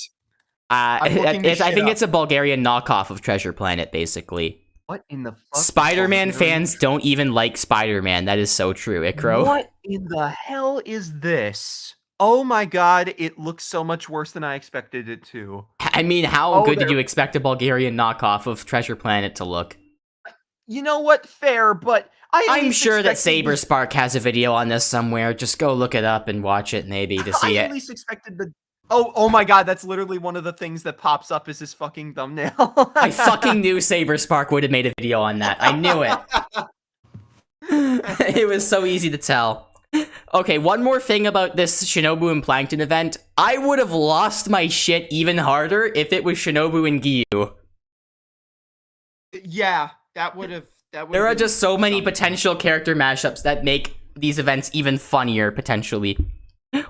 I think it's a Bulgarian knockoff of Treasure Planet, basically. What in the fuck? Spider-Man fans don't even like Spider-Man. That is so true, Ikro. What in the hell is this? Oh my god, it looks so much worse than I expected it to. I mean, how good did you expect a Bulgarian knockoff of Treasure Planet to look? You know what? Fair, but I'm sure that Saber Spark has a video on this somewhere. Just go look it up and watch it, maybe, to see it. I at least expected the... Oh my god, that's literally one of the things that pops up is his fucking thumbnail. I fucking knew Saber Spark would have made a video on that. I knew it. It was so easy to tell. Okay, one more thing about this Shinobu and Plankton event. I would have lost my shit even harder if it was Shinobu and Giyu. Yeah, that would have... There are just so many potential character mashups that make these events even funnier, potentially.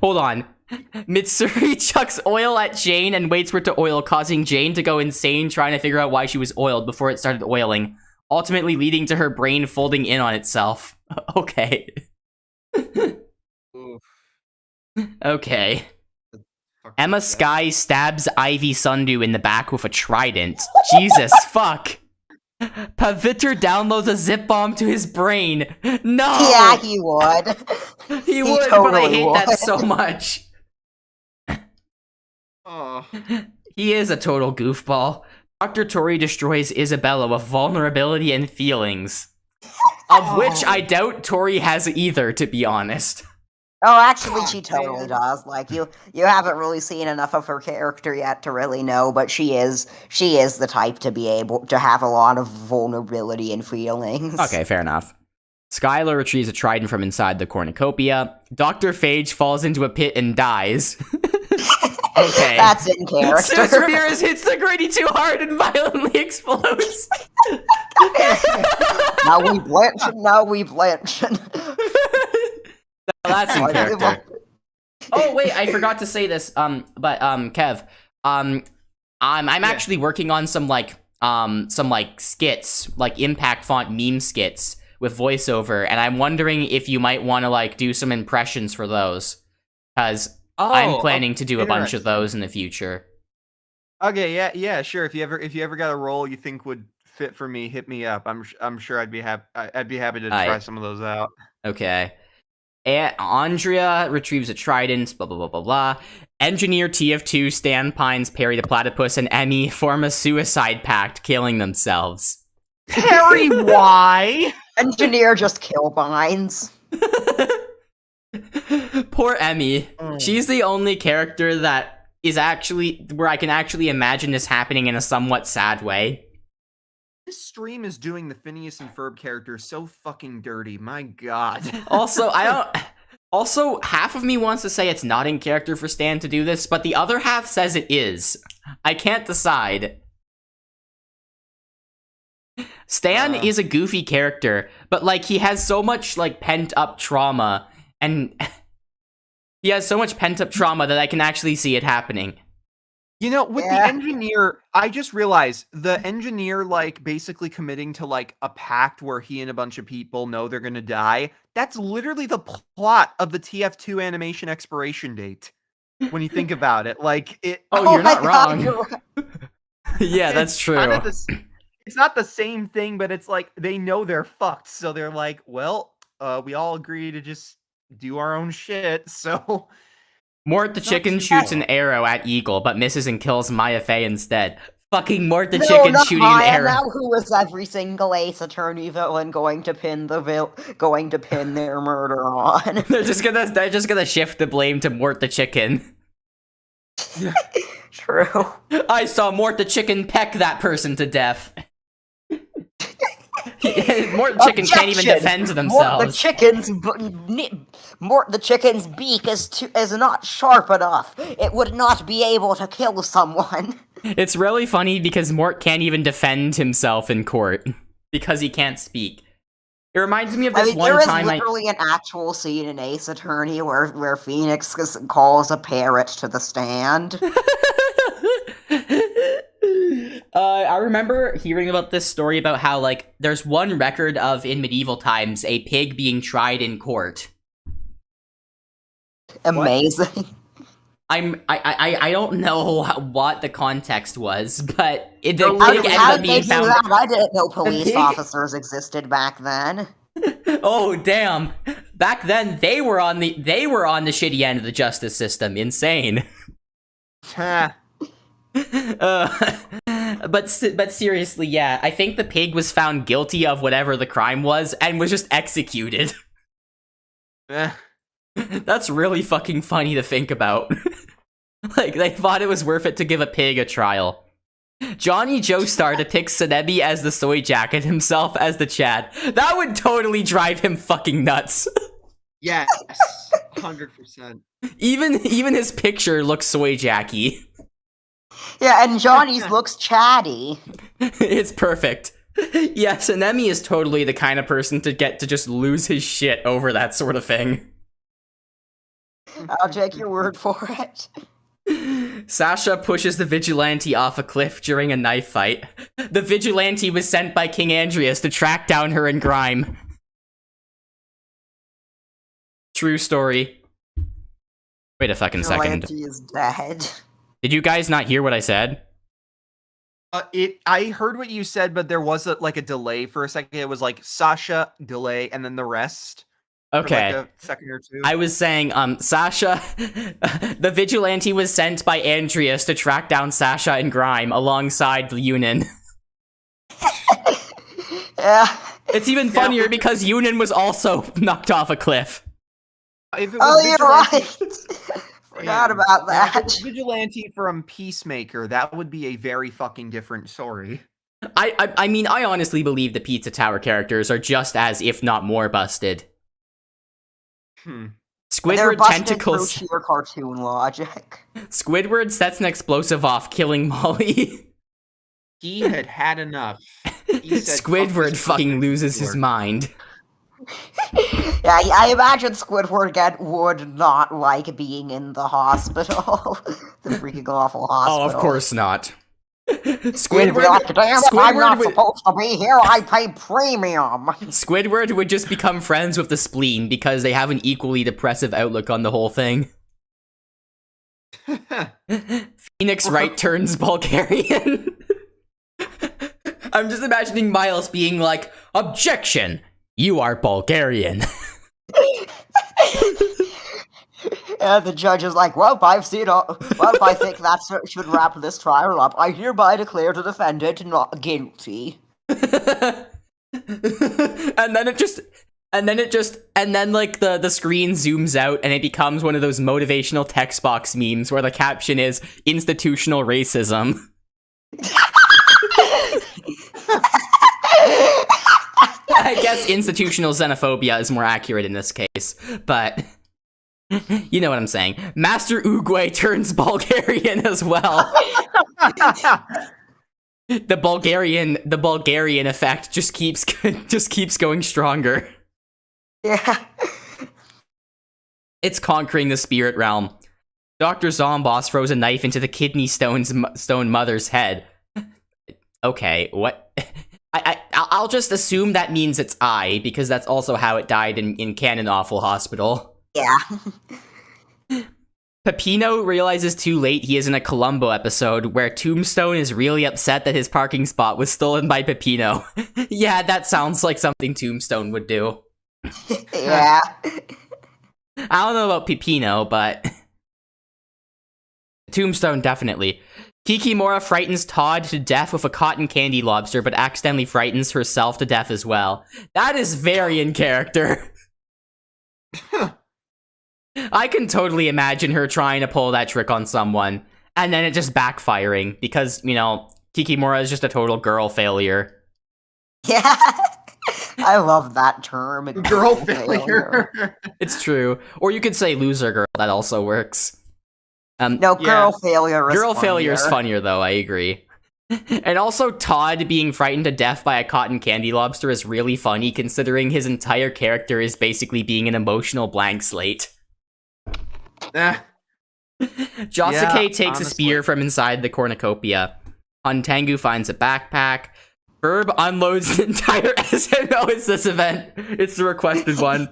Hold on. Mitsuri chucks oil at Jane and waits for it to oil, causing Jane to go insane trying to figure out why she was oiled before it started oiling, ultimately leading to her brain folding in on itself. Okay. Okay. Emma Sky stabs Ivy Sundu in the back with a trident. Jesus, fuck. Pavitr downloads a zip bomb to his brain. No! Yeah, he would. He would, totally but I hate that so much. Oh. He is a total goofball. Dr. Tori destroys Isabella with vulnerability and feelings. Of which I doubt Tori has either, to be honest. Oh, actually, she totally does. Like, you haven't really seen enough of her character yet to really know, but she is the type to be able to have a lot of vulnerability and feelings. Okay, fair enough. Skylar retrieves a trident from inside the cornucopia. Dr. Phage falls into a pit and dies. Okay. That's in character. Sis Ramirez hits the granny too hard and violently explodes. Now we blanch. That's in character. Oh wait, I forgot to say this. But Kev, I'm actually working on some skits, like impact font meme skits with voiceover, and I'm wondering if you might want to like do some impressions for those, because I'm planning to do a bunch of those in the future. Okay, yeah, sure. If you ever got a role you think would fit for me, hit me up. I'm sure I'd be happy to try some of those out. Okay. Andrea retrieves a trident, blah, blah, blah, blah, blah. Engineer TF2, Stan Pines, Perry the Platypus, and Emmy form a suicide pact, killing themselves. Perry, why? Engineer just kill Pines. Poor Emmy. She's the only character that is actually, where I can actually imagine this happening in a somewhat sad way. This stream is doing the Phineas and Ferb character so fucking dirty. My God. Also, half of me wants to say it's not in character for Stan to do this, but the other half says it is. I can't decide. Stan is a goofy character, but like he has so much like pent up trauma, and he has so much pent up trauma that I can actually see it happening. You know, with the engineer, I just realized the engineer, like, basically committing to, like, a pact where he and a bunch of people know they're gonna die. That's literally the plot of the TF2 animation expiration date. When you think about it, like, it... Oh, you're not wrong. You're right. Yeah, that's true. It's not the same thing, but it's like, they know they're fucked, so they're like, well, we all agree to just do our own shit, so... Mort the chicken shoots an arrow at Eagle, but misses and kills Maya Fey instead. Fucking Mort the chicken shooting an arrow. Now who is every single Ace Attorney villain going to pin their murder on? They're just gonna shift the blame to Mort the chicken. True. I saw Mort the chicken peck that person to death. Mort the chicken can't even defend themselves. Mort the chicken's beak is not sharp enough. It would not be able to kill someone. It's really funny because Mort can't even defend himself in court because he can't speak. It reminds me of this one time. There is literally an actual scene in Ace Attorney where Phoenix calls a parrot to the stand. I remember hearing about this story about how, like, there's one record of, in medieval times, a pig being tried in court. Amazing. I don't know what the context was, but the pig ended up being found. I didn't know police officers existed back then. Oh damn! Back then they were on the shitty end of the justice system. Insane. But seriously, yeah, I think the pig was found guilty of whatever the crime was and was just executed. That's really fucking funny to think about. Like, they thought it was worth it to give a pig a trial. Johnny Joestar depicts Sanebi as the soy jacket, himself as the Chad. That would totally drive him fucking nuts. Yes, 100%. Even his picture looks soy jacky. Yeah, and Johnny's looks chatty. It's perfect. Yeah, Sanemi is totally the kind of person to get to just lose his shit over that sort of thing. I'll take your word for it. Sasha pushes the vigilante off a cliff during a knife fight. The vigilante was sent by King Andreas to track down her in grime. True story. Wait a fucking second. Vigilante is dead. Did you guys not hear what I said? I heard what you said, but there was a delay for a second. It was like Sasha, delay, and then the rest. Okay. For like a second or two. I was saying, Sasha, the vigilante was sent by Andreas to track down Sasha and Grime alongside the Yunin. Yeah, It's even funnier because Yunin was also knocked off a cliff. If it Oh, was you're right. Forgot about If it that. was Vigilante from Peacemaker, that would be a very fucking different story. I mean, I honestly believe the Pizza Tower characters are just as, if not more, busted. They're Squidward busted tentacles. through sheer cartoon logic. Squidward sets an explosive off, killing Molly. He had enough. He said, Squidward fucking loses his mind. Yeah, I imagine Squidward would not like being in the hospital. The freaking awful hospital. Oh, of course not. Squidward, I'm not supposed to be here. I pay premium. Squidward would just become friends with the spleen because they have an equally depressive outlook on the whole thing. Phoenix Wright turns Bulgarian. I'm just imagining Miles being like, "Objection! You are Bulgarian." And the judge is like, well, I think that should wrap this trial up. I hereby declare the defendant not guilty. and then like the screen zooms out and it becomes one of those motivational text box memes where the caption is institutional racism. I guess institutional xenophobia is more accurate in this case, but you know what I'm saying. Master Uguay turns Bulgarian as well. The Bulgarian effect just keeps going stronger. Yeah. It's conquering the spirit realm. Dr. Zomboss throws a knife into the kidney stone mother's head. Okay, what? I'll just assume that means it's eye, because that's also how it died in Canon Awful Hospital. Yeah. Peppino realizes too late he is in a Columbo episode where Tombstone is really upset that his parking spot was stolen by Peppino. Yeah, that sounds like something Tombstone would do. Yeah. I don't know about Peppino, but Tombstone definitely. Kikimora frightens Todd to death with a cotton candy lobster, but accidentally frightens herself to death as well. That is very in character. I can totally imagine her trying to pull that trick on someone, and then it just backfiring, because, you know, Kikimora is just a total girl failure. Yeah. I love that term. Girl failure. It's true. Or you could say loser girl, that also works. No, girl failure is Girl funnier. failure is funnier, though, I agree. And also, Todd being frightened to death by a cotton candy lobster is really funny, considering his entire character is basically being an emotional blank slate. Josuke takes a spear from inside the cornucopia. Huntangu finds a backpack. Ferb unloads an entire SMO. It's this event. It's the requested one.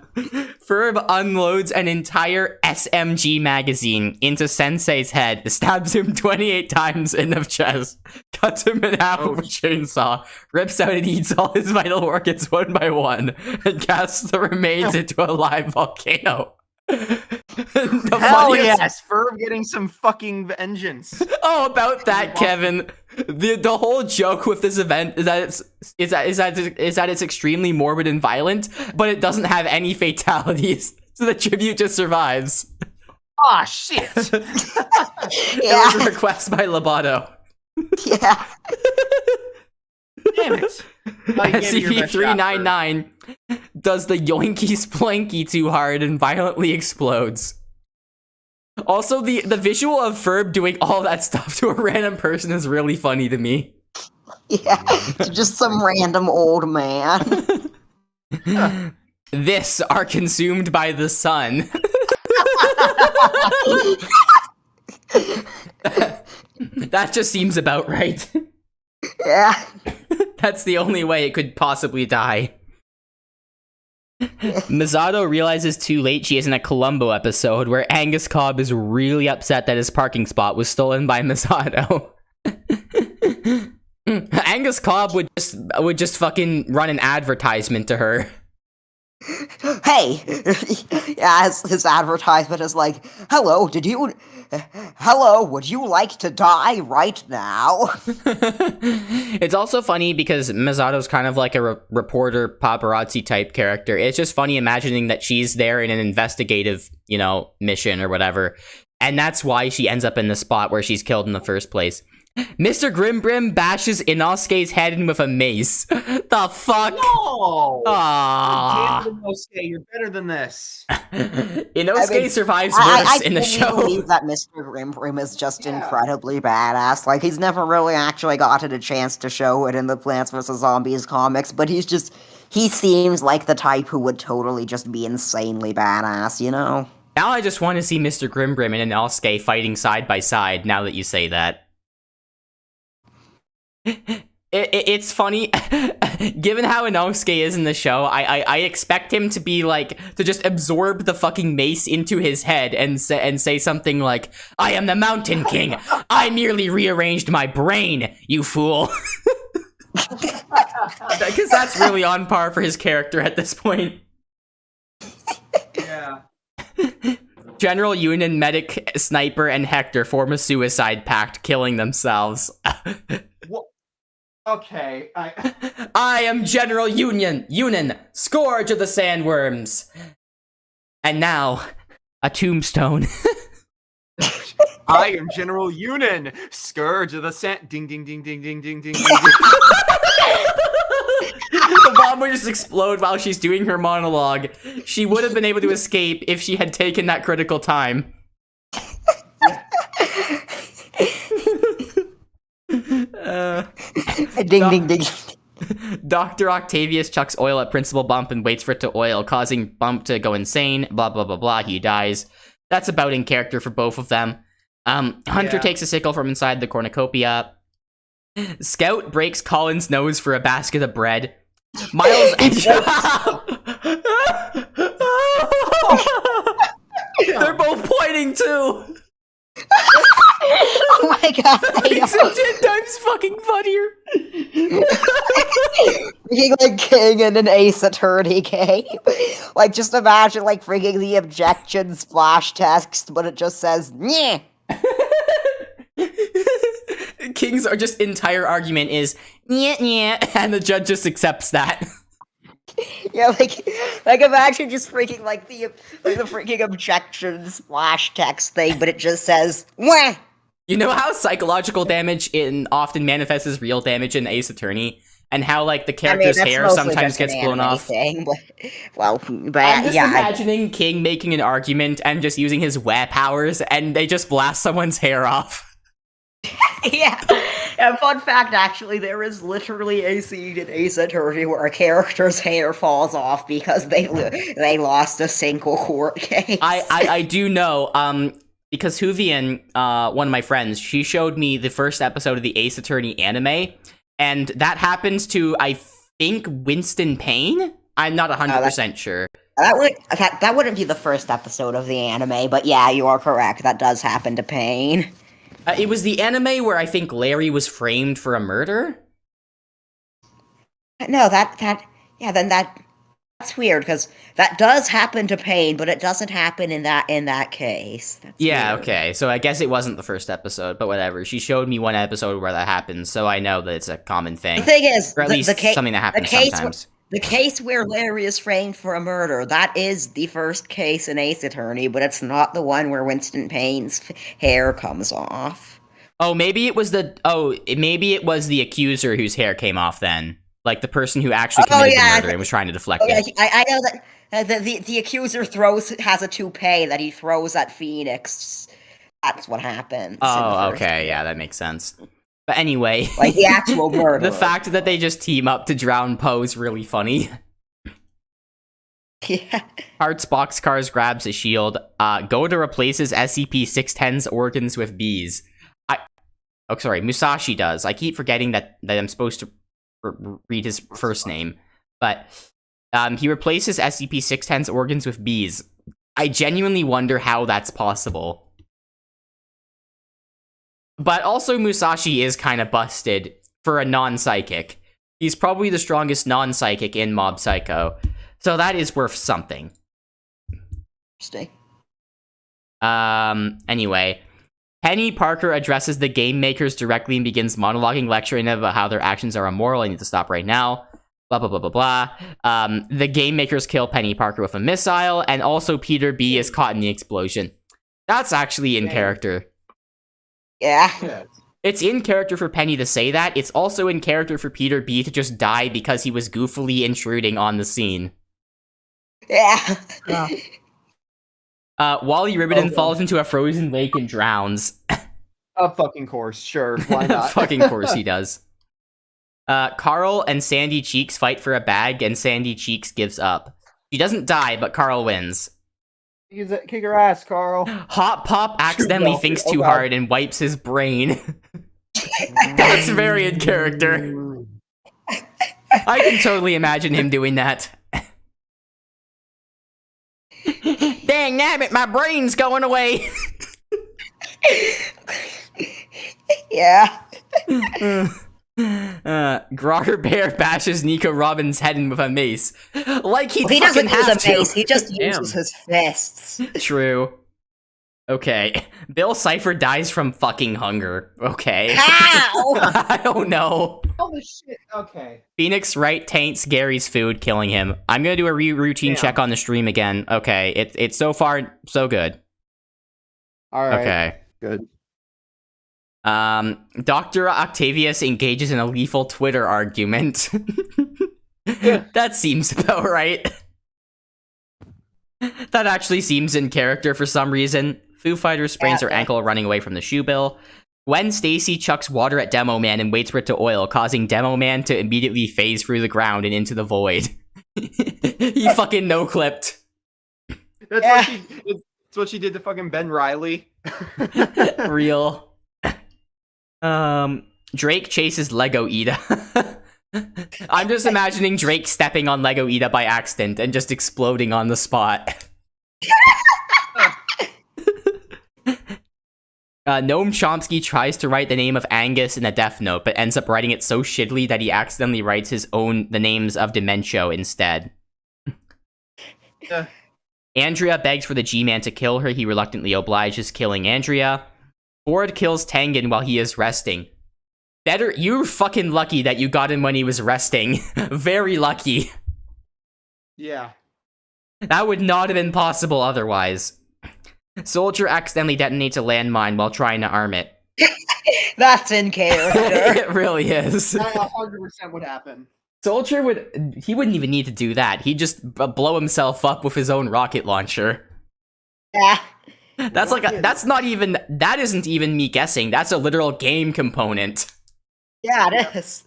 Ferb unloads an entire SMG magazine into Sensei's head, stabs him 28 times in the chest, cuts him in half with a chainsaw, rips out and eats all his vital organs one by one, and casts the remains into a live volcano. Hell yes, Ferb getting some fucking vengeance. Oh, about that, Kevin. The whole joke with this event is that it's extremely morbid and violent, but it doesn't have any fatalities, so the tribute just survives. Ah, shit. It was a request by Loboto. Yeah. Damn it. SCP-399 does the yoinky splanky too hard and violently explodes. Also, the visual of Ferb doing all that stuff to a random person is really funny to me. Yeah, just some random old man. This are consumed by the sun. That just seems about right. Yeah. That's the only way it could possibly die. Misato realizes too late she is in a Columbo episode where Angus Cobb is really upset that his parking spot was stolen by Misato. Angus Cobb would just fucking run an advertisement to her. hey, as his advertisement is like, hello, would you like to die right now? It's also funny because Mizato's kind of like a reporter paparazzi type character. It's just funny imagining that she's there in an investigative, mission or whatever. And that's why she ends up in the spot where she's killed in the first place. Mr. Grimbrim bashes Inosuke's head in with a mace. The fuck? No! Aww. Inosuke, you're better than this. Inosuke survives worse in the show. I believe that Mr. Grimbrim is just incredibly badass. Like, he's never really actually gotten a chance to show it in the Plants vs. Zombies comics, but he seems like the type who would totally just be insanely badass, Now I just want to see Mr. Grimbrim and Inosuke fighting side by side, now that you say that. It's funny, given how Inosuke is in the show, I expect him to be like, to just absorb the fucking mace into his head and say something like, I am the Mountain King, I merely rearranged my brain, you fool. Because that's really on par for his character at this point. Yeah. General Yunin, Medic, Sniper, and Hector form a suicide pact, killing themselves. What? Okay, I am General Yunin, Scourge of the Sandworms. And now, a tombstone. I am General Yunin, Scourge of the Sand. Ding, ding, ding, ding, ding, ding, ding, ding. The bomb would just explode while she's doing her monologue. She would have been able to escape if she had taken that critical time. Ding, ding, ding. Dr. Octavius chucks oil at Principal Bump and waits for it to oil, causing Bump to go insane. Blah, blah, blah, blah. He dies. That's about in character for both of them. Hunter takes a sickle from inside the cornucopia. Scout breaks Colin's nose for a basket of bread. Miles They're both pointing too. Oh my god. It's 10 times fucking funnier. Freaking like King in an Ace Attorney game. Like, just imagine like freaking the objection splash text, but it just says nyeh. King's entire argument is nyeh, nyeh, and the judge just accepts that. Yeah, like imagine just freaking like the freaking objection splash text thing, but it just says wah. You know how psychological damage often manifests as real damage in Ace Attorney, and how like the character's hair sometimes gets blown off. I'm just imagining King making an argument and just using his wah powers, and they just blast someone's hair off. Yeah. Fun fact, actually, there is literally a scene in Ace Attorney where a character's hair falls off because they lost a single court case. I do know, because Huvian, one of my friends, she showed me the first episode of the Ace Attorney anime, and that happens to, I think, Winston Payne? I'm not 100% sure. That wouldn't be the first episode of the anime, but yeah, you are correct. That does happen to Payne. It was the anime where I think Larry was framed for a murder? No, that's weird, because that does happen to Payne, but it doesn't happen in that case. That's weird. Okay, so I guess it wasn't the first episode, but whatever. She showed me one episode where that happens, so I know that it's a common thing. The thing is, or at least something that happens sometimes. The case where Larry is framed for a murder, that is the first case in Ace Attorney, but it's not the one where Winston Payne's hair comes off. Oh, maybe it was the accuser whose hair came off then. Like the person who actually committed the murder and was trying to deflect it. I know that the accuser has a toupee that he throws at Phoenix. That's what happens. Oh, okay, yeah, that makes sense. But anyway, like the actual murder. The fact that they just team up to drown Poe is really funny. Yeah. Hearts Boxcars grabs a shield. Goda replaces SCP-610's organs with bees. Musashi does. I keep forgetting that I'm supposed to read his first name. But he replaces SCP-610's organs with bees. I genuinely wonder how that's possible. But also Musashi is kind of busted for a non-psychic. He's probably the strongest non-psychic in Mob Psycho. So that is worth something. Interesting. Anyway, Penny Parker addresses the game makers directly and begins monologuing, lecturing them about how their actions are immoral. I need to stop right now. Blah, blah, blah, blah, blah. The game makers kill Penny Parker with a missile, and also Peter B is caught in the explosion. That's actually in character. Yeah. It's in character for Penny to say that. It's also in character for Peter B to just die because he was goofily intruding on the scene. Yeah. Wally Ribbon falls into a frozen lake and drowns. Of fucking course, sure. Why not? Fucking course he does. Carl and Sandy Cheeks fight for a bag, and Sandy Cheeks gives up. She doesn't die, but Carl wins. Kick her ass, Carl. Hot Pop accidentally thinks too hard and wipes his brain. That's very in character. I can totally imagine him doing that. Dang nabbit, my brain's going away. Yeah. Grotter Bear bashes Nico Robbins' head in with a mace. Like he doesn't use a to. mace, he just uses his fists. True. Okay. Bill Cipher dies from fucking hunger. Okay. How? I don't know. Holy shit, okay. Phoenix Wright taints Gary's food, killing him. I'm gonna do a routine check on the stream again. Okay, it's so far so good. Alright. Okay. Good. Dr. Octavius engages in a lethal Twitter argument. That seems about right. That actually seems in character for some reason. Foo Fighters sprains her ankle running away from the shoe bill. Gwen Stacy chucks water at Demo Man and waits for it to oil, causing Demo Man to immediately phase through the ground and into the void. He fucking no-clipped. That's what she did to fucking Ben Riley. Real. Drake chases Lego Ida. I'm just imagining Drake stepping on Lego Ida by accident and just exploding on the spot. Noam Chomsky tries to write the name of Angus in a Death Note, but ends up writing it so shittily that he accidentally writes the names of Dementio instead. Andrea begs for the G-Man to kill her. He reluctantly obliges, killing Andrea. Ford kills Tengen while he is resting. You're fucking lucky that you got him when he was resting. Very lucky. Yeah. That would not have been possible otherwise. Soldier accidentally detonates a landmine while trying to arm it. That's in character. It really is. That 100% would happen. Soldier wouldn't even need to do that. He'd just blow himself up with his own rocket launcher. Yeah. That isn't even me guessing. That's a literal game component. Yeah, it is.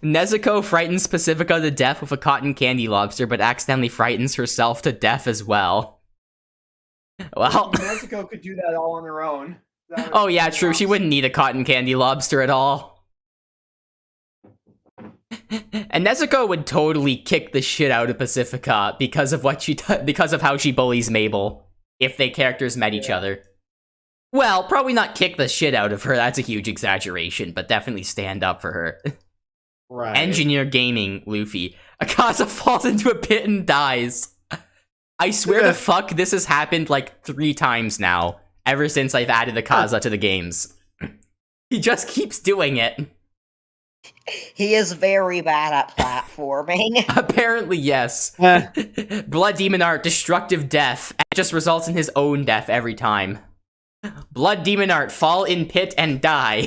Nezuko frightens Pacifica to death with a cotton candy lobster, but accidentally frightens herself to death as well. Well, Nezuko could do that all on her own. Oh yeah, true. She wouldn't need a cotton candy lobster at all. And Nezuko would totally kick the shit out of Pacifica because of because of how she bullies Mabel if they characters met each other. Well, probably not kick the shit out of her. That's a huge exaggeration, but definitely stand up for her. Right. Engineer Gaming, Luffy. Akaza falls into a pit and dies. I swear to fuck, this has happened like 3 times now, ever since I've added Akaza to the games. He just keeps doing it. He is very bad at platforming. Apparently, yes. Blood Demon Art, destructive death. It just results in his own death every time. Blood Demon Art, fall in pit and die.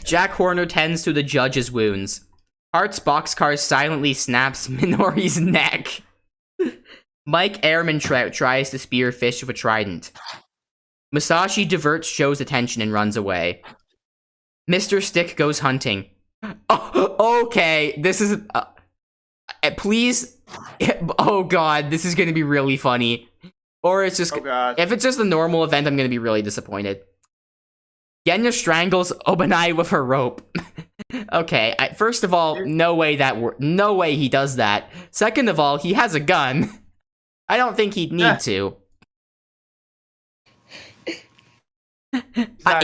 Jack Horner tends to the judge's wounds. Hart's boxcar silently snaps Minori's neck. Mike Airman tries to spear fish with a trident. Musashi diverts Joe's attention and runs away. Mr. Stick goes hunting. Oh, okay, this is... please... Oh god, this is gonna be really funny. Or it's just... If it's just a normal event, I'm gonna be really disappointed. Genya strangles Obanai with her rope. Okay, first of all, no way he does that. Second of all, he has a gun. I don't think he'd need to.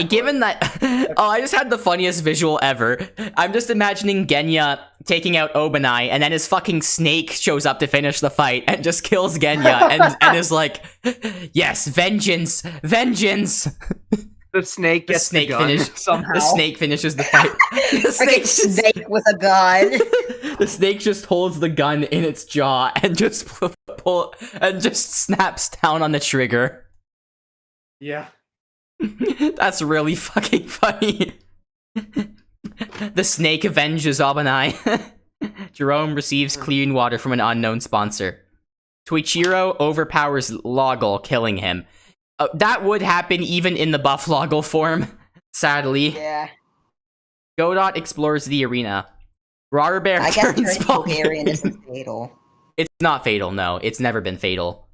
Given that, I just had the funniest visual ever. I'm just imagining Genya taking out Obanai, and then his fucking snake shows up to finish the fight and just kills Genya, and is like, "Yes, vengeance, vengeance." The snake gets the gun somehow. The snake finishes the fight. The snake with a gun. The snake just holds the gun in its jaw and just just snaps down on the trigger. Yeah. That's really fucking funny. The snake avenges Obanai. Jerome receives clean water from an unknown sponsor. Toichiro overpowers Loggle, killing him. That would happen even in the buff Loggle form, sadly. Yeah. Godot explores the arena. Rarbear I guess turns Bulgarian isn't fatal. It's not fatal, no. It's never been fatal.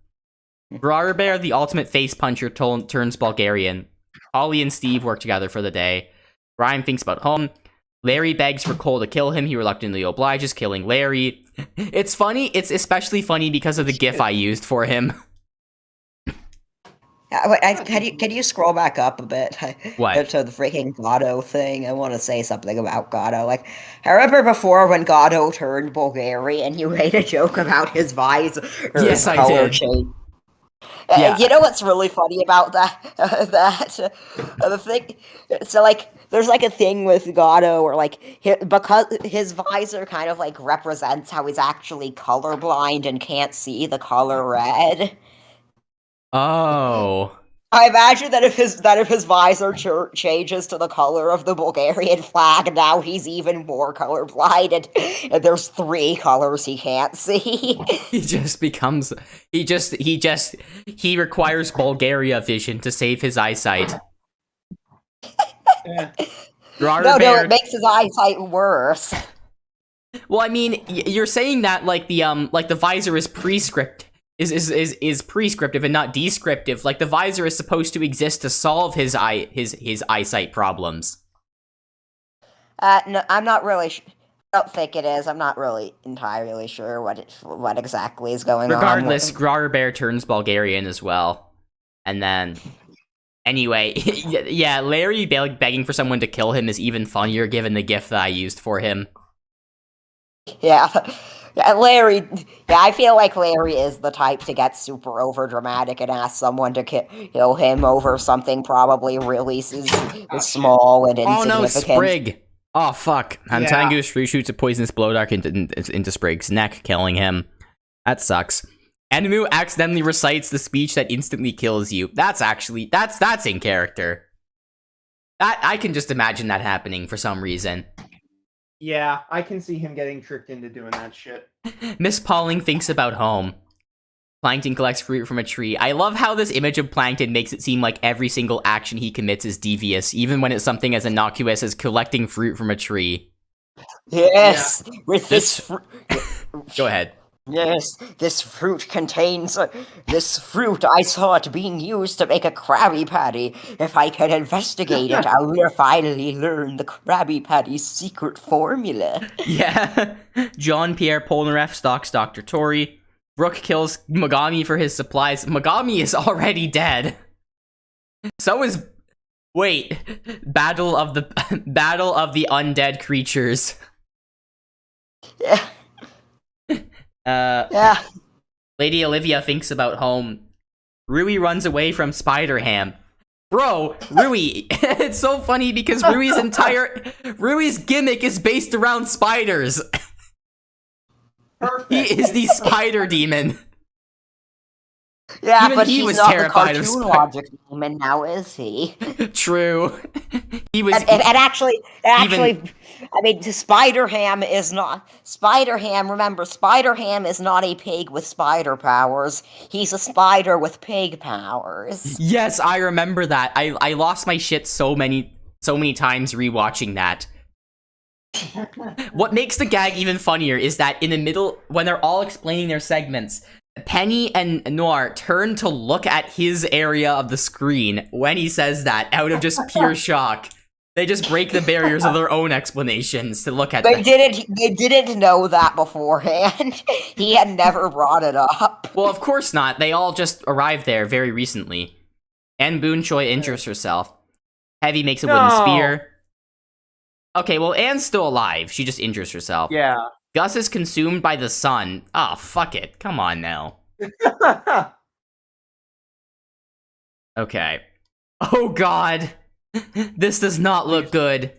Rarbear, the ultimate face puncher, turns Bulgarian. Ollie and Steve work together for the day. Ryan thinks about home. Larry begs for Cole to kill him. He reluctantly obliges, killing Larry. It's funny. It's especially funny because of the GIF I used for him. Can you scroll back up a bit? What? To the freaking Godot thing. I want to say something about Godot. Like, I remember before when Godot turned Bulgarian, you made a joke about his visor. Yes, I did. Change. Yeah. You know what's really funny about that? The thing. So like, there's like a thing with Godot where like because his visor kind of like represents how he's actually colorblind and can't see the color red. Oh. I imagine that if his visor changes to the color of the Bulgarian flag, now he's even more colorblind, and there's 3 colors he can't see. He requires Bulgaria vision to save his eyesight. No, it makes his eyesight worse. Well, I mean, you're saying that like the visor is prescriptive. Is prescriptive and not descriptive. Like the visor is supposed to exist to solve his eyesight problems. No, I'm not really. I don't think it is. I'm not really entirely sure what exactly is going on. Regardless, Grarbear turns Bulgarian as well, and then anyway, yeah, Larry begging for someone to kill him is even funnier given the GIF that I used for him. Yeah. Yeah, Larry. Yeah, I feel like Larry is the type to get super over dramatic and ask someone to kill him over something probably really small and insignificant. Oh no, Sprig! Oh fuck! Antangus shoots a poisonous blow dart into Sprig's neck, killing him. That sucks. Enmu accidentally recites the speech that instantly kills you. That's in character. I can just imagine that happening for some reason. Yeah, I can see him getting tricked into doing that shit. Miss Pauling thinks about home. Plankton collects fruit from a tree. I love how this image of Plankton makes it seem like every single action he commits is devious, even when it's something as innocuous as collecting fruit from a tree. Yes, yeah. With this Go ahead. Yes, this fruit contains... this fruit, I saw it being used to make a Krabby Patty. If I can investigate it, I will finally learn the Krabby Patty's secret formula. Yeah. Jean-Pierre Polnareff stalks Dr. Tori. Brooke kills Mogami for his supplies. Mogami is already dead. So is... Wait. Battle of the undead creatures. Yeah. Yeah. Lady Olivia thinks about home. Rui runs away from Spider-Ham. Bro, Rui, it's so funny because Rui's gimmick is based around spiders. Perfect. He is the spider demon. Yeah, even but he he's was not terrified the of cartoon logic demon now, is he? True. He was. And actually, I mean, Spider-Ham is not... Spider-Ham, remember, Spider-Ham is not a pig with spider powers. He's a spider with pig powers. Yes, I remember that. I lost my shit so many times rewatching that. What makes the gag even funnier is that in the middle, when they're all explaining their segments, Penny and Noir turn to look at his area of the screen when he says that out of just pure shock. They just break the barriers of their own explanations to look at They didn't know that beforehand. He had never brought it up. Well, of course not. They all just arrived there very recently. And Boon Choi injures herself. Heavy makes a wooden spear. Okay, well, Anne's still alive. She just injures herself. Yeah. Gus is consumed by the sun. Oh, fuck it. Come on now. Okay. Oh, God. This does not look good.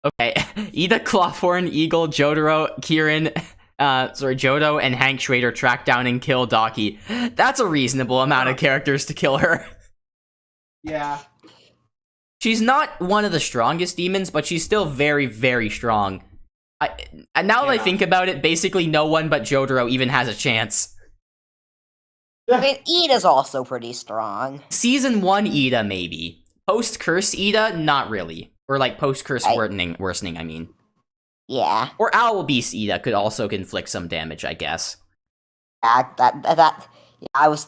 Okay. Ida, Clawthorn, Eagle, Jotaro, Kieran, Jodo, and Hank Schrader track down and kill Daki. That's a reasonable amount of characters to kill her. Yeah. She's not one of the strongest demons, but she's still very, very strong. And now that I think about it, basically no one but Jotaro even has a chance. I mean, Ida's also pretty strong. Season 1 Ida, maybe. Post-curse Ida, not really. Or like post-curse worsening, I mean. Yeah. Or Owl Beast Ida could also inflict some damage, I guess. I was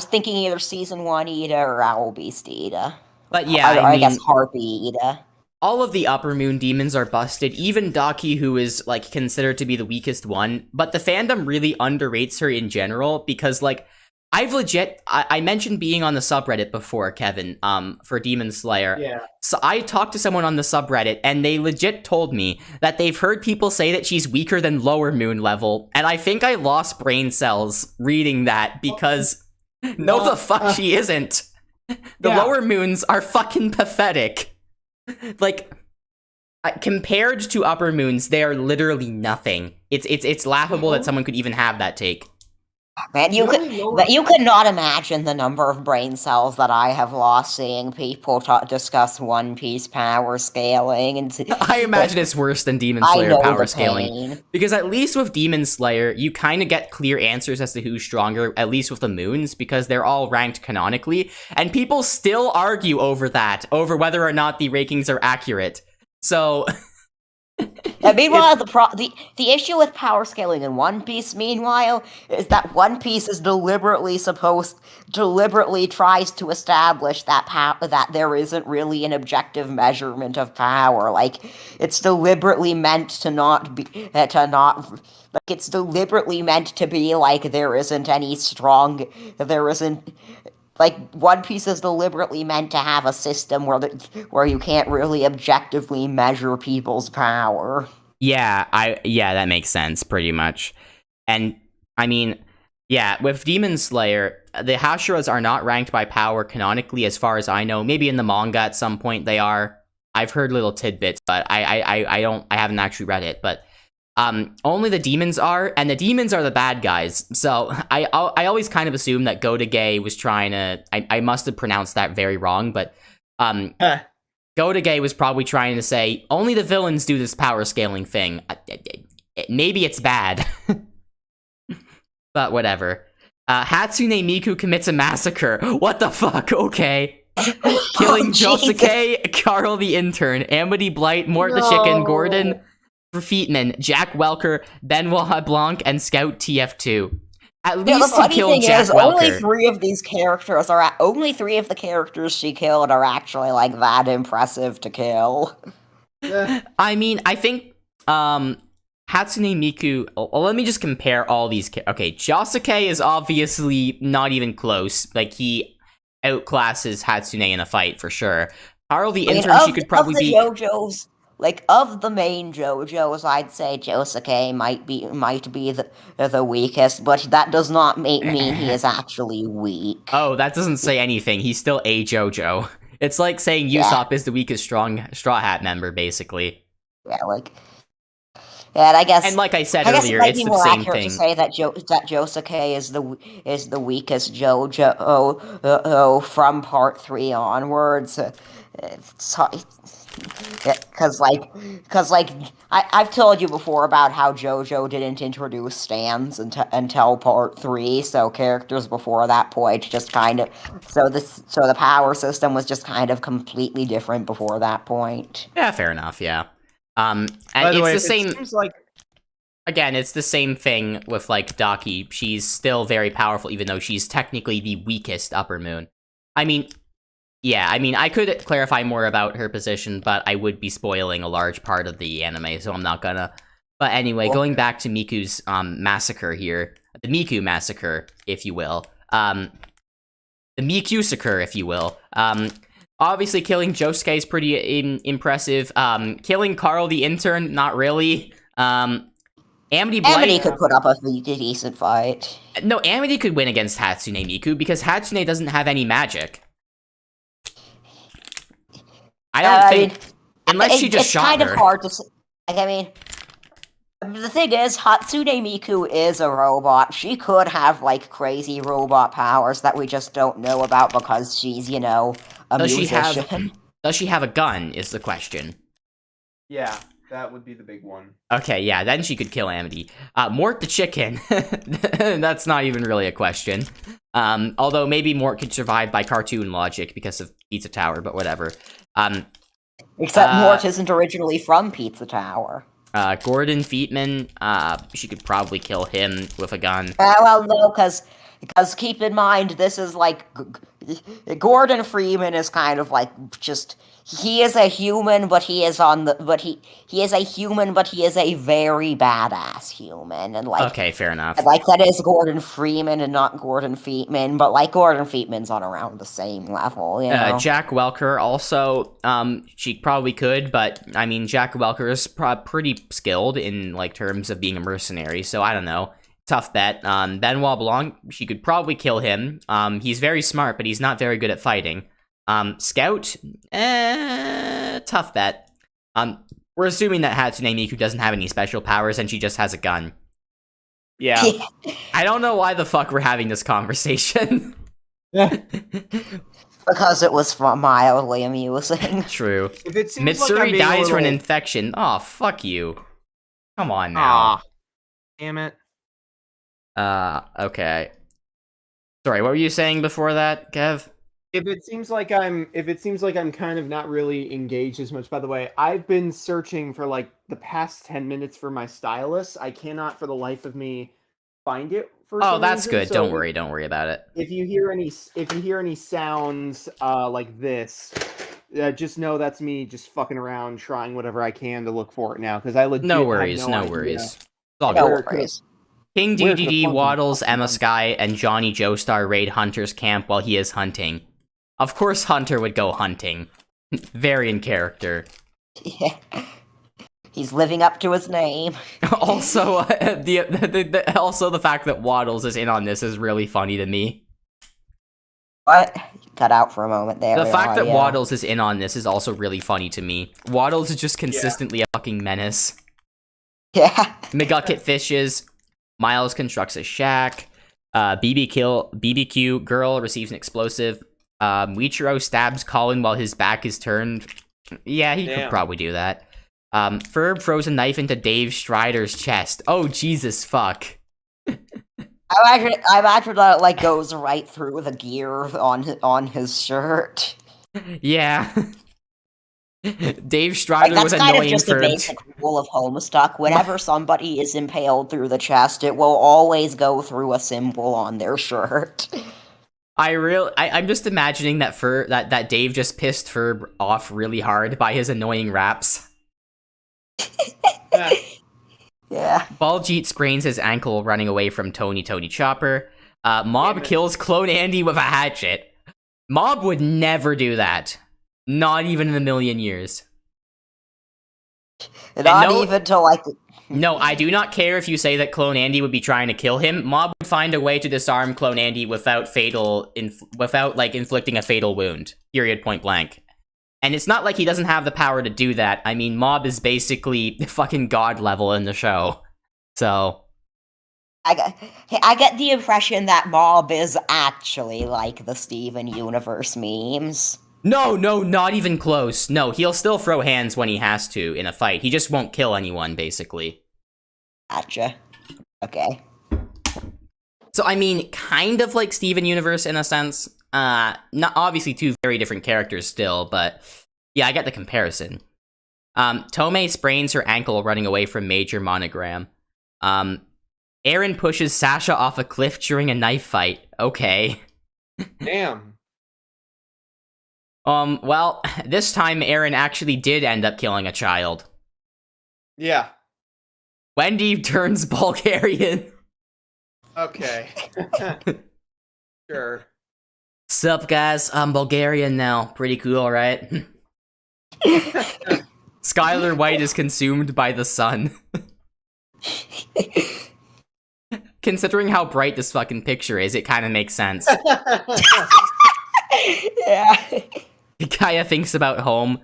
thinking either Season 1 Ida or Owl Beast Ida. But yeah, I guess Harpy Ida. All of the Upper Moon demons are busted, even Daki, who is, like, considered to be the weakest one. But the fandom really underrates her in general, because, like, I mentioned being on the subreddit before, Kevin, for Demon Slayer. Yeah. So I talked to someone on the subreddit, and they legit told me that they've heard people say that she's weaker than Lower Moon level, and I think I lost brain cells reading that, because no, the fuck she isn't. The Lower Moons are fucking pathetic. Like, compared to Upper Moons, they are literally nothing. It's laughable that someone could even have that take. Man, you could not imagine the number of brain cells that I have lost seeing people discuss One Piece power scaling. And I imagine it's worse than Demon Slayer power scaling. Because at least with Demon Slayer, you kind of get clear answers as to who's stronger, at least with the moons, because they're all ranked canonically, and people still argue over that, over whether or not the rankings are accurate. So... Meanwhile, the issue with power scaling in One Piece, meanwhile, is that One Piece is deliberately tries to establish that there isn't really an objective measurement of power. Like, it's deliberately meant to not be it's deliberately meant to be like there isn't any like, One Piece is deliberately meant to have a system where you can't really objectively measure people's power. Yeah, that makes sense, pretty much. And, I mean, yeah, with Demon Slayer, the Hashiras are not ranked by power canonically, as far as I know. Maybe in the manga at some point they are. I've heard little tidbits, but I haven't actually read it, but... only the demons are, and the demons are the bad guys. So I always kind of assume that Gotogay was trying to. I must have pronounced that very wrong, but Gotogay was probably trying to say only the villains do this power scaling thing. Maybe it's bad, but whatever. Hatsune Miku commits a massacre. What the fuck? Okay. Killing Josuke, Carl the intern, Amity Blight, Mort the chicken, Gordon Feetman, Jack Welker, Benoit Blanc, and Scout TF2. At least he killed Jack Welker. Only three of the characters she killed are actually like that impressive to kill. I mean, I think Hatsune Miku. Let me just compare all these. Okay, Josuke is obviously not even close. Like, he outclasses Hatsune in a fight for sure. Carl the intern, she could probably be. JoJo's. Like, of the main JoJo's, I'd say Josuke might be the weakest, but that does not mean he is actually weak. Oh, that doesn't say anything. He's still a JoJo. It's like saying Usopp is the weakest Straw Hat member, basically. Yeah, like... Yeah, and I guess... And like I said earlier, it's the same thing. To say that Josuke is the weakest JoJo from Part 3 onwards. Because I've told you before about how JoJo didn't introduce stands until Part 3, so characters before that point just kind of so the power system was just kind of completely different before that point. Yeah, fair enough. Yeah, and it's the same. Again, it's the same thing with like Daki. She's still very powerful, even though she's technically the weakest Upper Moon. I mean. Yeah, I mean, I could clarify more about her position, but I would be spoiling a large part of the anime, so I'm not gonna. But anyway, going back to Miku's massacre here, the Miku massacre, if you will. Mikusuker, if you will. Obviously, killing Josuke is pretty impressive. Killing Carl the intern, not really. Amity Blight... could put up a decent fight. No, Amity could win against Hatsune Miku, because Hatsune doesn't have any magic. I don't think... unless she just shot her. It's kind of hard to say. Like, I mean, the thing is, Hatsune Miku is a robot. She could have, like, crazy robot powers that we just don't know about because she's, you know, a musician. Does she have a gun, is the question. Yeah, that would be the big one. Okay, yeah, then she could kill Amity. Mort the chicken. That's not even really a question. Although maybe Mort could survive by cartoon logic because of Pizza Tower, but whatever. Except Mort isn't originally from Pizza Tower. Gordon Feetman, she could probably kill him with a gun. Well, no, because keep in mind, this is like... Gordon Freeman is kind of like just... He is a human, but he is on the... But he is a human, but he is a very badass human. And like... Okay, fair enough. Like, that is Gordon Freeman and not Gordon Feetman, but like, Gordon Feetman's on around the same level, you know? Jack Welker also, she probably could, but, I mean, Jack Welker is pretty skilled in, like, terms of being a mercenary, so I don't know. Tough bet. Benoit Blanc, she could probably kill him. He's very smart, but he's not very good at fighting. Scout, tough bet. We're assuming that Hatsune Miku doesn't have any special powers and she just has a gun. Yeah. I don't know why the fuck we're having this conversation. Because it was mildly amusing. True. If it seems Mitsuri like dies from an infection. Oh, fuck you. Come on now. Aw. Damn it. Okay. Sorry, what were you saying before that, Kev? If it seems like I'm kind of not really engaged as much, by the way, I've been searching for like the past 10 minutes for my stylus. I cannot for the life of me find it for some that's reason, good. so Don't worry about it. If you hear any sounds like this, just know that's me just fucking around trying whatever I can to look for it now, because I legit No worries, have no idea. worries. It's all No good. worries. King Where's the DDD fucking waddles fucking Emma one? Sky and Johnny Joestar raid Hunter's camp while he is hunting. Of course Hunter would go hunting. Very in character. Yeah. He's living up to his name. Also, also the fact that Waddles is in on this is really funny to me. What? Cut out for a moment there. The fact that Waddles is in on this is also really funny to me. Waddles is just consistently a fucking menace. Yeah. McGucket fishes. Miles constructs a shack. BBQ girl receives an explosive. Michiro stabs Colin while his back is turned. Yeah, he could probably do that. Ferb throws a knife into Dave Strider's chest. Oh, Jesus fuck. I imagine that it, like, goes right through the gear on his shirt. Yeah. Dave Strider was annoying That's kind of just a basic rule of Homestuck. Whenever somebody is impaled through the chest, it will always go through a symbol on their shirt. I'm just imagining that that Dave just pissed Ferb off really hard by his annoying raps. Yeah. Baljeet sprains his ankle running away from Tony Chopper. Mob kills Clone Andy with a hatchet. Mob would never do that. Not even in a million years. Not even to, like... No, I do not care if you say that Clone Andy would be trying to kill him. Mob would find a way to disarm Clone Andy without inflicting a fatal wound. Period, point blank. And it's not like he doesn't have the power to do that. I mean, Mob is basically fucking god level in the show. So... I get the impression that Mob is actually like the Steven Universe memes. No, not even close. No, he'll still throw hands when he has to in a fight. He just won't kill anyone, basically. Gotcha. Okay. So, I mean, kind of like Steven Universe in a sense. Not obviously two very different characters still, but yeah, I get the comparison. Tomei sprains her ankle running away from Major Monogram. Aaron pushes Sasha off a cliff during a knife fight. Okay. Damn. Well, this time Aaron actually did end up killing a child. Yeah. Wendy turns Bulgarian. Okay. Sure. Sup, guys? I'm Bulgarian now. Pretty cool, right? Skylar White is consumed by the sun. Considering how bright this fucking picture is, it kind of makes sense. Yeah. Kaya thinks about home.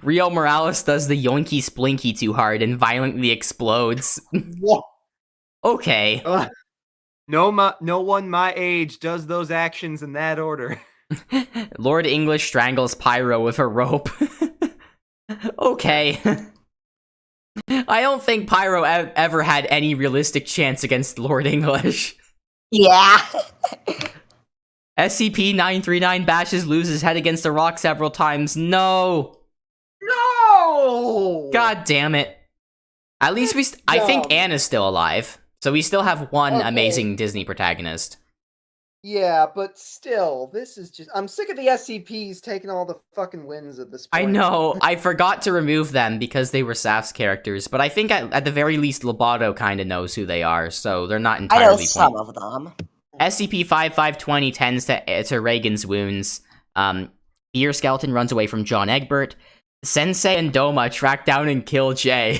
Rio Morales does the yoinky splinky too hard and violently explodes. What? Okay. No one my age does those actions in that order. Lord English strangles Pyro with a rope. Okay. I don't think Pyro ever had any realistic chance against Lord English. Yeah. SCP-939 bashes loses head against a rock several times. No! No! God damn it. At least I think Anna's still alive. So we still have one amazing Disney protagonist. Yeah, but still, this is just... I'm sick of the SCPs taking all the fucking wins at this point. I know, I forgot to remove them because they were Saf's characters, but I think at the very least Loboto kinda knows who they are, so they're not I entirely know some of them. SCP-5520 tends to Reagan's wounds. Ear Skeleton runs away from John Egbert. Sensei and Doma track down and kill Jay.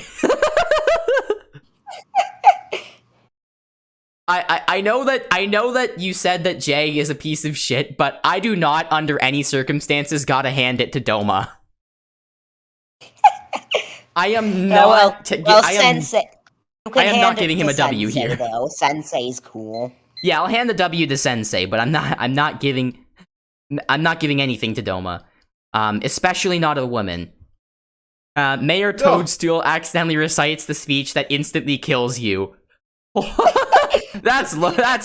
I know that you said that Jay is a piece of shit, but I do not, under any circumstances, gotta hand it to Doma. I am not. Sensei. I am not giving him a W Sensei, here. Though. Sensei's cool. Yeah, I'll hand the W to Sensei, but I'm not giving anything to Doma. Especially not a woman. Mayor Toadstool accidentally recites the speech that instantly kills you. That's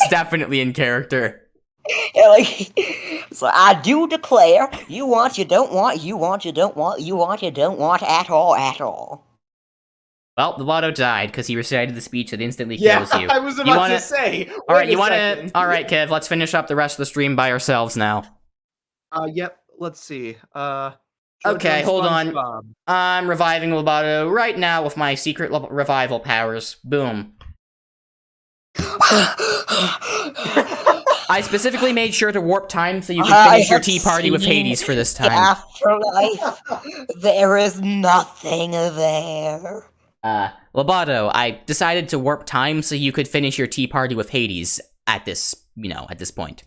definitely in character. Yeah, like, so I do declare, you want, you don't want, you want, you don't want, you want, you don't want, at all. Well, the Loboto died because he recited the speech that instantly kills you. I was about to say. Alright, Alright, Kev, let's finish up the rest of the stream by ourselves now. Yep, let's see. Okay, hold on. SpongeBob. I'm reviving Loboto right now with my secret revival powers. Boom. I specifically made sure to warp time so you can finish your tea party with Hades for this time. Afterlife, there is nothing there. Loboto, I decided to warp time so you could finish your tea party with Hades at this point.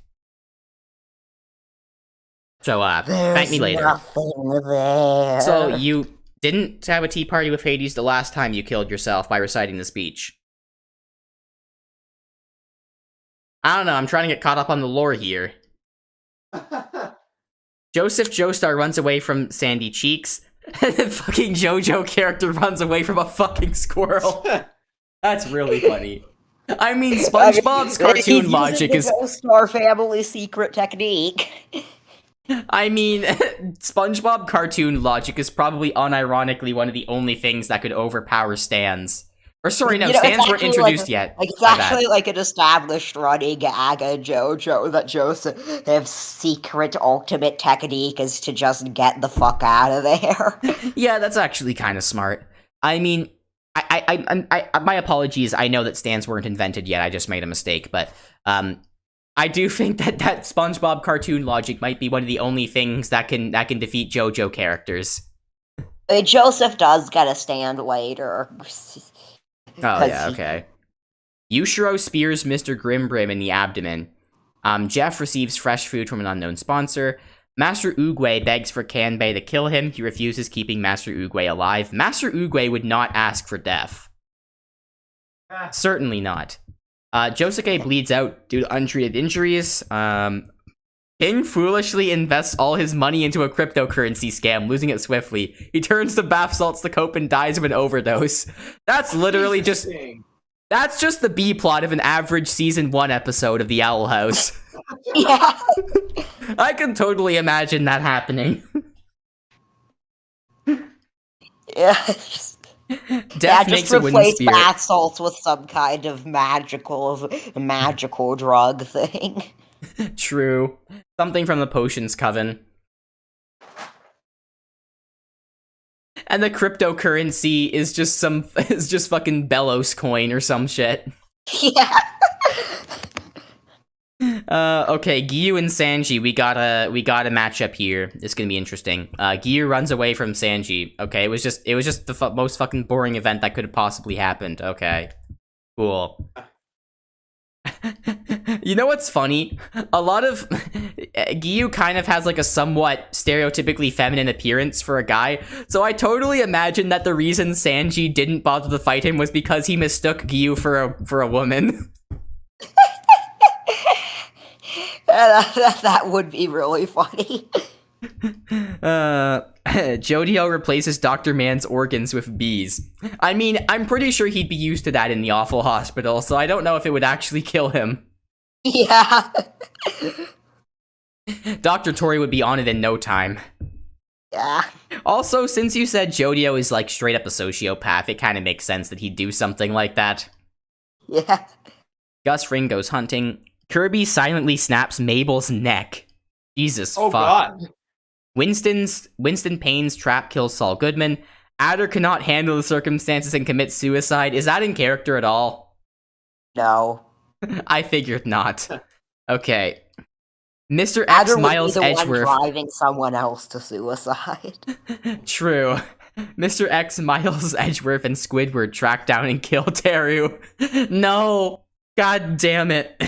So, thank me later. Nothing there. So, you didn't have a tea party with Hades the last time you killed yourself by reciting the speech. I don't know, I'm trying to get caught up on the lore here. Joseph Joestar runs away from Sandy Cheeks, and the fucking JoJo character runs away from a fucking squirrel. That's really funny. I mean, SpongeBob's cartoon logic is... Joestar family secret technique. I mean, SpongeBob cartoon logic is probably unironically one of the only things that could overpower Stans. Or sorry, no, Stans weren't introduced yet. Like, it's actually like an established running gag of JoJo that Joseph's secret ultimate technique is to just get the fuck out of there. Yeah, that's actually kind of smart. I mean, my apologies. I know that Stans weren't invented yet. I just made a mistake, but I do think that SpongeBob cartoon logic might be one of the only things that can defeat JoJo characters. I mean, Joseph does get a stand later. Oh, yeah, okay. Yushiro spears Mr. Grimbrim in the abdomen. Jeff receives fresh food from an unknown sponsor. Master Oogway begs for Kanbei to kill him. He refuses, keeping Master Oogway alive. Master Oogway would not ask for death. Certainly not. Josuke bleeds out due to untreated injuries. King foolishly invests all his money into a cryptocurrency scam, losing it swiftly. He turns to bath salts to cope and dies of an overdose. That's literally that's just the B plot of an average season 1 episode of The Owl House. Yeah. I can totally imagine that happening. Yeah. Death makes a wooden replace spear. bath salts with some kind of magical drug thing. True. Something from the Potions Coven. And the cryptocurrency is just fucking Bellows coin or some shit. Yeah. Okay, Giyu and Sanji, we got a matchup here. It's gonna be interesting. Giyu runs away from Sanji. Okay, it was just the most fucking boring event that could have possibly happened. Okay, cool. You know what's funny? A lot of Giyu kind of has like a somewhat stereotypically feminine appearance for a guy, so I totally imagine that the reason Sanji didn't bother to fight him was because he mistook Giyu for a woman. That would be really funny. Jodio replaces Dr. Man's organs with bees. I mean, I'm pretty sure he'd be used to that in the awful hospital, so I don't know if it would actually kill him. Yeah. Dr. Tori would be on it in no time. Yeah. Also, since you said Jodio is like straight up a sociopath, it kind of makes sense that he'd do something like that. Yeah. Gus Fring goes hunting. Kirby silently snaps Mabel's neck. Jesus Oh fuck. god. Winston Payne's trap kills Saul Goodman. Adder cannot handle the circumstances and commits suicide. Is that in character at all? No. I figured not. Okay. Mr. X Adder would Miles be the Edgeworth. one driving someone else to suicide. True. Mr. X, Miles Edgeworth, and Squidward track down and kill Teru. No! God damn it.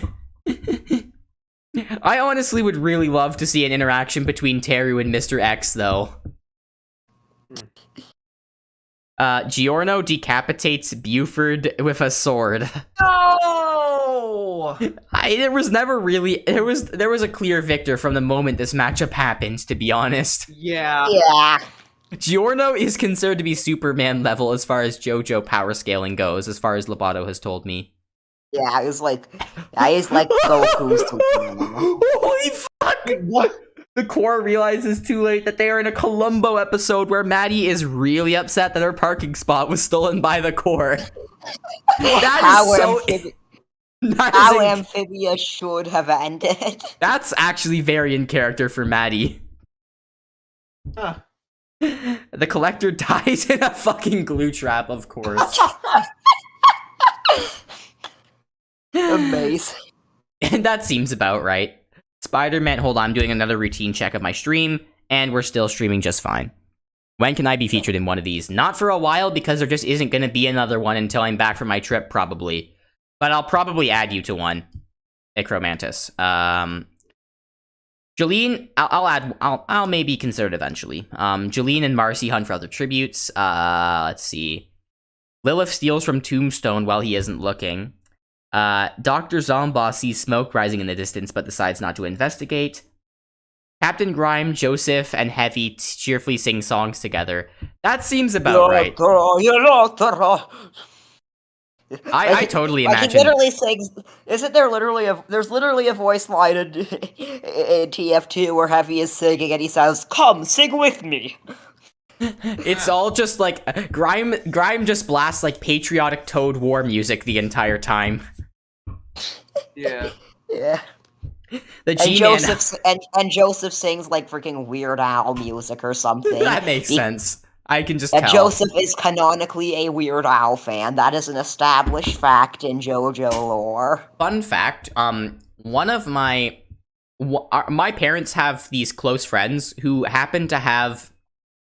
I honestly would really love to see an interaction between Teru and Mr. X, though. Giorno decapitates Buford with a sword. No! There was never really... There was a clear victor from the moment this matchup happened, to be honest. Yeah. Yeah. Giorno is considered to be Superman level as far as JoJo power scaling goes, as far as Loboto has told me. Yeah, he's like Goku's Superman. Holy fuck! What? The core realizes too late that they are in a Columbo episode where Maddie is really upset that her parking spot was stolen by the core. That is so... How Amphibia should have ended. That's actually very in character for Maddie. Huh. The collector dies in a fucking glue trap, of course. Amazing. And that seems about right. Spider-Man, hold on, I'm doing another routine check of my stream, and we're still streaming just fine. When can I be featured in one of these? Not for a while, because there just isn't going to be another one until I'm back from my trip, probably. But I'll probably add you to one. Icromantis. Jolene, I'll maybe consider it eventually. Jolene and Marcy hunt for other tributes. Let's see. Lilith steals from Tombstone while he isn't looking. Dr. Zomba sees smoke rising in the distance but decides not to investigate. Captain Grime, Joseph, and Heavy cheerfully sing songs together. That seems about right. I totally imagine. He literally sings. Isn't there literally there's literally a voice line in TF2 where Heavy is singing and he says, "Come, sing with me." It's all just like Grime just blasts like patriotic Toad War music the entire time. Yeah. Yeah. The and Joseph sings like freaking Weird Al music or something. That makes sense. I can just tell. Joseph is canonically a Weird Al fan. That is an established fact in JoJo lore. Fun fact, one of my parents have these close friends who happen to have,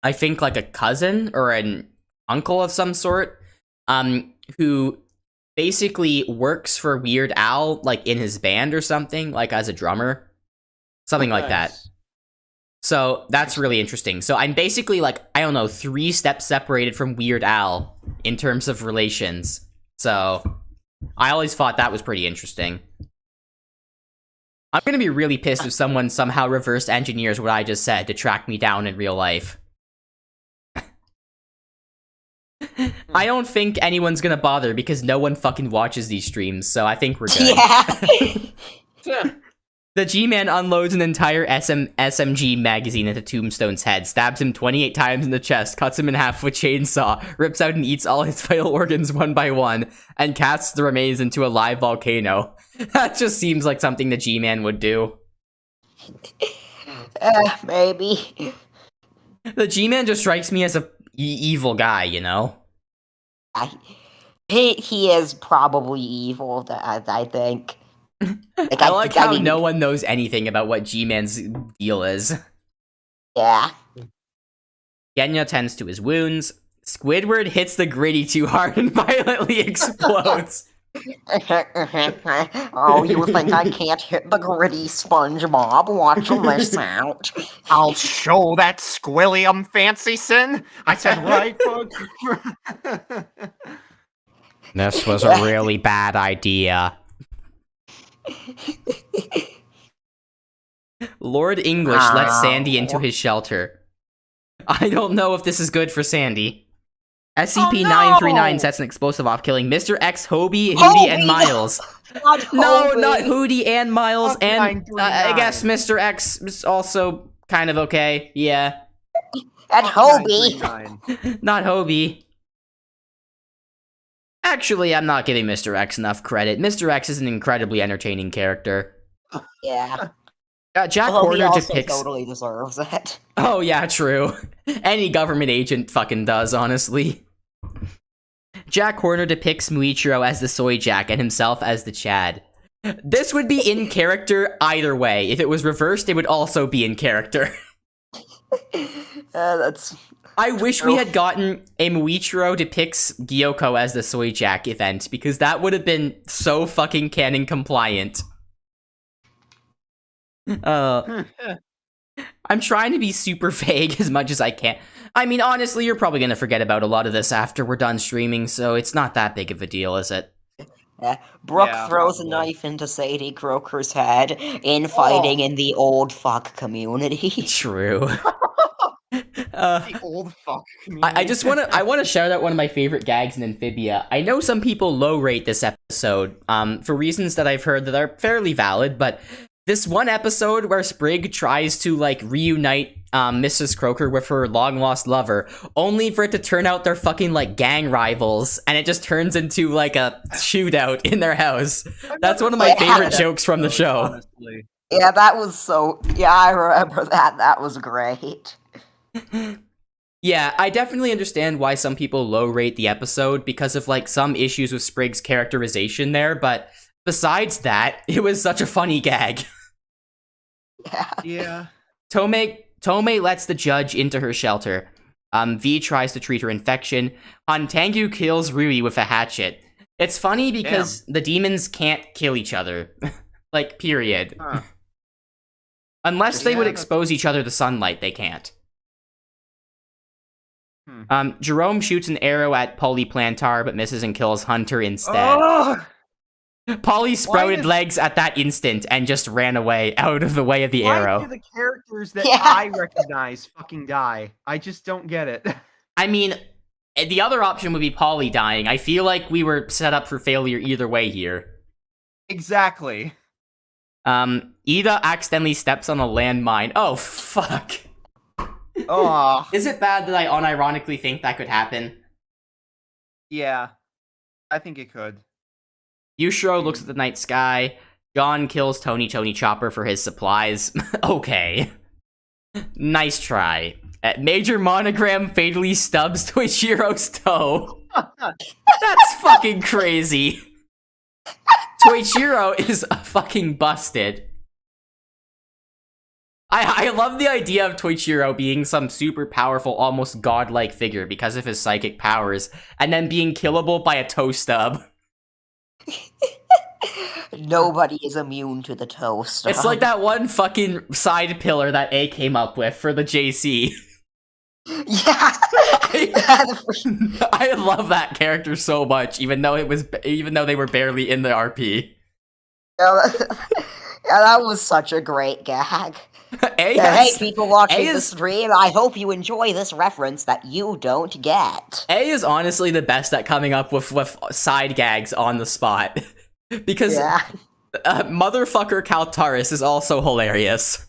I think, like a cousin or an uncle of some sort, who basically works for Weird Al, like in his band or something, like as a drummer, something like that. So that's really interesting. So I'm basically like, I don't know, 3 steps separated from Weird Al in terms of relations. So I always thought that was pretty interesting. I'm gonna be really pissed if someone somehow reverse engineers what I just said to track me down in real life. I don't think anyone's gonna bother because no one fucking watches these streams, so I think we're good. Yeah. The G-Man unloads an entire SMG magazine into Tombstone's head, stabs him 28 times in the chest, cuts him in half with a chainsaw, rips out and eats all his vital organs one by one, and casts the remains into a live volcano. That just seems like something the G-Man would do. Maybe. The G-Man just strikes me as a evil guy, you know? He is probably evil, I think. Like, I like how mean, no one knows anything about what G-Man's deal is. Yeah. Genya tends to his wounds. Squidward hits the gritty too hard and violently explodes. Oh, you think I can't hit the gritty SpongeBob? Watch this out. I'll show that Squilliam Fancyson. I said right foot. This was a really bad idea. Lord English lets Sandy into his shelter. I don't know if this is good for Sandy. SCP-939 sets an explosive off, killing Mr. X, Hobie, Hootie, and Miles. No, not Hootie and Miles, and I guess Mr. X is also kind of okay. Yeah. And Hobie. Not Hobie. Actually, I'm not giving Mr. X enough credit. Mr. X is an incredibly entertaining character. Yeah. Jack Hobie Horner also depicts... totally deserves it. Oh, yeah, true. Any government agent fucking does, honestly. Jack Horner depicts Muichiro as the Soy Jack and himself as the Chad. This would be in character either way. If it was reversed, it would also be in character. That's... I wish we had gotten a Muichiro depicts Gyoko as the Soy Jack event, because that would have been so fucking canon compliant. I'm trying to be super vague as much as I can. I mean, honestly, you're probably gonna forget about a lot of this after we're done streaming, so it's not that big of a deal, is it? Brooke throws a knife into Sadie Croker's head in fighting in the old fuck community. True. The old fuck community. I just want to shout out one of my favorite gags in Amphibia. I know some people low rate this episode, for reasons that I've heard that are fairly valid, but this one episode where Sprig tries to, like, reunite Mrs. Croker with her long-lost lover, only for it to turn out they're fucking, like, gang rivals, and it just turns into, like, a shootout in their house. That's one of my favorite jokes from the show. Honestly. Yeah, that was so... Yeah, I remember that. That was great. Yeah, I definitely understand why some people low rate the episode because of, like, some issues with Sprig's characterization there, but besides that, it was such a funny gag. Yeah. Tomei lets the judge into her shelter. V tries to treat her infection. Hantangu kills Rui with a hatchet. It's funny because the demons can't kill each other. Like, period. Huh. Unless they would expose each other to sunlight, they can't. Jerome shoots an arrow at Polyplantar, but misses and kills Hunter instead. Polly sprouted legs at that instant and just ran away out of the way of the arrow. Why do the characters that I recognize fucking die? I just don't get it. I mean, the other option would be Polly dying. I feel like we were set up for failure either way here. Exactly. Ida accidentally steps on a landmine. Oh, fuck. Oh. Is it bad that I unironically think that could happen? Yeah. I think it could. Yushiro looks at the night sky. John kills Tony Chopper for his supplies. Okay. Nice try. Major Monogram fatally stubs Toichiro's toe. That's fucking crazy. Toichiro is fucking busted. I love the idea of Toichiro being some super powerful, almost godlike figure because of his psychic powers, and then being killable by a toe stub. Nobody is immune to the toast. It's like that one fucking side pillar that A came up with for the JC. Yeah. I love that character so much, even though they were barely in the RP. Yeah, that was such a great gag. Hey, people watching the stream, I hope you enjoy this reference that you don't get. A is honestly the best at coming up with side gags on the spot. Because motherfucker Kaltaris is also hilarious.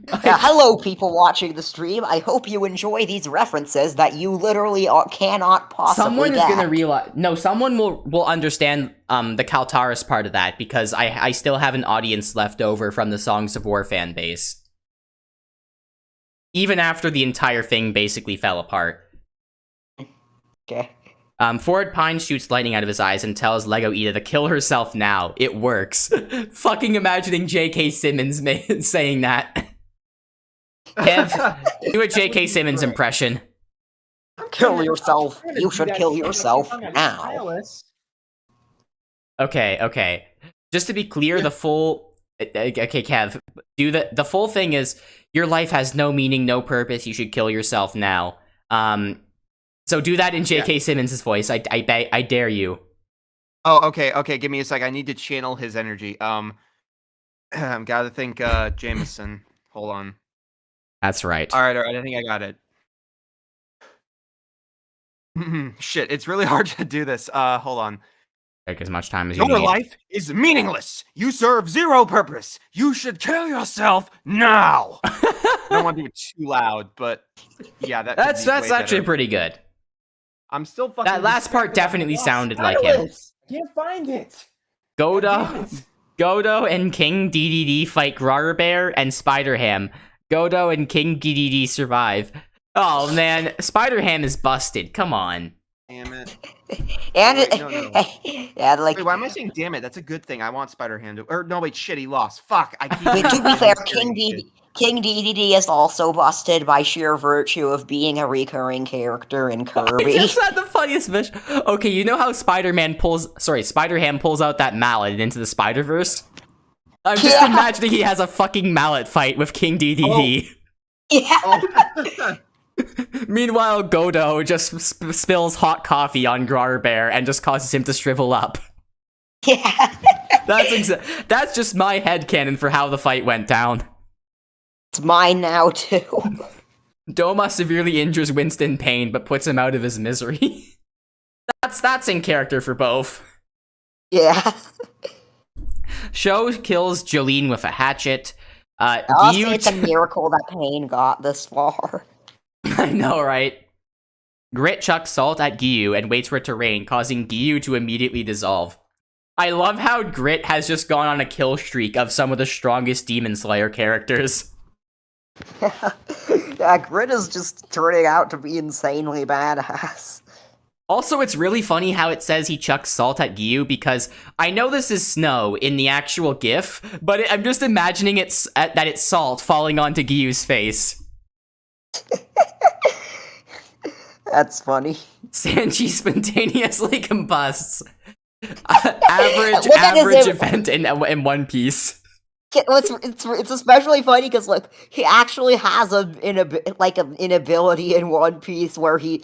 Hello, people watching the stream. I hope you enjoy these references that you literally cannot possibly Someone get. is gonna realize... No, someone will understand the Kaltaris part of that, because I still have an audience left over from the Songs of War fan base. Even after the entire thing basically fell apart. Okay. Forward Pine shoots lightning out of his eyes and tells Lego Ida to kill herself now. It works. Fucking imagining J.K. Simmons saying that. Kev, do a J.K. Simmons impression. Kill yourself. You should kill yourself now. Okay. Just to be clear, the full... Okay, Kev, do the full thing is, your life has no meaning, no purpose, you should kill yourself now. So do that in J.K. Simmons' voice. I dare you. Oh, okay. Give me a sec. I need to channel his energy. Gotta think, Jameson. Hold on. That's right. All right. I think I got it. Shit, it's really hard to do this. Hold on. Take as much time as you Your need. life is meaningless. You serve zero purpose. You should kill yourself now. I don't want to do it too loud, but yeah, That's actually pretty good. I'm still fucking. That last part definitely sounded like him. I can't find it. Godo and King DDD fight Grower Bear and Spider-Ham. Godo and King DDD survive. Oh man, Spider-Ham is busted. Come on. Damn it. And Wait, no. yeah, like. Wait, why am I saying damn it? That's a good thing. I want Spider-Ham to. Or no, wait, shit, he lost. Fuck. I keep. But to be fair, King DDD is also busted by sheer virtue of being a recurring character in Kirby. I just had the funniest vision. Okay, you know how Spider-Ham pulls out that mallet into the Spider-Verse? I'm just imagining he has a fucking mallet fight with King DDD. Yeah. Meanwhile, Godo just spills hot coffee on Grower Bear and just causes him to shrivel up. Yeah. That's just my headcanon for how the fight went down. It's mine now, too. Doma severely injures Winston Payne, but puts him out of his misery. That's in character for both. Yeah. Sho kills Jolene with a hatchet. Honestly, it's a miracle that Payne got this far. I know, right? Grit chucks salt at Gyu and waits for it to rain, causing Gyu to immediately dissolve. I love how Grit has just gone on a kill streak of some of the strongest Demon Slayer characters. Yeah, Grit is just turning out to be insanely badass. Also, it's really funny how it says he chucks salt at Gyu, because I know this is snow in the actual GIF, but I'm just imagining that it's salt falling onto Gyu's face. That's funny. Sanji spontaneously combusts. Average event in One Piece. It's especially funny because like he actually has an inability in One Piece where he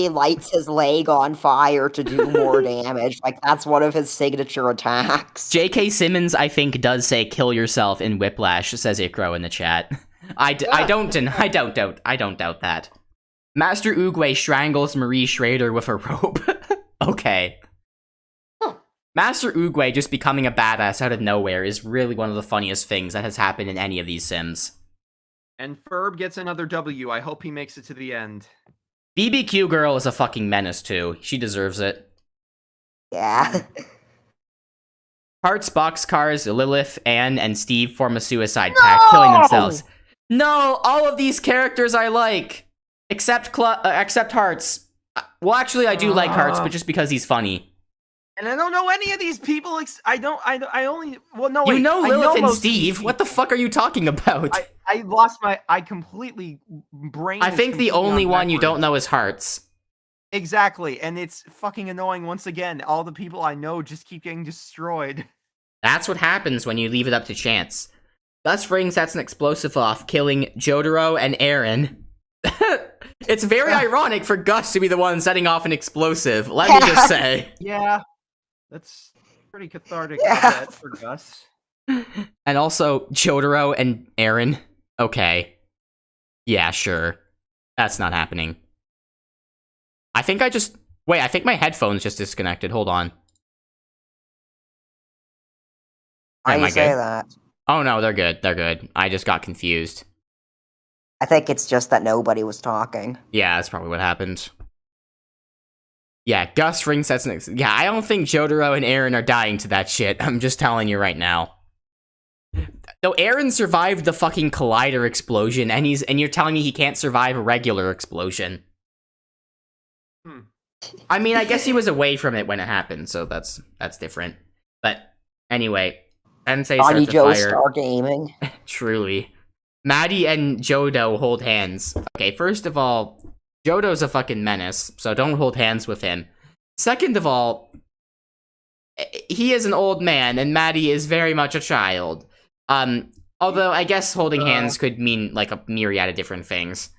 lights his leg on fire to do more damage. Like that's one of his signature attacks. J.K. Simmons, I think, does say "kill yourself" in Whiplash. Says Ikro in the chat. I don't doubt that. Master Oogway strangles Marie Schrader with a rope. Okay. Master Oogway just becoming a badass out of nowhere is really one of the funniest things that has happened in any of these Sims. And Ferb gets another W. I hope he makes it to the end. BBQ Girl is a fucking menace too. She deserves it. Yeah. Hearts, Boxcars, Lilith, Anne, and Steve form a suicide pact, killing themselves. No, all of these characters I like, except Hearts. Well, actually, I do like Hearts, but just because he's funny. And I don't know any of these people. I only. Well, no, you wait. know Lilith and most Steve. What the fuck are you talking about? I lost my. I completely brain. I think the only one you don't know is Hearts. Exactly, and it's fucking annoying. Once again, all the people I know just keep getting destroyed. That's what happens when you leave it up to chance. Gus Ring sets an explosive off, killing Jotaro and Aaron. It's very ironic for Gus to be the one setting off an explosive, let me just say. Yeah, that's pretty cathartic, I bet, for Gus. And also, Jotaro and Aaron. Okay. Yeah, sure. That's not happening. I think I think my headphones just disconnected. Hold on. Why do you say good? that? Oh no, they're good. They're good. I just got confused. I think it's just that nobody was talking. Yeah, that's probably what happened. Yeah, Gus Ring sets an yeah, I don't think Jotaro and Aaron are dying to that shit. I'm just telling you right now. Though Aaron survived the fucking collider explosion, and you're telling me he can't survive a regular explosion. I mean, I guess he was away from it when it happened, so that's different. But anyway, Sensei Johnny starts a Joe fire. Star Gaming. Truly. Maddie and Jodo hold hands. Okay, first of all, Jodo's a fucking menace, so don't hold hands with him. Second of all, he is an old man, and Maddie is very much a child. Although I guess holding hands could mean like a myriad of different things.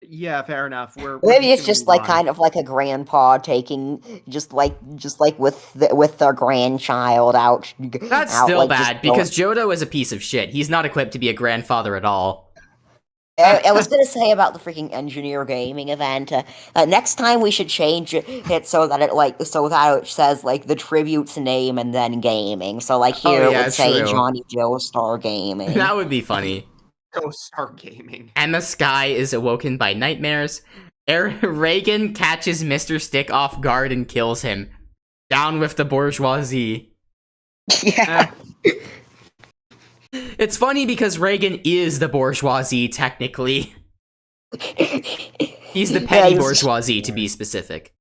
Yeah, fair enough. We're Maybe it's gonna just move like on. kind of like a grandpa taking just like with their grandchild out. That's out, still like, just bad, because Jodo is a piece of shit. He's not equipped to be a grandfather at all. I was gonna say about the freaking engineer gaming event. Next time we should change it so that it says like the tribute's name and then gaming. So like here it yeah, would say true. Johnny Joe Star Gaming. That would be funny. Go start gaming. Emma Sky is awoken by nightmares. Reagan catches Mr. Stick off guard and kills him. Down with the bourgeoisie. Yeah. It's funny because Reagan is the bourgeoisie, technically. He's the petty bourgeoisie, to be specific.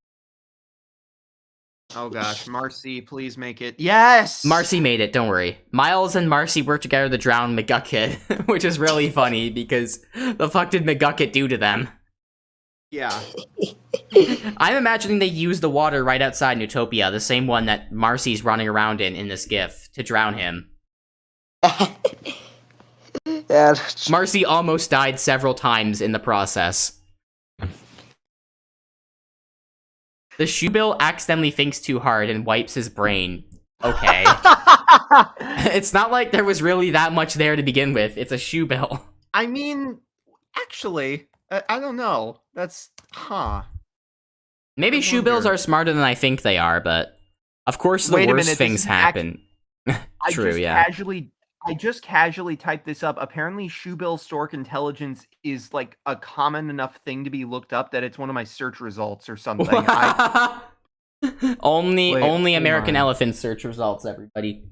Oh gosh, Marcy, please make it. Yes! Marcy made it, don't worry. Miles and Marcy work together to drown McGucket, which is really funny because the fuck did McGucket do to them? Yeah. I'm imagining they used the water right outside Newtopia, the same one that Marcy's running around in this GIF, to drown him. Yeah. Marcy almost died several times in the process. The shoebill accidentally thinks too hard and wipes his brain. Okay. It's not like there was really that much there to begin with. It's a shoebill. I mean, actually, I don't know. That's, Maybe I shoebills wonder. are smarter than I think they are, but of course the Wait a worst minute, this things is happen. True, yeah. I just casually typed this up. Apparently, shoebill stork intelligence is like a common enough thing to be looked up that it's one of my search results or something. Only Wait, hold American on. Elephant search results, everybody.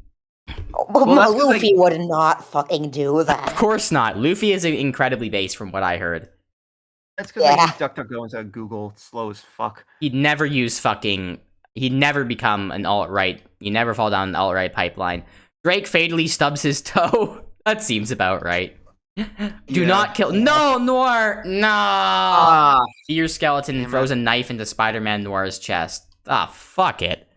Well, that's 'cause Luffy would not fucking do that. Of course not. Luffy is incredibly base from what I heard. That's because I Yeah. use DuckDuckGo instead of Google. It's slow as fuck. He'd never use fucking... He'd never become an alt-right. You never fall down an alt-right pipeline. Drake fatally stubs his toe. That seems about right. Do Yeah. not kill... No, Noir! No! Ah, Fear Skeleton Damn throws it. a knife into Spider-Man Noir's chest. Ah, fuck it.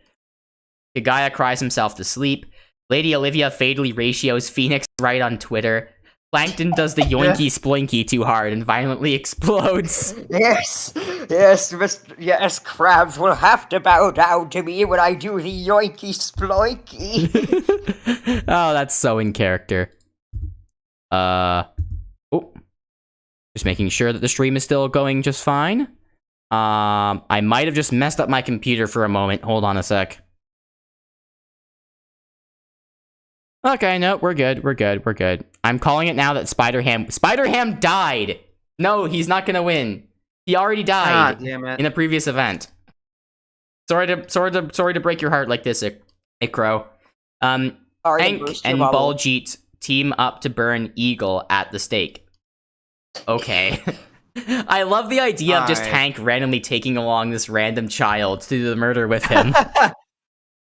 Higaya cries himself to sleep. Lady Olivia fatally ratios Phoenix right on Twitter. Plankton does the yoinky sploinky too hard and violently explodes. Yes, yes, crabs will have to bow down to me when I do the yoinky sploinky. Oh, that's so in character. Oh. Just making sure that the stream is still going just fine. I might have just messed up my computer for a moment. Hold on a sec. Okay, no, we're good. I'm calling it now that Spider-Ham died! No, he's not gonna win. He already died damn it. in a previous event. Sorry to break your heart like this, Ikro. Sorry to Hank burst your and bubble. Baljeet team up to burn Eagle at the stake. Okay. I love the idea of just Alright. Hank randomly taking along this random child to do the murder with him.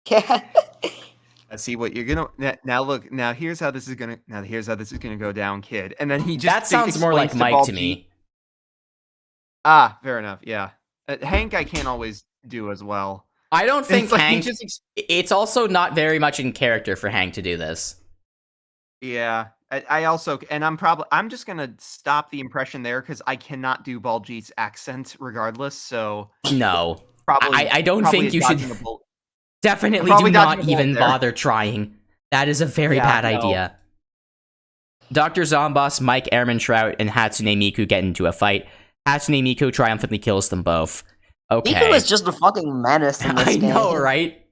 Yeah. Let's see what you're gonna now. Look, now here's how this is gonna go down, kid. And then he just That sounds more like explains Mike to Baljeet- me. Ah, fair enough. Yeah, Hank, I can't always do as well. I don't think It's like he Hank... just It's also not very much in character for Hank to do this. Yeah, I also, and I'm just gonna stop the impression there because I cannot do Baljeet's accent regardless. So No. probably I don't probably think you should... dodging a bullet. Definitely Probably do not dodging a bullet even there. bother trying. That is a very Yeah, bad no. idea. Dr. Zomboss, Mike Ehrmantraut, and Hatsune Miku get into a fight. Hatsune Miku triumphantly kills them both. Okay. Miku is just a fucking menace in this I game. know, right?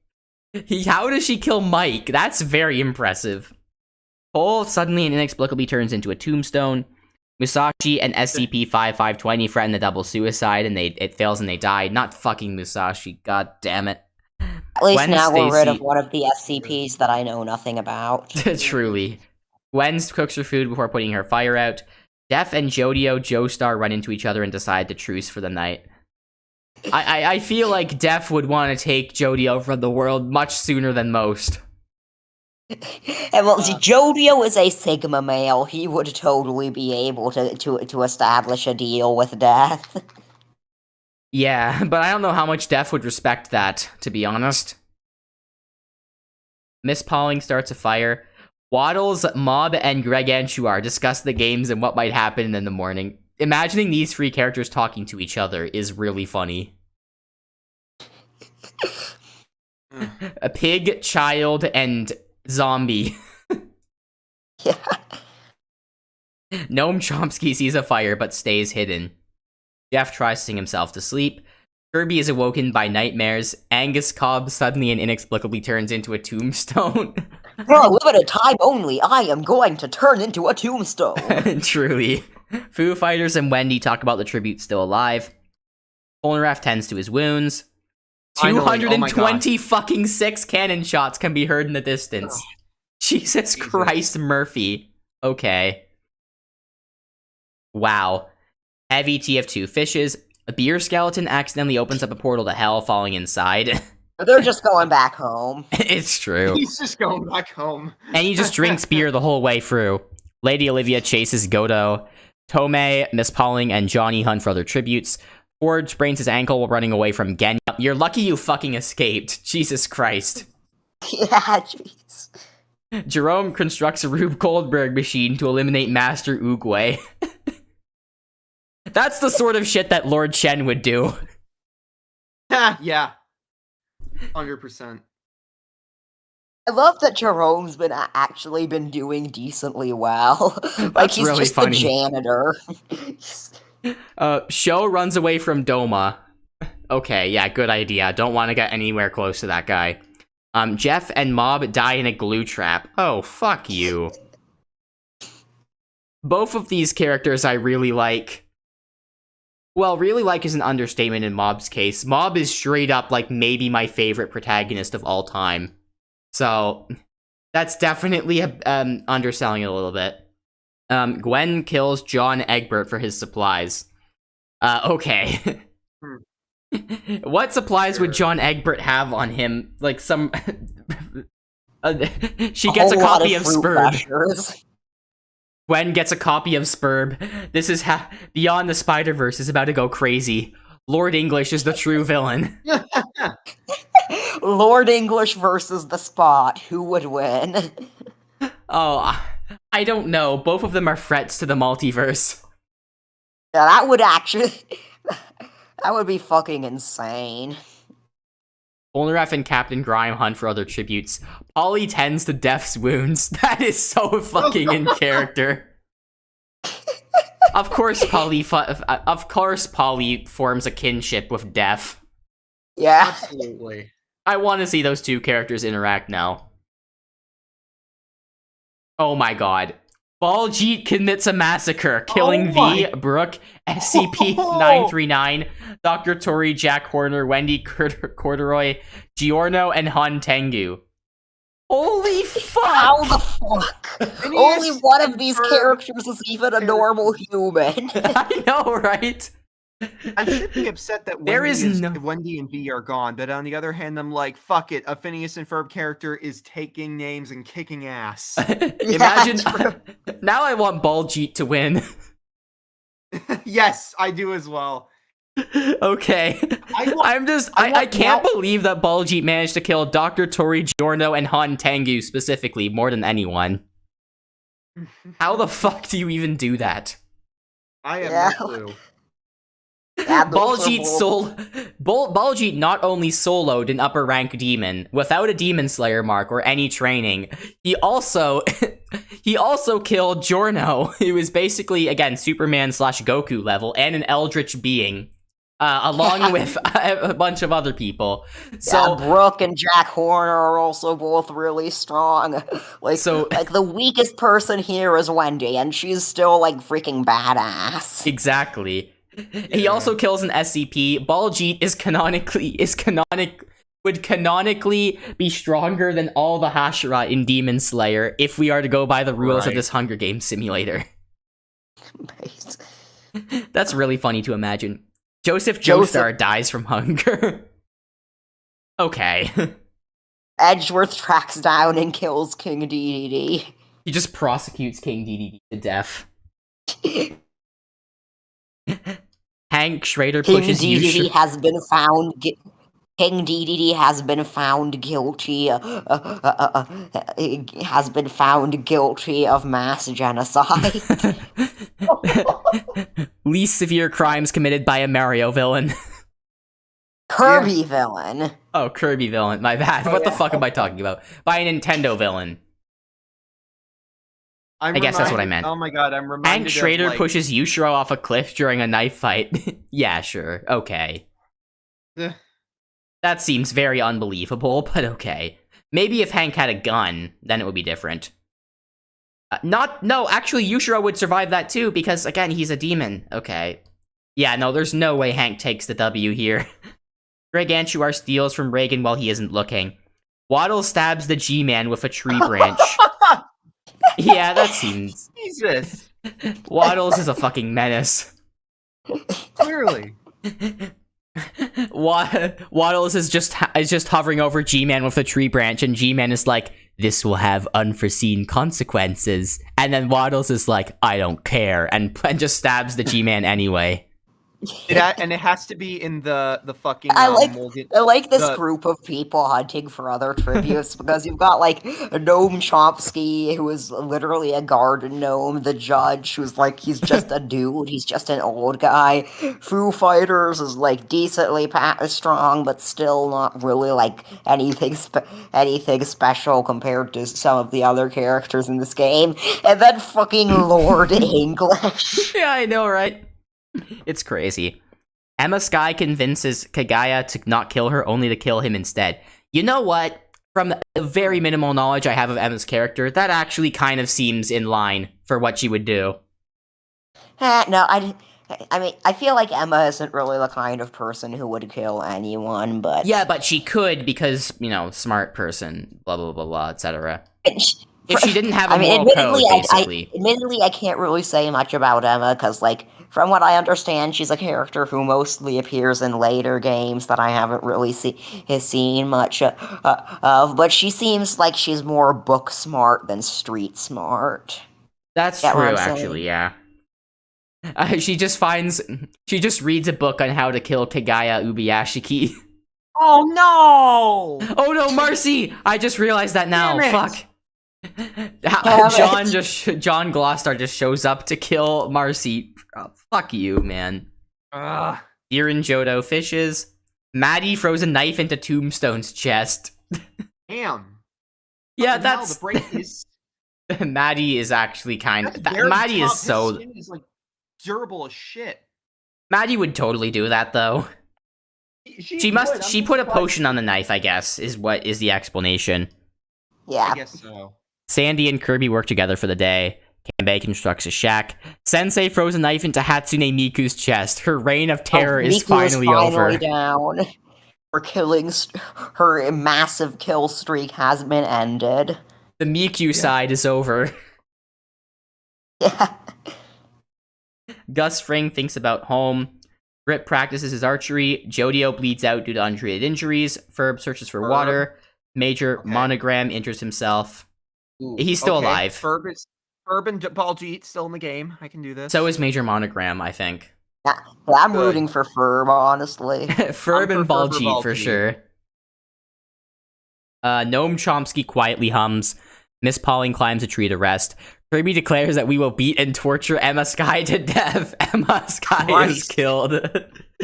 How does she kill Mike? That's very impressive. Cole suddenly and inexplicably turns into a tombstone. Musashi and SCP-5520 threaten the double suicide, and it fails and they die. Not fucking Musashi, god damn it. At least Gwen now we're rid of Stacy- one of the SCPs that I know nothing about. Truly. Gwen cooks her food before putting her fire out. Def and Jodio Joestar run into each other and decide to truce for the night. I feel like Def would want to take Jodio from the world much sooner than most. And well, Jodio is a Sigma male. He would totally be able to establish a deal with Death. Yeah, but I don't know how much Def would respect that, to be honest. Miss Pauling starts a fire. Waddles, Mob, and Greg Anchuar discuss the games and what might happen in the morning. Imagining these three characters talking to each other is really funny. A pig, child, and zombie. Yeah. Noam Chomsky sees a fire but stays hidden. Jeff tries to sing himself to sleep. Kirby is awoken by nightmares. Angus Cobb suddenly and inexplicably turns into a tombstone. For a limited time only, I am going to turn into a tombstone. Truly. Foo Fighters and Wendy talk about the tribute still alive. Polnareff tends to his wounds. Finally, 220 fucking 6 cannon shots can be heard in the distance. Jesus Christ, Murphy. Okay. Wow. Heavy TF2 fishes. A beer skeleton accidentally opens up a portal to hell, falling inside. They're just going back home. It's true. He's just going back home. And he just drinks beer the whole way through. Lady Olivia chases Godo. Tomei, Miss Pauling, and Johnny hunt for other tributes. Ford sprains his ankle while running away from Genya. You're lucky you fucking escaped. Jesus Christ. Yeah, jeez. Jerome constructs a Rube Goldberg machine to eliminate Master Oogway. That's the sort of shit that Lord Shen would do. Yeah. 100%. I love that Jerome's actually been doing decently well. Like, That's he's really just funny. the janitor. Sho runs away from Doma. Okay, yeah, good idea. Don't want to get anywhere close to that guy. Jeff and Mob die in a glue trap. Oh, fuck you. Both of these characters I really like. Well, really like is an understatement in Mob's case. Mob is straight up, like, maybe my favorite protagonist of all time. So, that's definitely underselling it a little bit. Gwen kills John Egbert for his supplies. Okay. What supplies would John Egbert have on him? Like some... she gets a copy of Spurb. Gwen gets a copy of Spurb. This is how Beyond the Spider-Verse is about to go crazy. Lord English is the true villain. Lord English versus the Spot. Who would win? Oh, I don't know. Both of them are threats to the multiverse. Yeah, that would actually... that would be fucking insane. Polnareff and Captain Grime hunt for other tributes. Polly tends to Def's wounds. That is so fucking in character. Of course, Polly forms a kinship with Def. Yeah. Absolutely. I want to see those two characters interact now. Oh my god. Baljeet commits a massacre, killing V, Brooke, SCP-939, Dr. Tori, Jack Horner, Wendy Corduroy, Giorno, and Han Tengu. Holy fuck! How the fuck? Only one of these characters is even a normal human. I know, right? I should be upset that Wendy and V are gone, but on the other hand, I'm like, fuck it. A Phineas and Ferb character is taking names and kicking ass. Imagine. Now I want Baljeet to win. Yes, I do as well. Okay. I can't believe that Baljeet managed to kill Dr. Tori, Giorno, and Han Tengu specifically more than anyone. How the fuck do you even do that? I have no clue. Baljeet not only soloed an upper rank demon without a demon slayer mark or any training, he also killed Giorno, who is basically again Superman / Goku level and an eldritch being, along with a bunch of other people. So Brooke and Jack Horner are also both really strong. Like the weakest person here is Wendy, and she's still like freaking badass. Exactly. He also kills an SCP. Baljeet would canonically be stronger than all the Hashira in Demon Slayer if we are to go by the rules of this Hunger Games simulator. That's really funny to imagine. Joseph Joestar dies from hunger. Okay. Edgeworth tracks down and kills King DDD. He just prosecutes King DDD to death. Hank Schrader King pushes DDD has been found. King DDD has been found guilty. Has been found guilty of mass genocide. Least severe crimes committed by a Mario villain. Kirby villain. Oh, Kirby villain. My bad. What the fuck am I talking about? By a Nintendo villain. I guess that's what I meant. Oh my god, I'm reminded Hank Schrader of, like, pushes Yushiro off a cliff during a knife fight. Yeah, sure. Okay. That seems very unbelievable, but okay. Maybe if Hank had a gun, then it would be different. No, actually, Yushiro would survive that too, because, again, he's a demon. Okay. Yeah, no, there's no way Hank takes the W here. Greg Anchuar steals from Reagan while he isn't looking. Waddle stabs the G-Man with a tree branch. Yeah, that seems... Jesus. Waddles is a fucking menace. Clearly. Waddles is just hovering over G-Man with a tree branch, and G-Man is like, this will have unforeseen consequences. And then Waddles is like, I don't care, and just stabs the G-Man anyway. And it has to be in the fucking. I like this group of people hunting for other tributes because you've got like Gnome Chomsky, who is literally a garden gnome, the judge, who's like he's just a dude, he's just an old guy. Foo Fighters is like decently strong, but still not really like anything special compared to some of the other characters in this game. And then fucking Lord English. Yeah, I know, right? It's crazy. Emma Sky convinces Kagaya to not kill her, only to kill him instead. You know what? From the very minimal knowledge I have of Emma's character, that actually kind of seems in line for what she would do. No, I mean, I feel like Emma isn't really the kind of person who would kill anyone, but... Yeah, but she could because, you know, smart person, blah, blah, blah, blah, etc. If she didn't have a moral code, basically. Admittedly, I can't really say much about Emma, because, like, from what I understand, she's a character who mostly appears in later games that I haven't really seen much of, but she seems like she's more book smart than street smart. That's true, actually, yeah. She just reads a book on how to kill Kagaya Ubiyashiki. Oh no! Oh no, Marcy! I just realized that now. Fuck. John Glostar just shows up to kill Marcy. Oh, fuck you, man. Deer and Jodo fishes. Maddie throws a knife into Tombstone's chest. Damn. Yeah, that's... The break is... Maddie is actually kind of... Maddie is so... His skin is, like, durable as shit. Maddie would totally do that, though. She put a potion on the knife, I guess, is the explanation. Yeah. I guess so. Sandy and Kirby work together for the day. Kanbei constructs a shack. Sensei throws a knife into Hatsune Miku's chest. Her reign of terror is finally over. Down. Her massive kill streak has been ended. The Miku side is over. Yeah. Gus Fring thinks about home. Rip practices his archery. Jodio bleeds out due to untreated injuries. Ferb searches for water. Major Monogram injures himself. Ooh, He's still alive. Ferb and Baljeet still in the game. I can do this. So is Major Monogram, I think. Yeah, I'm rooting for Ferb, honestly. Ferb and Baljeet for sure. Noam Chomsky quietly hums. Miss Pauling climbs a tree to rest. Kirby declares that we will beat and torture Emma Sky to death. Emma Sky is killed.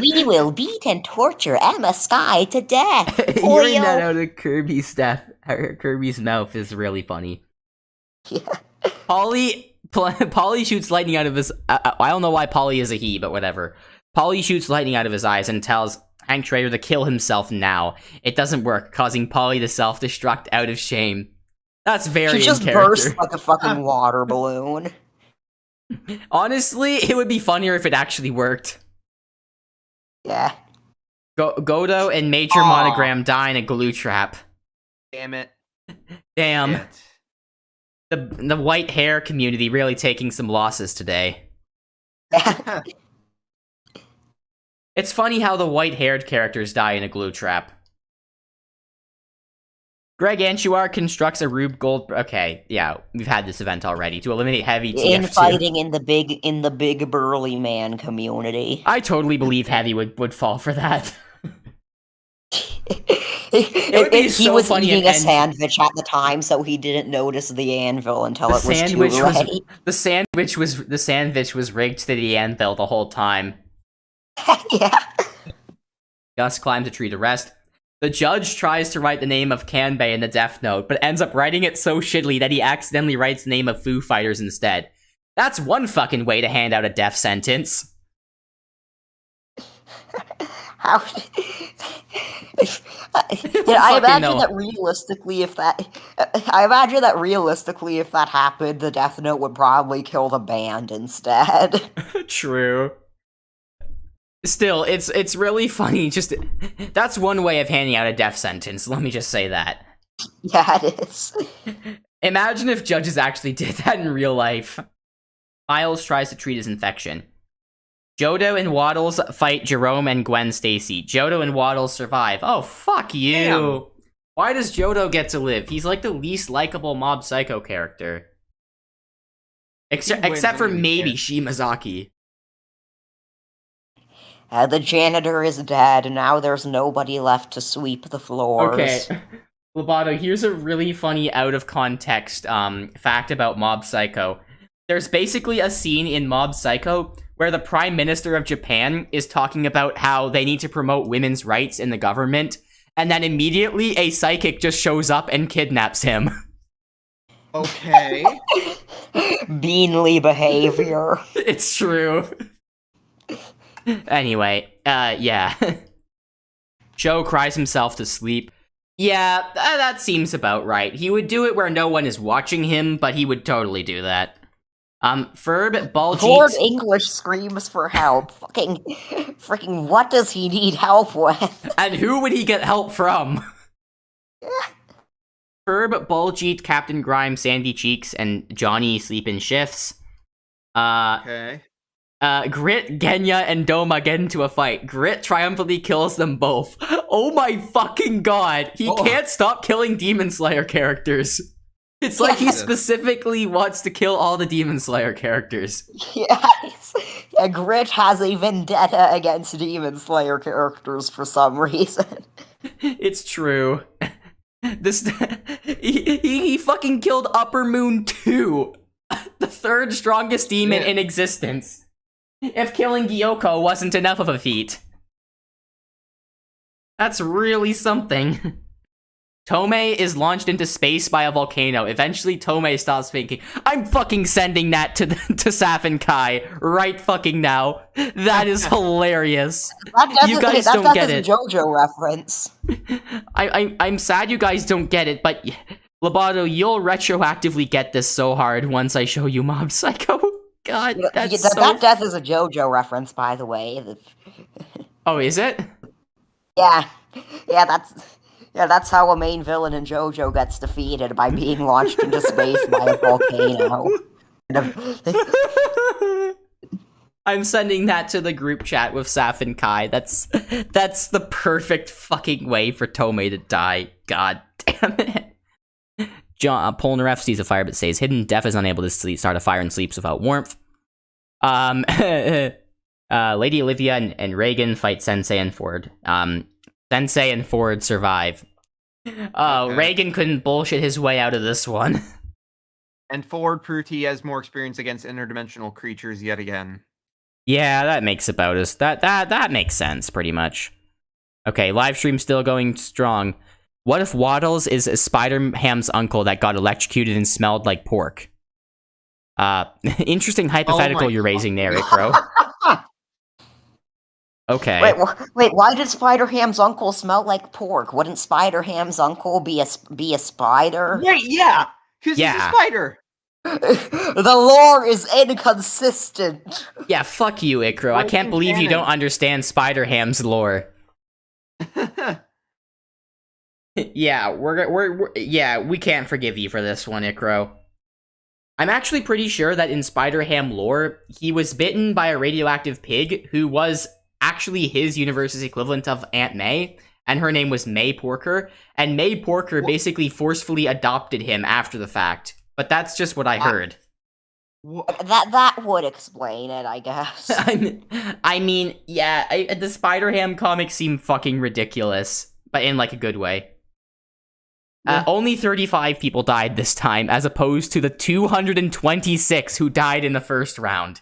We will beat and torture Emma Sky to death. Hearing that out of Kirby's mouth is really funny. Yeah. Polly shoots lightning out of his... I don't know why Polly is a he, but whatever. Polly shoots lightning out of his eyes and tells Hank Schrader to kill himself now. It doesn't work, causing Polly to self-destruct out of shame. That's very in character. She just bursts like a fucking water balloon. Honestly, it would be funnier if it actually worked. Yeah. Godo and Major Monogram die in a glue trap. Damn it. Damn. The white hair community really taking some losses today. It's funny how the white-haired characters die in a glue trap. Greg Anchuar constructs a Rube Gold. Okay, yeah, we've had this event already to eliminate heavy TF2. Infighting in the big burly man community. I totally believe Heavy would fall for that. He was eating a sandwich at the time, so he didn't notice the anvil until it was too late. The sandwich was rigged to the anvil the whole time. Yeah. Gus climbs a tree to rest. The judge tries to write the name of Kanbei in the death note, but ends up writing it so shittily that he accidentally writes the name of Foo Fighters instead. That's one fucking way to hand out a death sentence. How? I imagine that realistically, if that happened, the death note would probably kill the band instead. True. Still, it's really funny. Just that's one way of handing out a death sentence. Let me just say that. Yeah, it is. Imagine if judges actually did that in real life. Miles tries to treat his infection. Jodo and Waddles fight Jerome and Gwen Stacy. Jodo and Waddles survive. Oh, fuck you. Damn. Why does Jodo get to live? He's like the least likable Mob Psycho character. Except for maybe Shimazaki. The janitor is dead, and now there's nobody left to sweep the floors. Okay. Loboto, here's a really funny out-of-context fact about Mob Psycho. There's basically a scene in Mob Psycho where the Prime Minister of Japan is talking about how they need to promote women's rights in the government, and then immediately a psychic just shows up and kidnaps him. Okay. Beanly behavior. It's true. Anyway, yeah. Joe cries himself to sleep. Yeah, that seems about right. He would do it where no one is watching him, but he would totally do that. Ferb, Baljeet... Lord English screams for help. Freaking what does he need help with? And who would he get help from? Ferb, Baljeet, Captain Grime, Sandy Cheeks, and Johnny sleep in shifts. Okay. Grit, Genya, and Doma get into a fight. Grit triumphantly kills them both. Oh my fucking god! He can't stop killing Demon Slayer characters. It's like he specifically wants to kill all the Demon Slayer characters. Yes. Yeah, Grit has a vendetta against Demon Slayer characters for some reason. It's true. He fucking killed Upper Moon 2. The third strongest demon in existence. If killing Gyoko wasn't enough of a feat. That's really something. Tomei is launched into space by a volcano. Eventually, Tomei stops thinking, I'm fucking sending that to Saf and Kai right fucking now. That is hilarious. You guys don't get it. That's a JoJo reference. I'm sad you guys don't get it, but Loboto, you'll retroactively get this so hard once I show you Mob Psycho. God, that death is a JoJo reference, by the way. Oh, is it? Yeah, that's how a main villain in JoJo gets defeated, by being launched into space by a volcano. I'm sending that to the group chat with Saf and Kai. That's the perfect fucking way for Tomei to die. God damn it. Polnareff sees a fire but stays hidden. Def is unable to start a fire and sleeps without warmth. Lady Olivia and Reagan fight Sensei and Ford. Sensei and Ford survive. Okay. Reagan couldn't bullshit his way out of this one. And Ford proved he has more experience against interdimensional creatures yet again. Yeah, that makes about us. That makes sense, pretty much. Okay, live stream still going strong. What if Waddles is Spider-Ham's uncle that got electrocuted and smelled like pork? Interesting hypothetical you're raising there, Ikro. Okay. Wait, why did Spider-Ham's uncle smell like pork? Wouldn't Spider-Ham's uncle be a spider? Wait, yeah! Because he's a spider! The lore is inconsistent. Yeah, fuck you, Ikro. I can't believe you don't understand Spider-Ham's lore. Yeah, we can't forgive you for this one, Ikro. I'm actually pretty sure that in Spider-Ham lore, he was bitten by a radioactive pig who was actually his universe's equivalent of Aunt May, and her name was May Porker, and May Porker basically forcefully adopted him after the fact. But that's just what I heard. That would explain it, I guess. I mean, yeah, the Spider-Ham comics seem fucking ridiculous, but in like a good way. Yeah. Only 35 people died this time, as opposed to the 226 who died in the first round.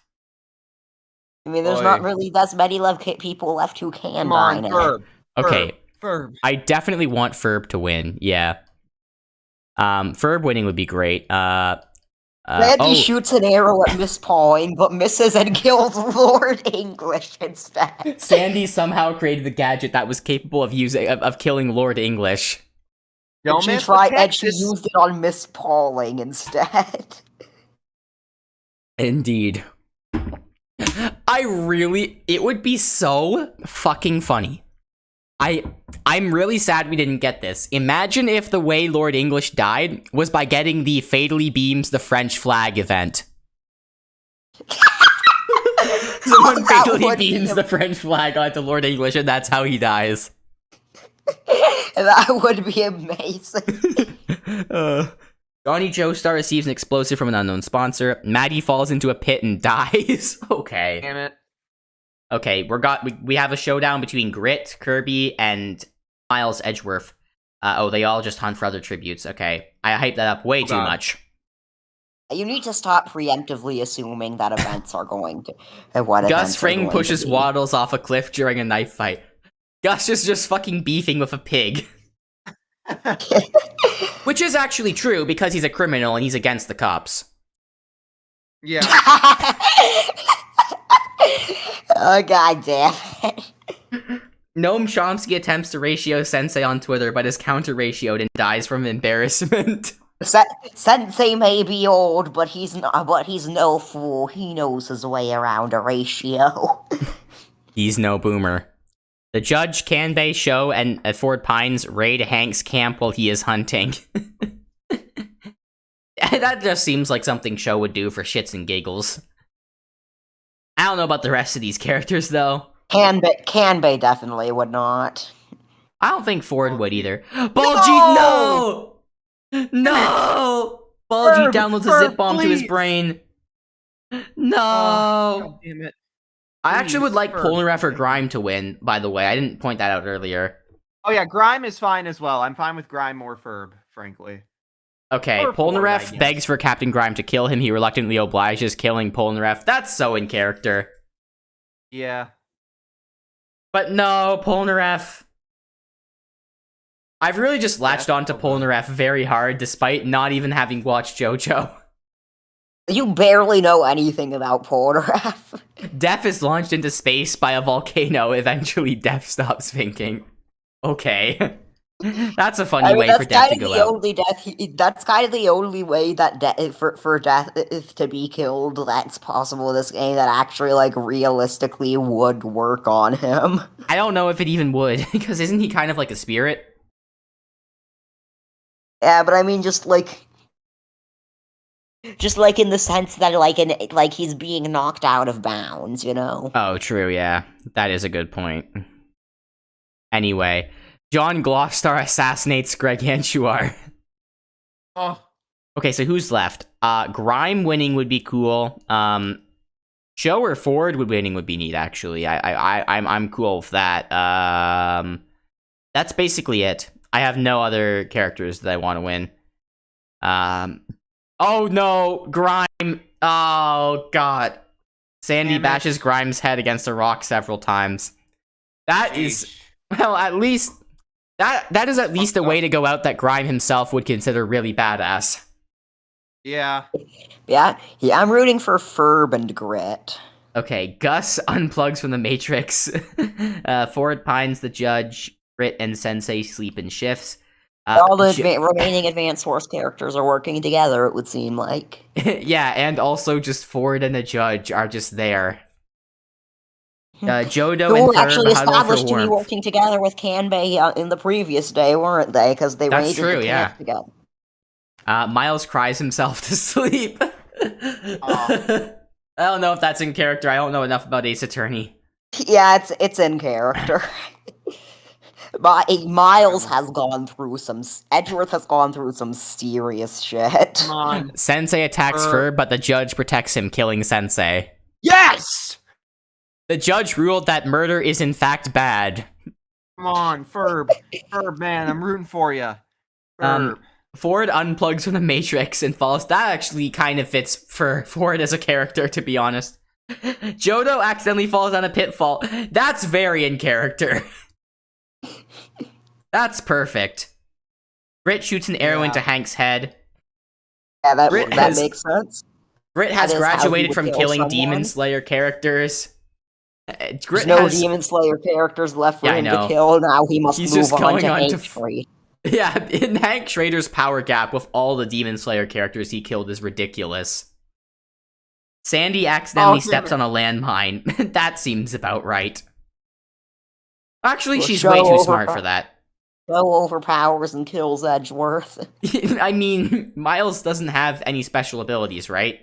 I mean, there's Oy. not really that many people left who can Come die on, now. Ferb. Okay, Ferb. I definitely want Ferb to win, yeah. Ferb winning would be great. Randy shoots an arrow at Miss Pauling, but misses and kills Lord English instead. Sandy somehow created the gadget that was capable of killing Lord English. Don't She miss the tried, and catch. she used it on Miss Pauling instead. Indeed. It would be so fucking funny. I'm really sad we didn't get this. Imagine if the way Lord English died was by getting the Fatally Beams the French flag event. Someone That fatally would be beams the French flag onto Lord English, and that's how he dies. That would be amazing. Johnny Joestar receives an explosive from an unknown sponsor. Maddie falls into a pit and dies. Okay. Damn it. Okay, we have a showdown between Grit, Kirby, and Miles Edgeworth. They all just hunt for other tributes. Okay, I hyped that up way too much. You need to stop preemptively assuming that events are going to. Gus Fring pushes Waddles off a cliff during a knife fight. Gus is just fucking beefing with a pig. Which is actually true, because he's a criminal and he's against the cops. Yeah. Oh, god damn it. Noam Chomsky attempts to ratio Sensei on Twitter, but is counter-ratioed and dies from embarrassment. Sensei may be old, but he's no fool. He knows his way around a ratio. He's no boomer. The judge, Kanbei, Sho, and Ford Pines raid Hank's camp while he is hunting. That just seems like something Sho would do for shits and giggles. I don't know about the rest of these characters, though. Kanbei definitely would not. I don't think Ford would either. Baljeet, no! No! Baljeet downloads a zip bomb to his brain. No! God damn it. I actually would like Ferb. Polnareff or Grime to win, by the way. I didn't point that out earlier. Oh yeah, Grime is fine as well. I'm fine with Grime or Ferb, frankly. Okay, Or Ford, I Polnareff guess. begs for Captain Grime to kill him. He reluctantly obliges, killing Polnareff. That's so in character. Yeah. But no, Polnareff. I've really just latched onto Polnareff very hard, despite not even having watched JoJo. You barely know anything about Polnareff. Death is launched into space by a volcano. Eventually, Death stops thinking. Okay. That's a funny way for Death to go out. That's kind of the only way that for Death to be killed that's possible in this game that actually, like, realistically would work on him. I don't know if it even would, because isn't he kind of like a spirit? Yeah, but I mean, just like in the sense that, like he's being knocked out of bounds, you know? Oh, true, yeah. That is a good point. Anyway, John Glosstar assassinates Greg Anshuar. Oh. Okay, so who's left? Grime winning would be cool. Sho or Ford winning would be neat, actually. I'm cool with that. That's basically it. I have no other characters that I want to win. Oh no, Grime. Oh god. Sandy Damn it. bashes Grime's head against a rock several times. That is, well, at least that is at least a way to go out that Grime himself would consider really badass. Yeah. Yeah, I'm rooting for Ferb and Grit. Okay, Gus unplugs from the Matrix. Ford Pines, the judge, Grit, and Sensei sleep in shifts. All the remaining Advanced Force characters are working together, it would seem like. Yeah, and also just Ford and the judge are just there. Jodo Who and were Ferb actually huddle established for to be warmth. working together with Kanbei in the previous day, weren't they? Because they That's raided true, the yeah. camp together. Miles cries himself to sleep. I don't know if that's in character. I don't know enough about Ace Attorney. Yeah, it's in character. Miles has gone through Edgeworth has gone through some serious shit. Come on. Sensei attacks Ferb, but the judge protects him, killing Sensei. Yes! The judge ruled that murder is in fact bad. Come on, Ferb. Ferb, man, I'm rooting for you. Ferb. Ford unplugs from the Matrix and falls. That actually kind of fits for Ford as a character, to be honest. Jodo accidentally falls down a pitfall. That's very in character. That's perfect. Grit shoots an arrow into Hank's head. Yeah, that makes sense. Grit has graduated from killing Demon Slayer characters. There's no Demon Slayer characters left for him to kill. Now he must move on to Hank Schrader. Yeah, in Hank Schrader's power gap with all the Demon Slayer characters he killed is ridiculous. Sandy accidentally steps on a landmine. That seems about right. Actually, she's way too smart for that. Joe overpowers and kills Edgeworth. I mean, Miles doesn't have any special abilities, right?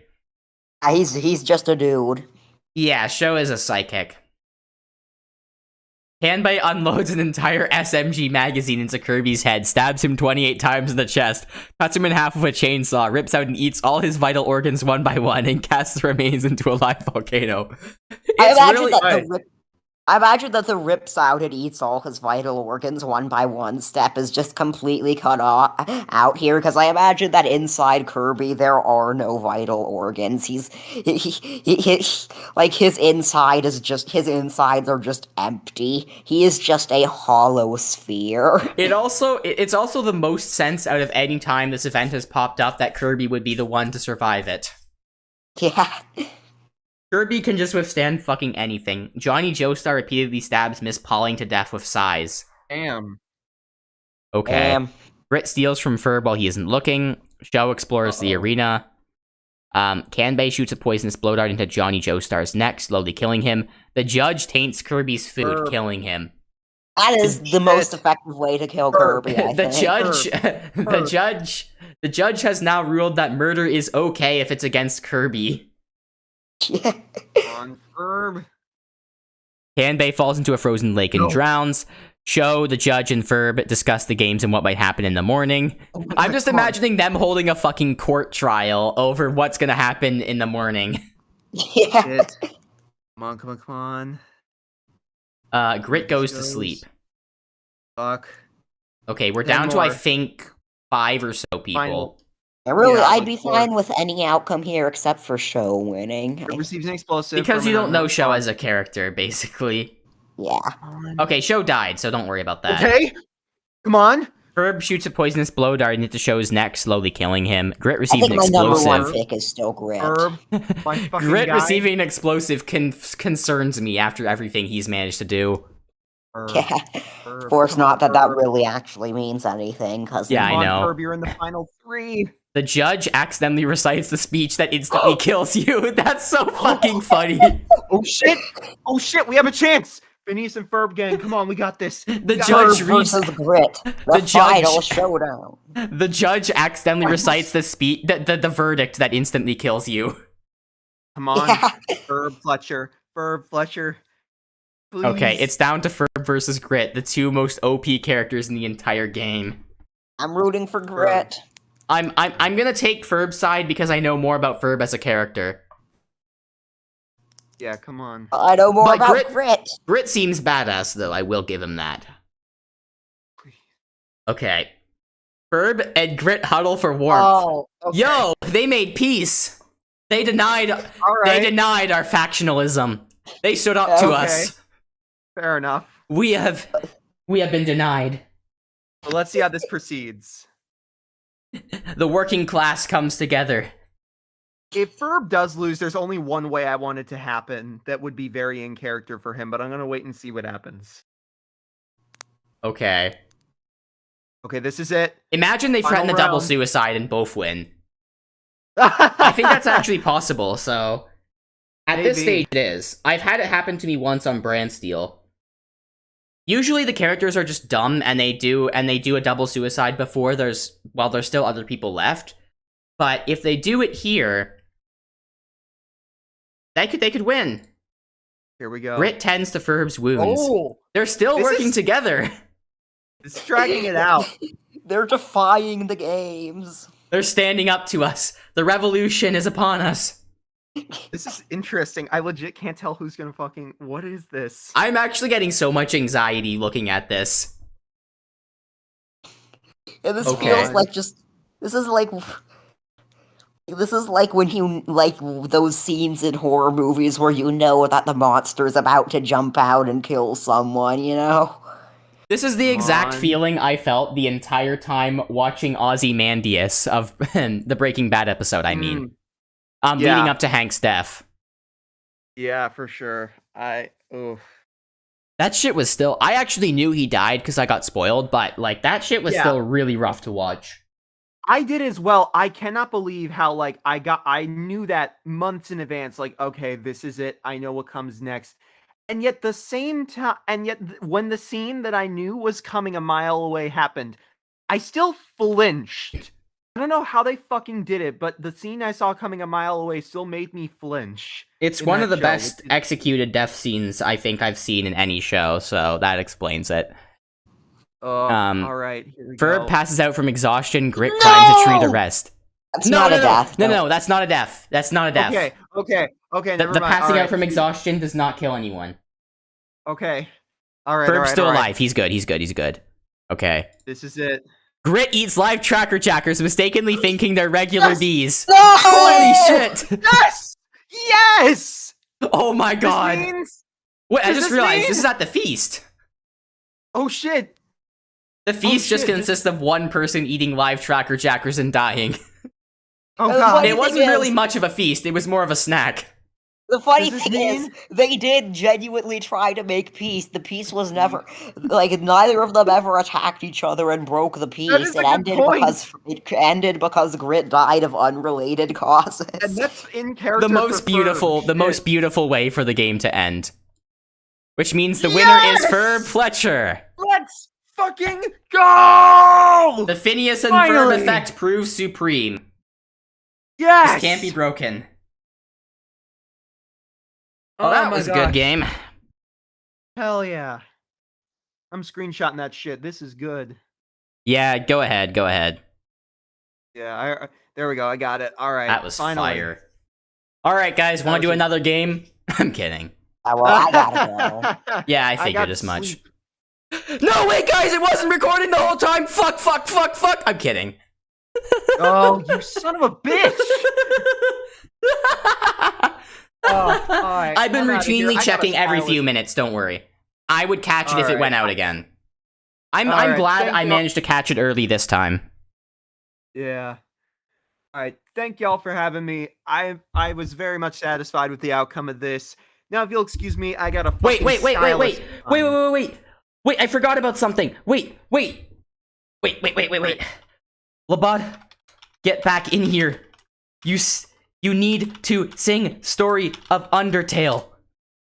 He's just a dude. Yeah, Sho is a psychic. Kanbei unloads an entire SMG magazine into Kirby's head, stabs him 28 times in the chest, cuts him in half with a chainsaw, rips out and eats all his vital organs one by one, and casts the remains into a live volcano. I imagine that the rips out and eats all his vital organs one by one step is just completely cut out here, because I imagine that inside Kirby there are no vital organs. His insides are just empty. He is just a hollow sphere. It's also the most sense out of any time this event has popped up that Kirby would be the one to survive it. Yeah. Kirby can just withstand fucking anything. Johnny Joestar repeatedly stabs Miss Pauling to death with sighs. Damn. Okay. Grit steals from Ferb while he isn't looking. Sho explores the arena. Kanbei shoots a poisonous blow dart into Johnny Joestar's neck, slowly killing him. The judge taints Kirby's food, killing him. That is the most effective way to kill Kirby, I think. The judge has now ruled that murder is okay if it's against Kirby. Yeah. On Ferb. Kanbei falls into a frozen lake and drowns. Sho, the judge, and Ferb discuss the games and what might happen in the morning. I'm just imagining them holding a fucking court trial over what's gonna happen in the morning. Yeah. Shit. Come on. Grit goes to sleep. Fuck. Okay, we're down to, I think, 5 or so people. I'd be fine with any outcome here except for Sho winning. It receives an explosive. Because you don't know Sho as a character, basically. Yeah. Okay, Sho died, so don't worry about that. Okay. Come on. Ferb shoots a poisonous blow dart into Sho's neck, slowly killing him. Grit receives an explosive. My number one pick is still Grit. Ferb, my fucking Grit guy. receiving an explosive concerns me after everything he's managed to do. Ferb. Yeah. Ferb. Of course, not that really actually means anything. Cause yeah, I know. Ferb, you're in the final 3. The judge accidentally recites the speech that instantly kills you. That's so fucking funny. Oh shit! Oh shit! We have a chance. Phineas and Ferb gang, come on, we got this. The judge reads Grit. The final showdown. The judge accidentally recites the speech, the verdict that instantly kills you. Come on, Ferb Fletcher. Ferb Fletcher. Please. Okay, it's down to Ferb versus Grit, the two most OP characters in the entire game. I'm rooting for Grit. I'm gonna take Ferb's side because I know more about Ferb as a character. Yeah, come on. I know more about Grit. Grit seems badass, though. I will give him that. Okay. Ferb and Grit huddle for warmth. Oh, okay. Yo, they made peace. They denied. They denied our factionalism. They stood up to us. Fair enough. We have been denied. Well, let's see how this proceeds. The working class comes together. If Ferb does lose, there's only one way I want it to happen that would be very in character for him, but I'm going to wait and see what happens. Okay. Okay, this is it. Imagine they threaten the double suicide and both win. I think that's actually possible, so... At this stage, it is. I've had it happen to me once on Brand Steel. Usually the characters are just dumb and they do a double suicide before there's still other people left. But if they do it here, they could win. Here we go. Grit tends to Ferb's wounds. Oh, They're still This working is- together. It's dragging it out. They're defying the games. They're standing up to us. The revolution is upon us. This is interesting. I legit can't tell who's gonna fucking. What is this? I'm actually getting so much anxiety looking at this. And this Okay. feels like just. This is like when you like those scenes in horror movies where you know that the monster's about to jump out and kill someone, you know? This is the exact on. feeling I felt the entire time watching Ozymandias of the Breaking Bad episode, I mean. Yeah. Leading up to Hank's death. Yeah, for sure. Oof. That shit was still... I actually knew he died because I got spoiled, but, like, that shit was Yeah. still really rough to watch. I did as well. I cannot believe how, like, I knew that months in advance, like, okay, this is it. I know what comes next. And yet the same time, when the scene that I knew was coming a mile away happened, I still flinched. I don't know how they fucking did it, but the scene I saw coming a mile away still made me flinch. It's in one that of the show, best which is- executed death scenes I think I've seen in any show, so that explains it. All right, here we Ferb go. passes out from exhaustion, Grit climbs a tree to No! rest. That's not a death. No, that's not a death. That's not a death. Okay. The Never mind. passing All out right. from exhaustion does not kill anyone. Okay. All right. Ferb's still all right. alive. He's good. Okay. This is it. Grit eats live tracker jackers, mistakenly thinking they're regular Yes! bees. No! Holy shit! Yes. Yes. Oh my This god! means- Wait, I does just this realized mean- this is at the feast. Oh shit. The feast just shit, consists of one person eating live tracker jackers and dying. Oh The god. funny It wasn't thing really is- much of a feast, it was more of a snack. The funny Does this thing is, mean- they did genuinely try to make peace. The peace was never like neither of them ever attacked each other and broke the peace. is a good point. It ended because Grit died of unrelated causes. And that's in character. The most for beautiful, Ferb. the most beautiful way for the game to end. Which means the winner is Yes! Ferb Fletcher. Let's fucking go. The Phineas and Finally! Ferb effect proves supreme. Yes. This can't be broken. Oh, That my was a gosh. good game. Hell yeah. I'm screenshotting that shit. This is good. Yeah, go ahead. Yeah. There we go. I got it. All right. That was finally. fire. Alright, guys, That want to do was a- another game? I'm kidding. Well, I gotta go. Yeah, I got figured to as much. sleep. No, wait, guys, it wasn't recording the whole time! Fuck! I'm kidding. Oh, you son of a bitch! Oh, all right, I've been I'm outta here. I routinely gotta checking every silence- few minutes, don't worry. I would catch it if it Alright. went out again. I'm Alright, glad thank I you. managed to catch it early this time. Yeah. All right. Thank y'all for having me. I was very much satisfied with the outcome of this. Now, if you'll excuse me, I gotta Wait, fucking stylist- Wait, I forgot about something. Wait. Labod, get back in here. You need to sing Story of Undertale.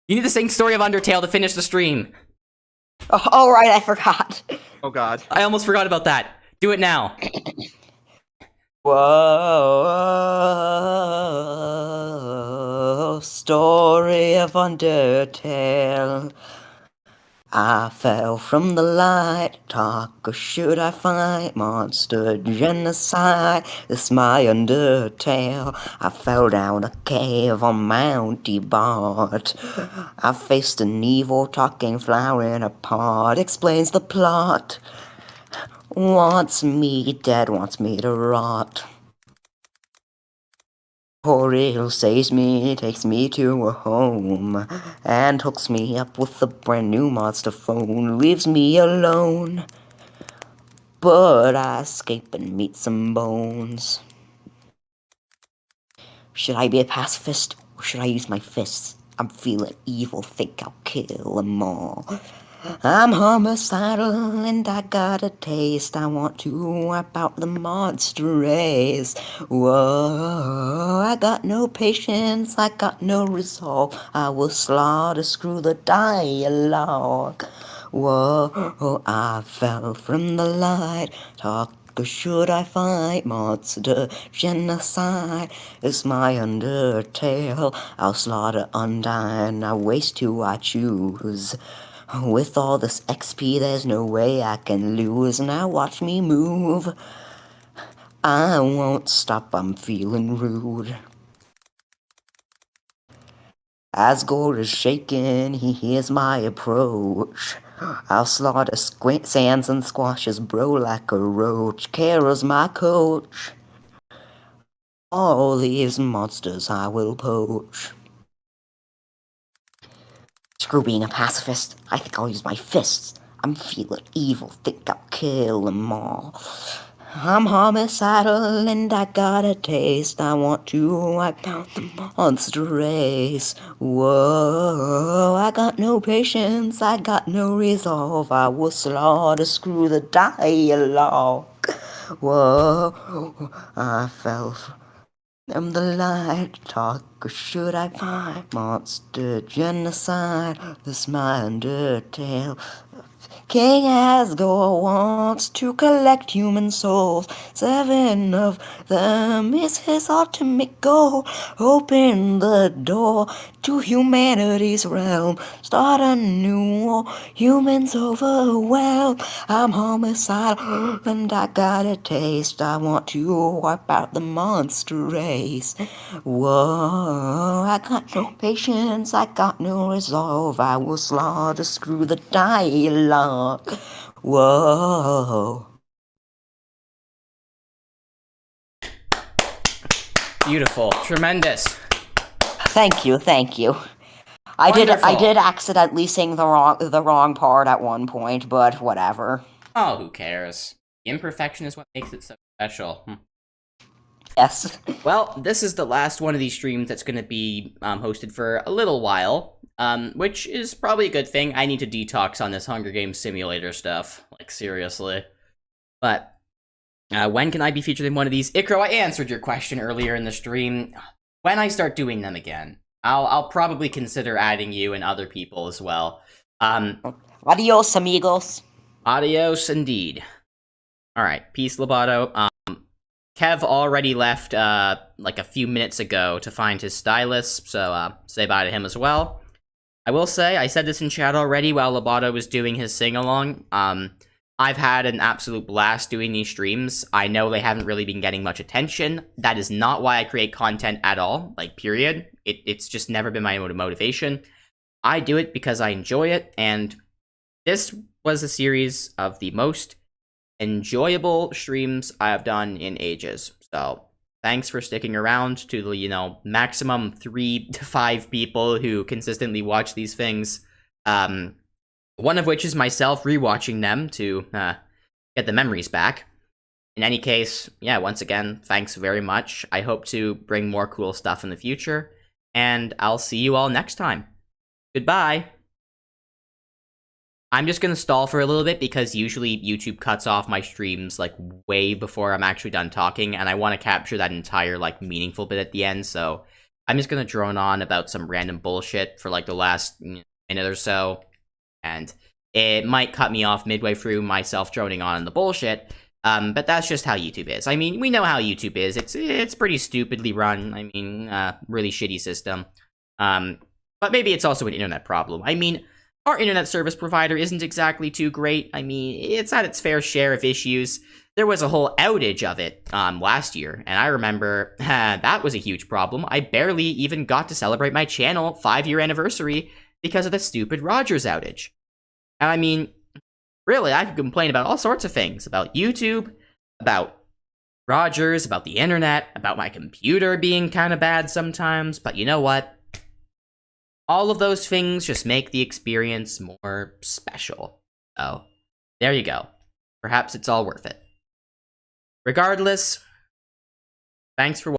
You need to sing Story of Undertale to finish the stream. Oh, right, I forgot. Oh God. I almost forgot about that. Do it now. Whoa, story of Undertale. I fell from the light, talk or should I fight? Monster genocide, this my Undertale. I fell down a cave on Mount Ebart. I faced an evil talking flower in a pot, explains the plot. Wants me dead, wants me to rot. Oriel saves me, takes me to a home, and hooks me up with a brand new monster phone. Leaves me alone, but I escape and meet some bones. Should I be a pacifist, or should I use my fists? I'm feeling evil, think I'll kill them all. I'm homicidal and I got a taste. I want to wipe out the monster race. Whoa, I got no patience, I got no resolve. I will slaughter, screw the dialogue. Whoa, I fell from the light. Talk talk, or should I fight monster genocide? Is my undertale. I'll slaughter undying, I waste who I choose. With all this XP, there's no way I can lose. Now watch me move. I won't stop, I'm feeling rude. As Gore is shaking, he hears my approach. I'll slaughter sands and squashes bro like a roach. Kara's my coach. All these monsters I will poach. Screw being a pacifist, I think I'll use my fists. I'm feeling evil, think I'll kill them all. I'm homicidal and I got a taste. I want to wipe out the monster race. Whoa, I got no patience, I got no resolve. I will slaughter, screw the dialogue. Whoa, I fell from the light. Talk, or should I find monster genocide? This my undertale. King Asgore wants to collect human souls. 7 of them is his ultimate goal. Open the door to humanity's realm. Start a new war. Humans overwhelmed. I'm homicidal and I got a taste. I want to wipe out the monster race. Whoa, I got no patience, I got no resolve. I will slaughter, screw the dialogue. Whoa. Beautiful. Tremendous. Thank you. I did accidentally sing the wrong part at one point, but whatever. Oh, who cares? Imperfection is what makes it so special. Yes. Well, this is the last one of these streams that's going to be hosted for a little while, which is probably a good thing. I need to detox on this Hunger Games simulator stuff, like seriously. But when can I be featured in one of these? Ikro, I answered your question earlier in the stream. When I start doing them again, I'll probably consider adding you and other people as well. Adios, amigos. Adios, indeed. All right, peace, Loboto. Kev already left, like a few minutes ago to find his stylus, so, say bye to him as well. I will say, I said this in chat already while Loboto was doing his sing-along, I've had an absolute blast doing these streams. I know they haven't really been getting much attention. That is not why I create content at all, like, period. It's just never been my motivation. I do it because I enjoy it, and this was a series of the most enjoyable streams I have done in ages. So thanks for sticking around to the, maximum 3 to 5 people who consistently watch these things. One of which is myself rewatching them to get the memories back. In any case, yeah, once again, thanks very much. I hope to bring more cool stuff in the future, and I'll see you all next time. Goodbye. I'm just gonna stall for a little bit because usually YouTube cuts off my streams like way before I'm actually done talking, and I want to capture that entire like meaningful bit at the end, so I'm just gonna drone on about some random bullshit for like the last minute or so, and it might cut me off midway through myself droning on the bullshit, but that's just how YouTube is. I mean, we know how YouTube is. It's pretty stupidly run. I mean, really shitty system. But maybe it's also an internet problem. I mean, our internet service provider isn't exactly too great. I mean, it's had its fair share of issues. There was a whole outage of it last year, and I remember that was a huge problem. I barely even got to celebrate my channel 5-year anniversary because of the stupid Rogers outage. And I mean, really, I could complain about all sorts of things. About YouTube, about Rogers, about the internet, about my computer being kind of bad sometimes, but you know what? All of those things just make the experience more special. So, there you go. Perhaps it's all worth it. Regardless, thanks for watching.